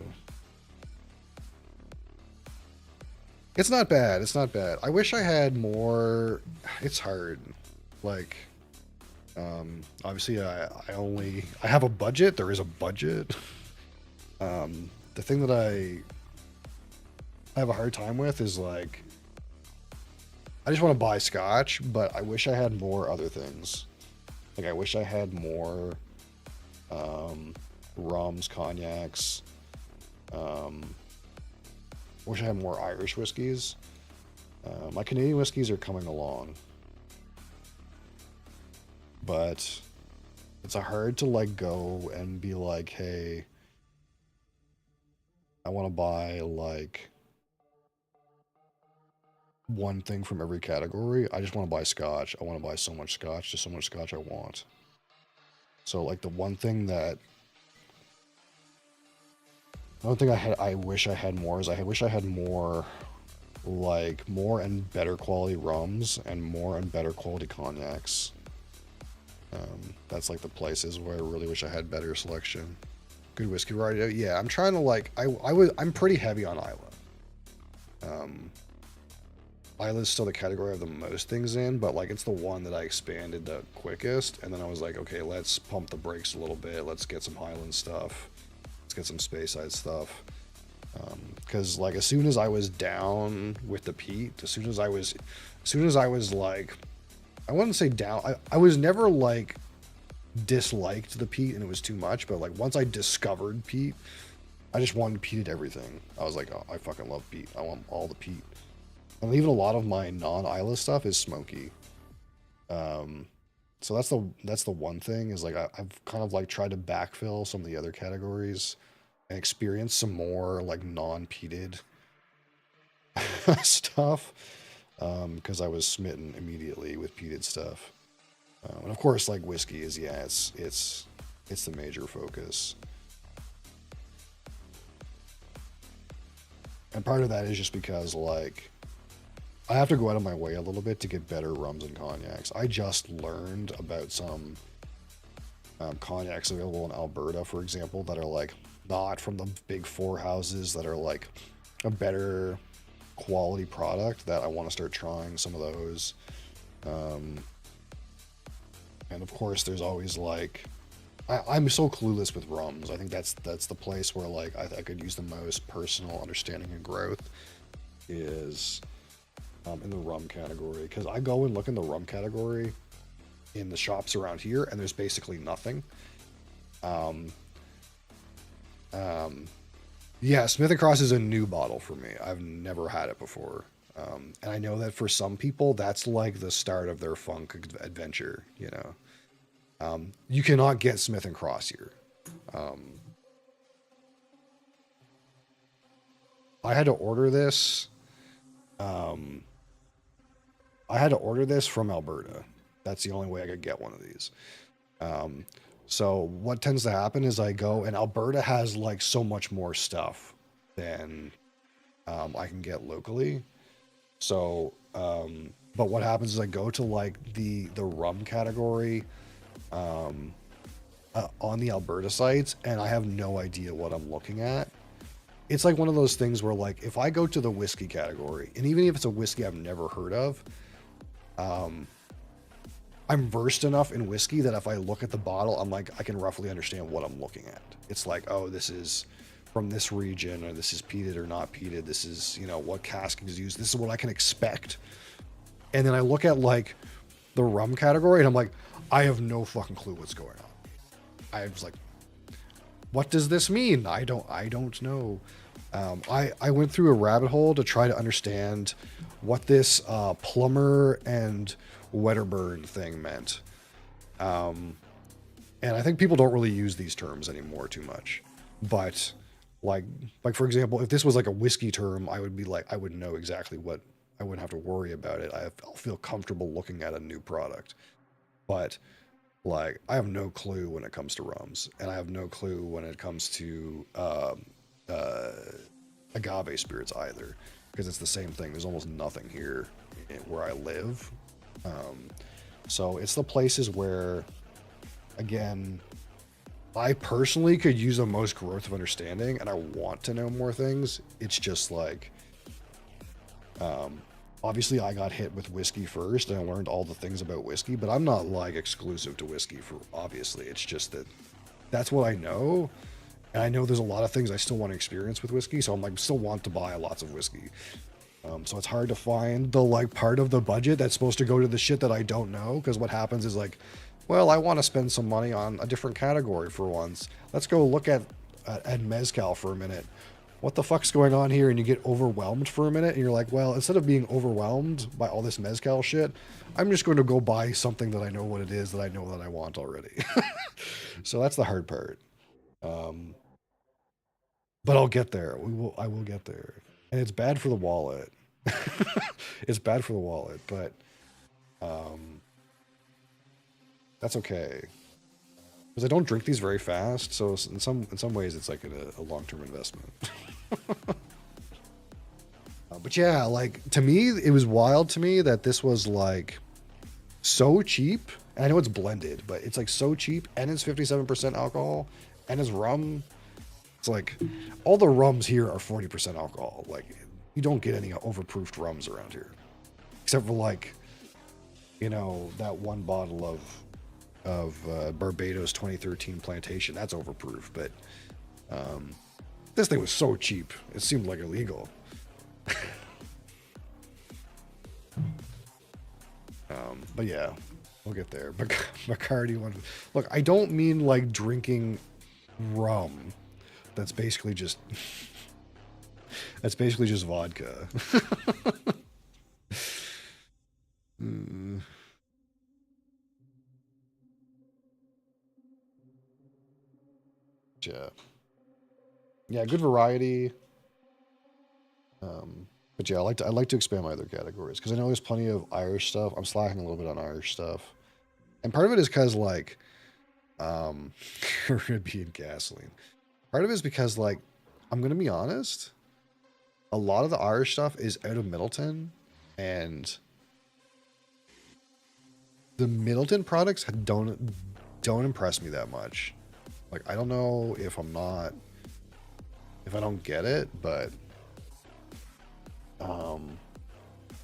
It's not bad. It's not bad. I wish I had more. It's hard. Like, obviously, I have a budget. There is a budget. The thing that I have a hard time with is, like, I just want to buy scotch, but I wish I had more other things. Like, I wish I had more rums, cognacs. Wish I had more Irish whiskeys. My Canadian whiskeys are coming along, but it's hard to, like, go and be like, hey, I want to buy, like, one thing from every category. I just want to buy scotch. I want to buy so much scotch, just so much scotch I want. So, like, the one thing that I wish I had more is I wish I had more, like, more and better quality rums and more and better quality cognacs. That's, like, the places where I really wish I had better selection. Good whiskey variety. Yeah, I'm trying to, like, I'm pretty heavy on Isla. Isla's still the category I have the most things in, but like it's the one that I expanded the quickest. And then I was like, okay, let's pump the brakes a little bit. Let's get some Highland stuff. Let's get some Space Side stuff. Because like as soon as I was down with the peat, as soon as I was like, I wouldn't say down. I was never like disliked the peat and it was too much, but like once I discovered peat, I just wanted peated everything. I was like, oh, I fucking love peat. I want all the peat. And even a lot of my non-Isla stuff is smoky. So that's the one thing is like I've kind of like tried to backfill some of the other categories and experience some more like non-peated stuff. Because I was smitten immediately with peated stuff. And of course, like whiskey is, yeah, it's the major focus. And part of that is just because like I have to go out of my way a little bit to get better rums and cognacs. I just learned about some cognacs available in Alberta, for example, that are like not from the big four houses, that are like a better quality product, that I want to start trying some of those. And of course, there's always like, I'm so clueless with rums. I think that's the place where like I could use the most personal understanding and growth is in the rum category, because I go and look in the rum category in the shops around here and there's basically nothing. Yeah, Smith & Cross is a new bottle for me. I've never had it before. And I know that for some people, that's like the start of their funk adventure, you know. You cannot get Smith & Cross here. I had to order this. I had to order this from Alberta. That's the only way I could get one of these. So what tends to happen is I go, and Alberta has like so much more stuff than I can get locally. So, but what happens is I go to like the rum category on the Alberta sites, and I have no idea what I'm looking at. It's like one of those things where like if I go to the whiskey category, and even if it's a whiskey I've never heard of, I'm versed enough in whiskey that if I look at the bottle, I'm like, I can roughly understand what I'm looking at. It's like, oh, this is from this region, or this is peated or not peated. This is, you know, what cask is used. This is what I can expect. And then I look at like the rum category and I'm like, I have no fucking clue what's going on. I was like, what does this mean? I don't know. I went through a rabbit hole to try to understand what this plumber and Wedderburn thing meant. And I think people don't really use these terms anymore too much. But like for example, if this was like a whiskey term, I would be like, I would know exactly what, I wouldn't have to worry about it. I'll feel comfortable looking at a new product. But like, I have no clue when it comes to rums, and I have no clue when it comes to agave spirits either, because it's the same thing. There's almost nothing here where I live. So it's the places where, again, I personally could use the most growth of understanding, and I want to know more things. It's just like, obviously I got hit with whiskey first, and I learned all the things about whiskey, but I'm not like exclusive to whiskey for, obviously. It's just that that's what I know. And I know there's a lot of things I still want to experience with whiskey, so I'm like, still want to buy lots of whiskey. So it's hard to find the like part of the budget that's supposed to go to the shit that I don't know, because what happens is like, well, I want to spend some money on a different category for once. Let's go look at mezcal for a minute. What the fuck's going on here? And you get overwhelmed for a minute, and you're like, well, instead of being overwhelmed by all this mezcal shit, I'm just going to go buy something that I know what it is, that I know that I want already. So that's the hard part. But I'll get there. I will get there. And it's bad for the wallet. It's bad for the wallet, but that's okay. Because I don't drink these very fast, so in some ways it's like a long-term investment. But yeah, like, to me, it was wild to me that this was like so cheap. And I know it's blended, but it's like so cheap, and it's 57% alcohol, and it's rum. It's like all the rums here are 40% alcohol. Like, you don't get any overproofed rums around here. except for like, you know, that one bottle of Barbados 2013 Plantation. That's overproof, but this thing was so cheap. It seemed like illegal. But yeah, we'll get there. Bacardi one. Look, I don't mean like drinking rum. That's basically just vodka. Yeah. Yeah, good variety. But yeah, I like to expand my other categories because I know there's plenty of Irish stuff. I'm slacking a little bit on Irish stuff, and part of it is because like, Caribbean gasoline. Part of it is because like, I'm gonna be honest, a lot of the Irish stuff is out of Middleton, and the Middleton products don't impress me that much. Like, I don't know if I don't get it, but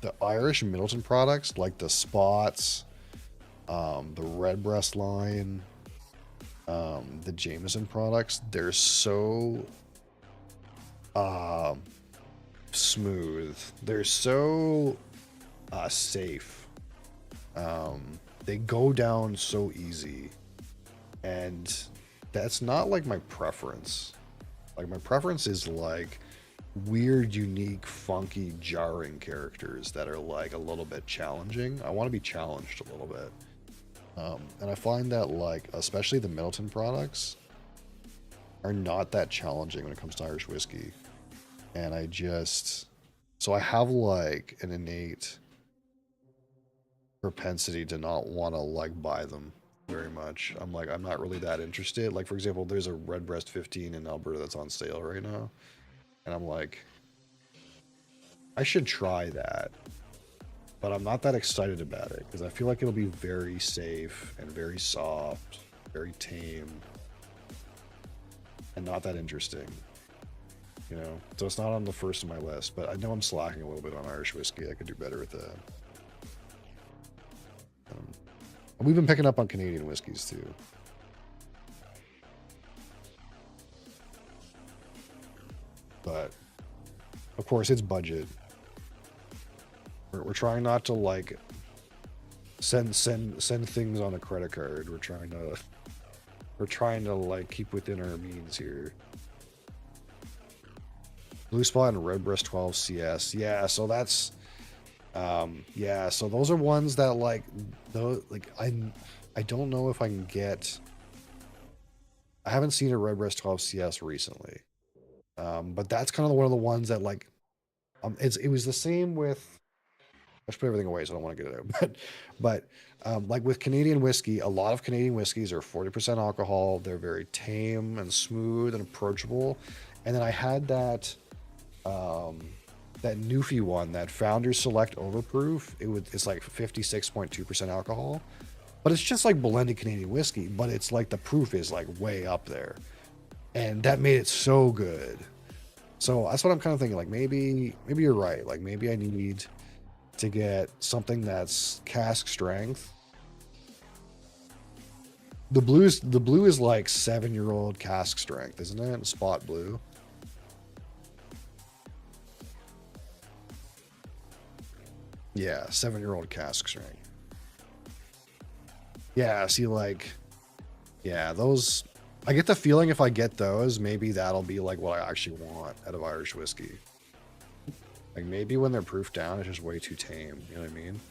the Irish Middleton products, like the Spots, the Redbreast line, the Jameson products, they're so smooth. They're so safe. They go down so easy, and that's not like my preference. Like, my preference is like weird, unique, funky, jarring characters that are like a little bit challenging. I want to be challenged a little bit. And I find that like, especially the Middleton products are not that challenging when it comes to Irish whiskey. And so I have like an innate propensity to not want to like buy them very much. I'm like, I'm not really that interested. Like, for example, there's a Redbreast 15 in Alberta that's on sale right now. And I'm like, I should try that. But I'm not that excited about it because I feel like it'll be very safe and very soft, very tame, and not that interesting. You know? So it's not on the first of my list, but I know I'm slacking a little bit on Irish whiskey. I could do better with that. And we've been picking up on Canadian whiskeys too. But of course, it's budget. We're trying not to like send things on a credit card. We're trying to like keep within our means here. Blue Spot and Redbreast 12 CS. Yeah, so that's yeah, so those are ones that like those like I don't know if I can get. I haven't seen a Redbreast 12 CS recently. But that's kind of one of the ones that like it was the same with. I should put everything away, so I don't want to get it out. But like with Canadian whiskey, a lot of Canadian whiskeys are 40% alcohol. They're very tame and smooth and approachable. And then I had that that Newfie one, that Founders Select Overproof. It's like 56.2% alcohol, but it's just like blended Canadian whiskey. But it's like the proof is like way up there, and that made it so good. So that's what I'm kind of thinking. Like maybe you're right. Like maybe I need to get something that's cask strength. The blue is like 7-year-old cask strength, isn't it? Spot blue. Yeah, 7-year-old cask strength. Yeah, see, like, yeah, those. I get the feeling if I get those, maybe that'll be like what I actually want out of Irish whiskey. Like maybe when they're proofed down, it's just way too tame. You know what I mean?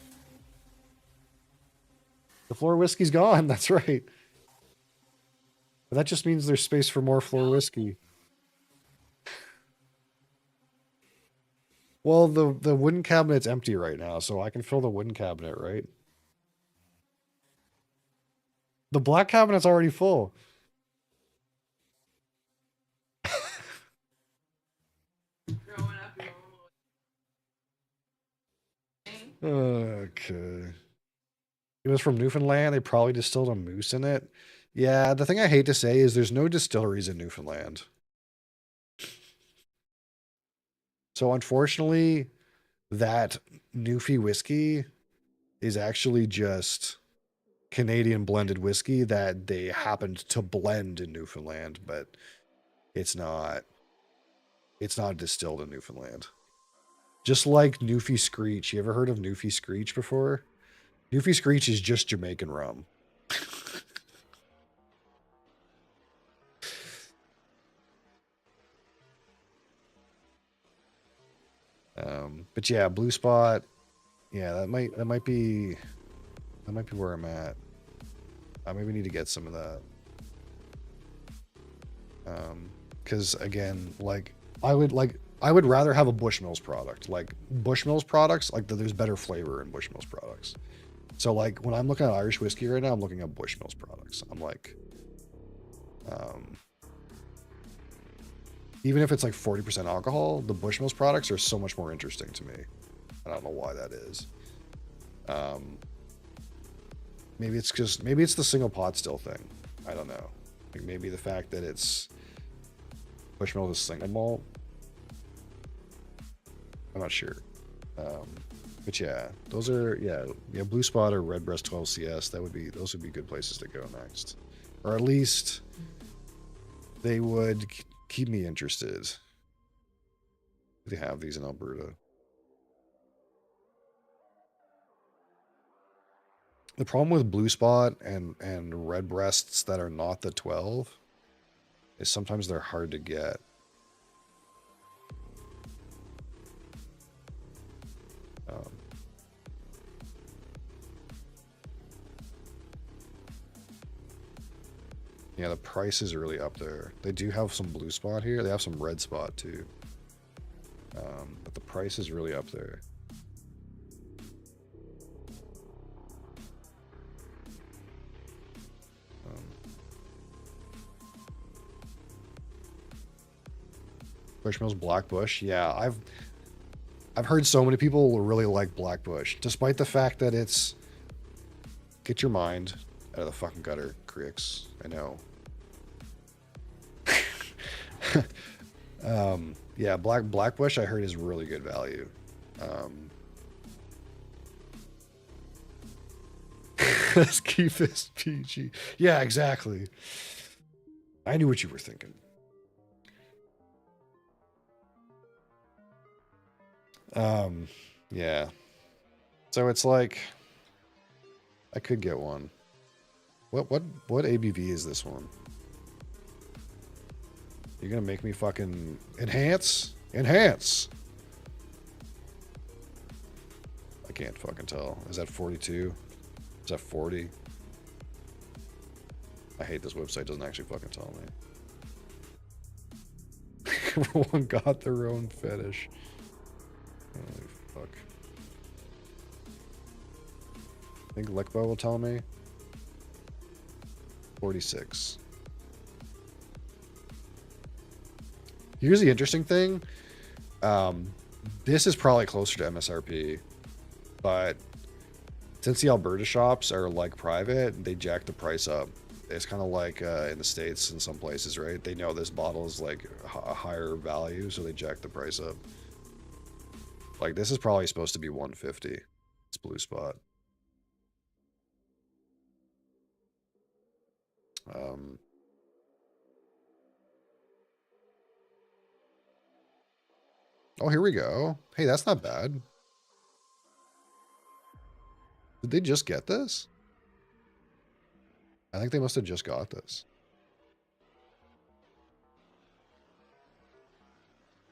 The floor whiskey's gone. That's right. But that just means there's space for more floor whiskey. Well, the wooden cabinet's empty right now, so I can fill the wooden cabinet, right? The black cabinet's already full. Okay. It was from Newfoundland. They probably distilled a moose in it. Yeah, the thing I hate to say is there's no distilleries in Newfoundland. So unfortunately, that Newfie whiskey is actually just Canadian blended whiskey that they happened to blend in Newfoundland, but it's not distilled in Newfoundland. Just like Newfie Screech. You ever heard of Newfie Screech before? Newfie Screech is just Jamaican rum. But yeah, Blue Spot. Yeah, that might be where I'm at. I maybe need to get some of that. Because again, I would rather have a Bushmills product. Like Bushmills products, there's better flavor in Bushmills products. So like when I'm looking at Irish whiskey right now, I'm looking at Bushmills products. I'm like, even if it's like 40% alcohol, the Bushmills products are so much more interesting to me. I don't know why that is. Maybe it's the single pot still thing. I don't know. Like maybe the fact that it's Bushmills is single malt. I'm not sure. But yeah, those are Blue Spot or Redbreast 12 CS. Those would be good places to go next, or at least they would keep me interested. They have these in Alberta. The problem with Blue Spot and Redbreasts that are not the 12 is sometimes they're hard to get. Yeah, the price is really up there. They do have some Blue Spot here. They have some Red Spot too. But the price is really up there. Bushmills Black Bush. Yeah, I've heard so many people really like Black Bush, despite the fact that it's get your mind out of the fucking gutter, Creeks. I know. Yeah, Black Bush I heard is really good value. Let's keep this PG. Yeah, exactly. I knew what you were thinking. Yeah. So it's like I could get one. What ABV is this one? You're gonna make me fucking enhance? Enhance! I can't fucking tell. Is that 42? Is that 40? I hate this website, doesn't actually fucking tell me. Everyone got their own fetish. Holy fuck. I think Lekbo will tell me. 46. Here's the interesting thing. This is probably closer to MSRP, but since the Alberta shops are like private, they jack the price up. It's kind of like in the States in some places, right? They know this bottle is like a higher value, so they jack the price up. Like this is probably supposed to be 150. It's Blue Spot. Oh, here we go. Hey, that's not bad. Did they just get this? I think they must have just got this.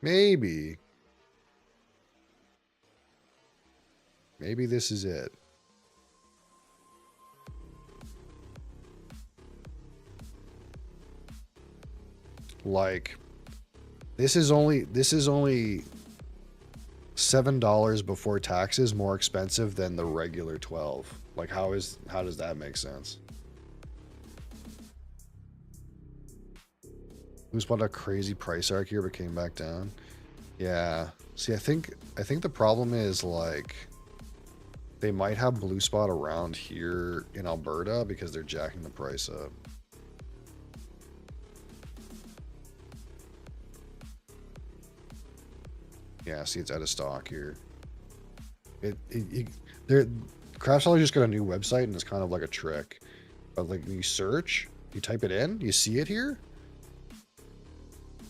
Maybe. Maybe this is it. Like, this is only $7 before taxes more expensive than the regular 12. Like, how does that make sense? Blue Spot a crazy price arc here but came back down. Yeah. See, I think the problem is like they might have Blue Spot around here in Alberta because they're jacking the price up. Yeah, see, it's out of stock here. They're Craft Seller just got a new website and it's kind of like a trick. But like you search, you type it in, you see it here.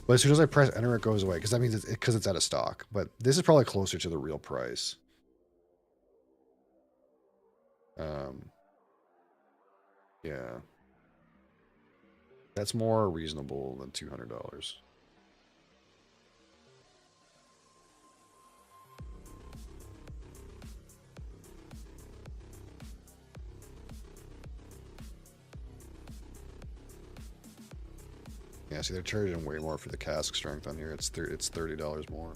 But as soon as I press enter, it goes away because that means it's out of stock. But this is probably closer to the real price. Yeah. That's more reasonable than $200. Yeah, see, they're charging way more for the cask strength on here. It's $30 more.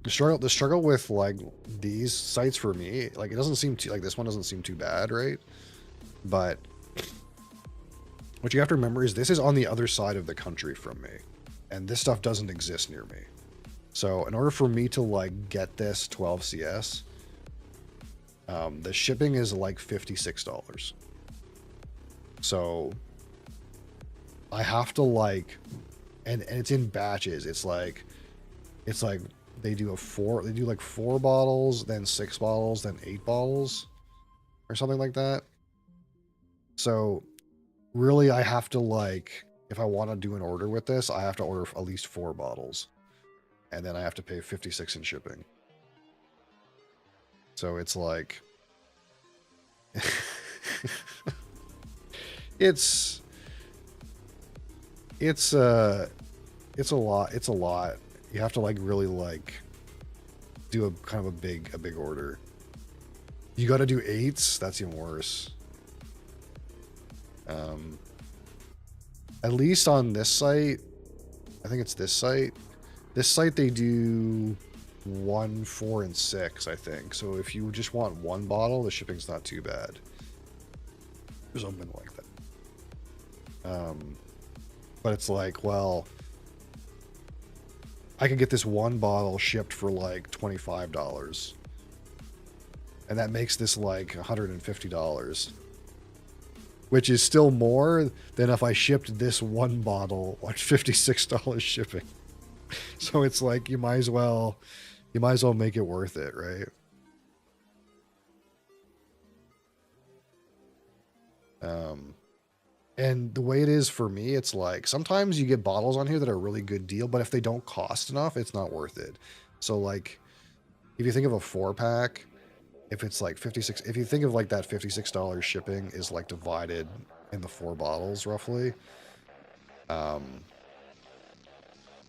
The struggle with like these sites for me, like it doesn't seem too, like this one doesn't seem too bad, right? But what you have to remember is this is on the other side of the country from me, and this stuff doesn't exist near me. So in order for me to like get this 12 CS, the shipping is like $56. So I have to like, and it's in batches. It's like they do like 4 bottles, then 6 bottles, then 8 bottles or something like that. So really I have to like, if I want to do an order with this, I have to order at least 4 bottles and then I have to pay 56 in shipping. So it's like, it's a lot. You have to like really like do a kind of a big order. You got to do 8s. That's even worse. At least on this site, I think it's this site. This site they do 1, 4, and 6. I think so. If you just want 1 bottle, the shipping's not too bad. There's something like that. But it's like, well, I could get this 1 bottle shipped for like $25. And that makes this like $150. Which is still more than if I shipped this 1 bottle on $56 shipping. So it's like you might as well make it worth it, right? And the way it is for me, it's like sometimes you get bottles on here that are a really good deal, but if they don't cost enough, it's not worth it. So like if you think of a 4-pack, if it's like 56, if you think of like that $56 shipping is like divided in the 4 bottles roughly,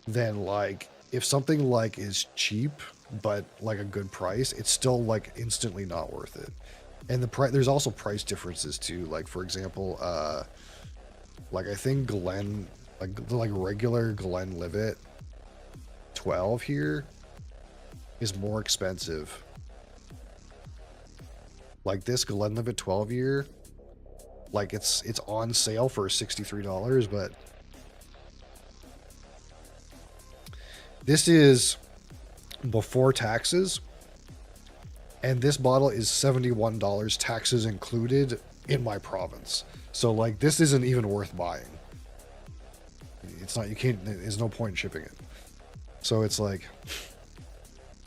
then like if something like is cheap but like a good price, it's still like instantly not worth it. And the price, there's also price differences too. Like for example, like I think Glen, like regular Glenlivet 12 here is more expensive. Like this Glenlivet 12 year, like it's on sale for $63, but this is before taxes, and this bottle is $71, taxes included, in my province. So like this isn't even worth buying. It's not, you can't, there's no point in shipping it. So it's like,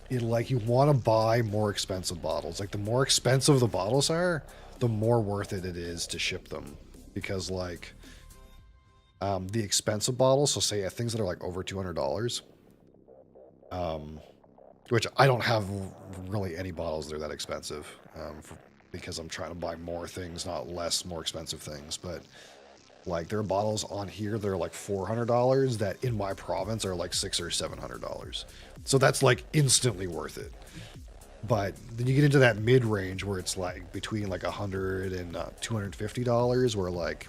you want to buy more expensive bottles. Like the more expensive the bottles are, the more worth it is to ship them, because like the expensive bottles, so say things that are like over $200, which I don't have really any bottles that are that expensive, because I'm trying to buy more things, not less, more expensive things. But like there are bottles on here that are like $400 that in my province are like $600 or $700. So that's like instantly worth it. But then you get into that mid range where it's like between like $100 and $250, where like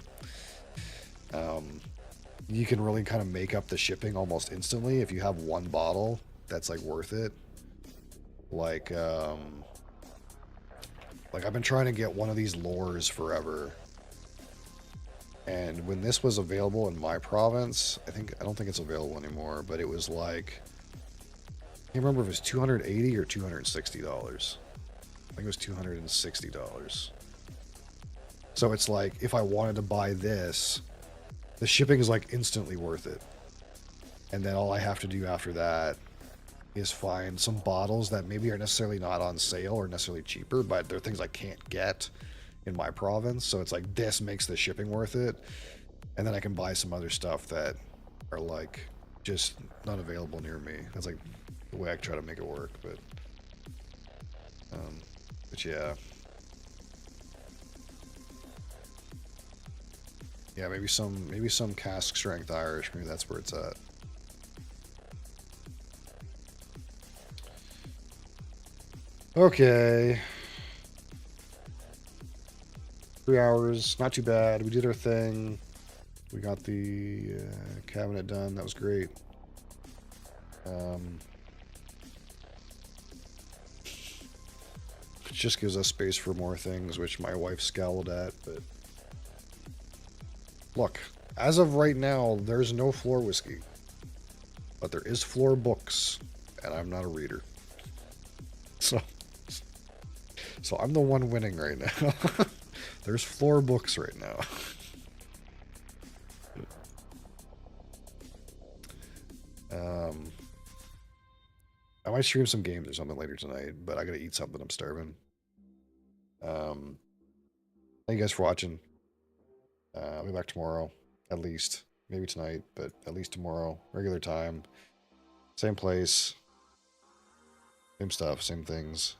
you can really kind of make up the shipping almost instantly if you have 1 bottle that's like worth it. Like I've been trying to get one of these lures forever, and when this was available in my province, I don't think it's available anymore, but it was like, I can't remember if it was $280 or $260. I think it was $260. So it's like if I wanted to buy this, the shipping is like instantly worth it. And then all I have to do after that is find some bottles that maybe are necessarily not on sale or necessarily cheaper, but they're things I can't get in my province. So it's like this makes the shipping worth it. And then I can buy some other stuff that are like just not available near me. That's like the way I try to make it work. But yeah. Yeah, maybe some cask strength Irish. Maybe that's where it's at. Okay. 3 hours, not too bad. We did our thing. We got the cabinet done. That was great. It just gives us space for more things, which my wife scowled at. But look, as of right now, there's no floor whiskey, but there is floor books, and I'm not a reader, so I'm the one winning right now. There's floor books right now. I might stream some games or something later tonight, but I gotta eat something. I'm starving. Thank you guys for watching. I'll be back tomorrow, at least. Maybe tonight, but at least tomorrow. Regular time. Same place. Same stuff, same things.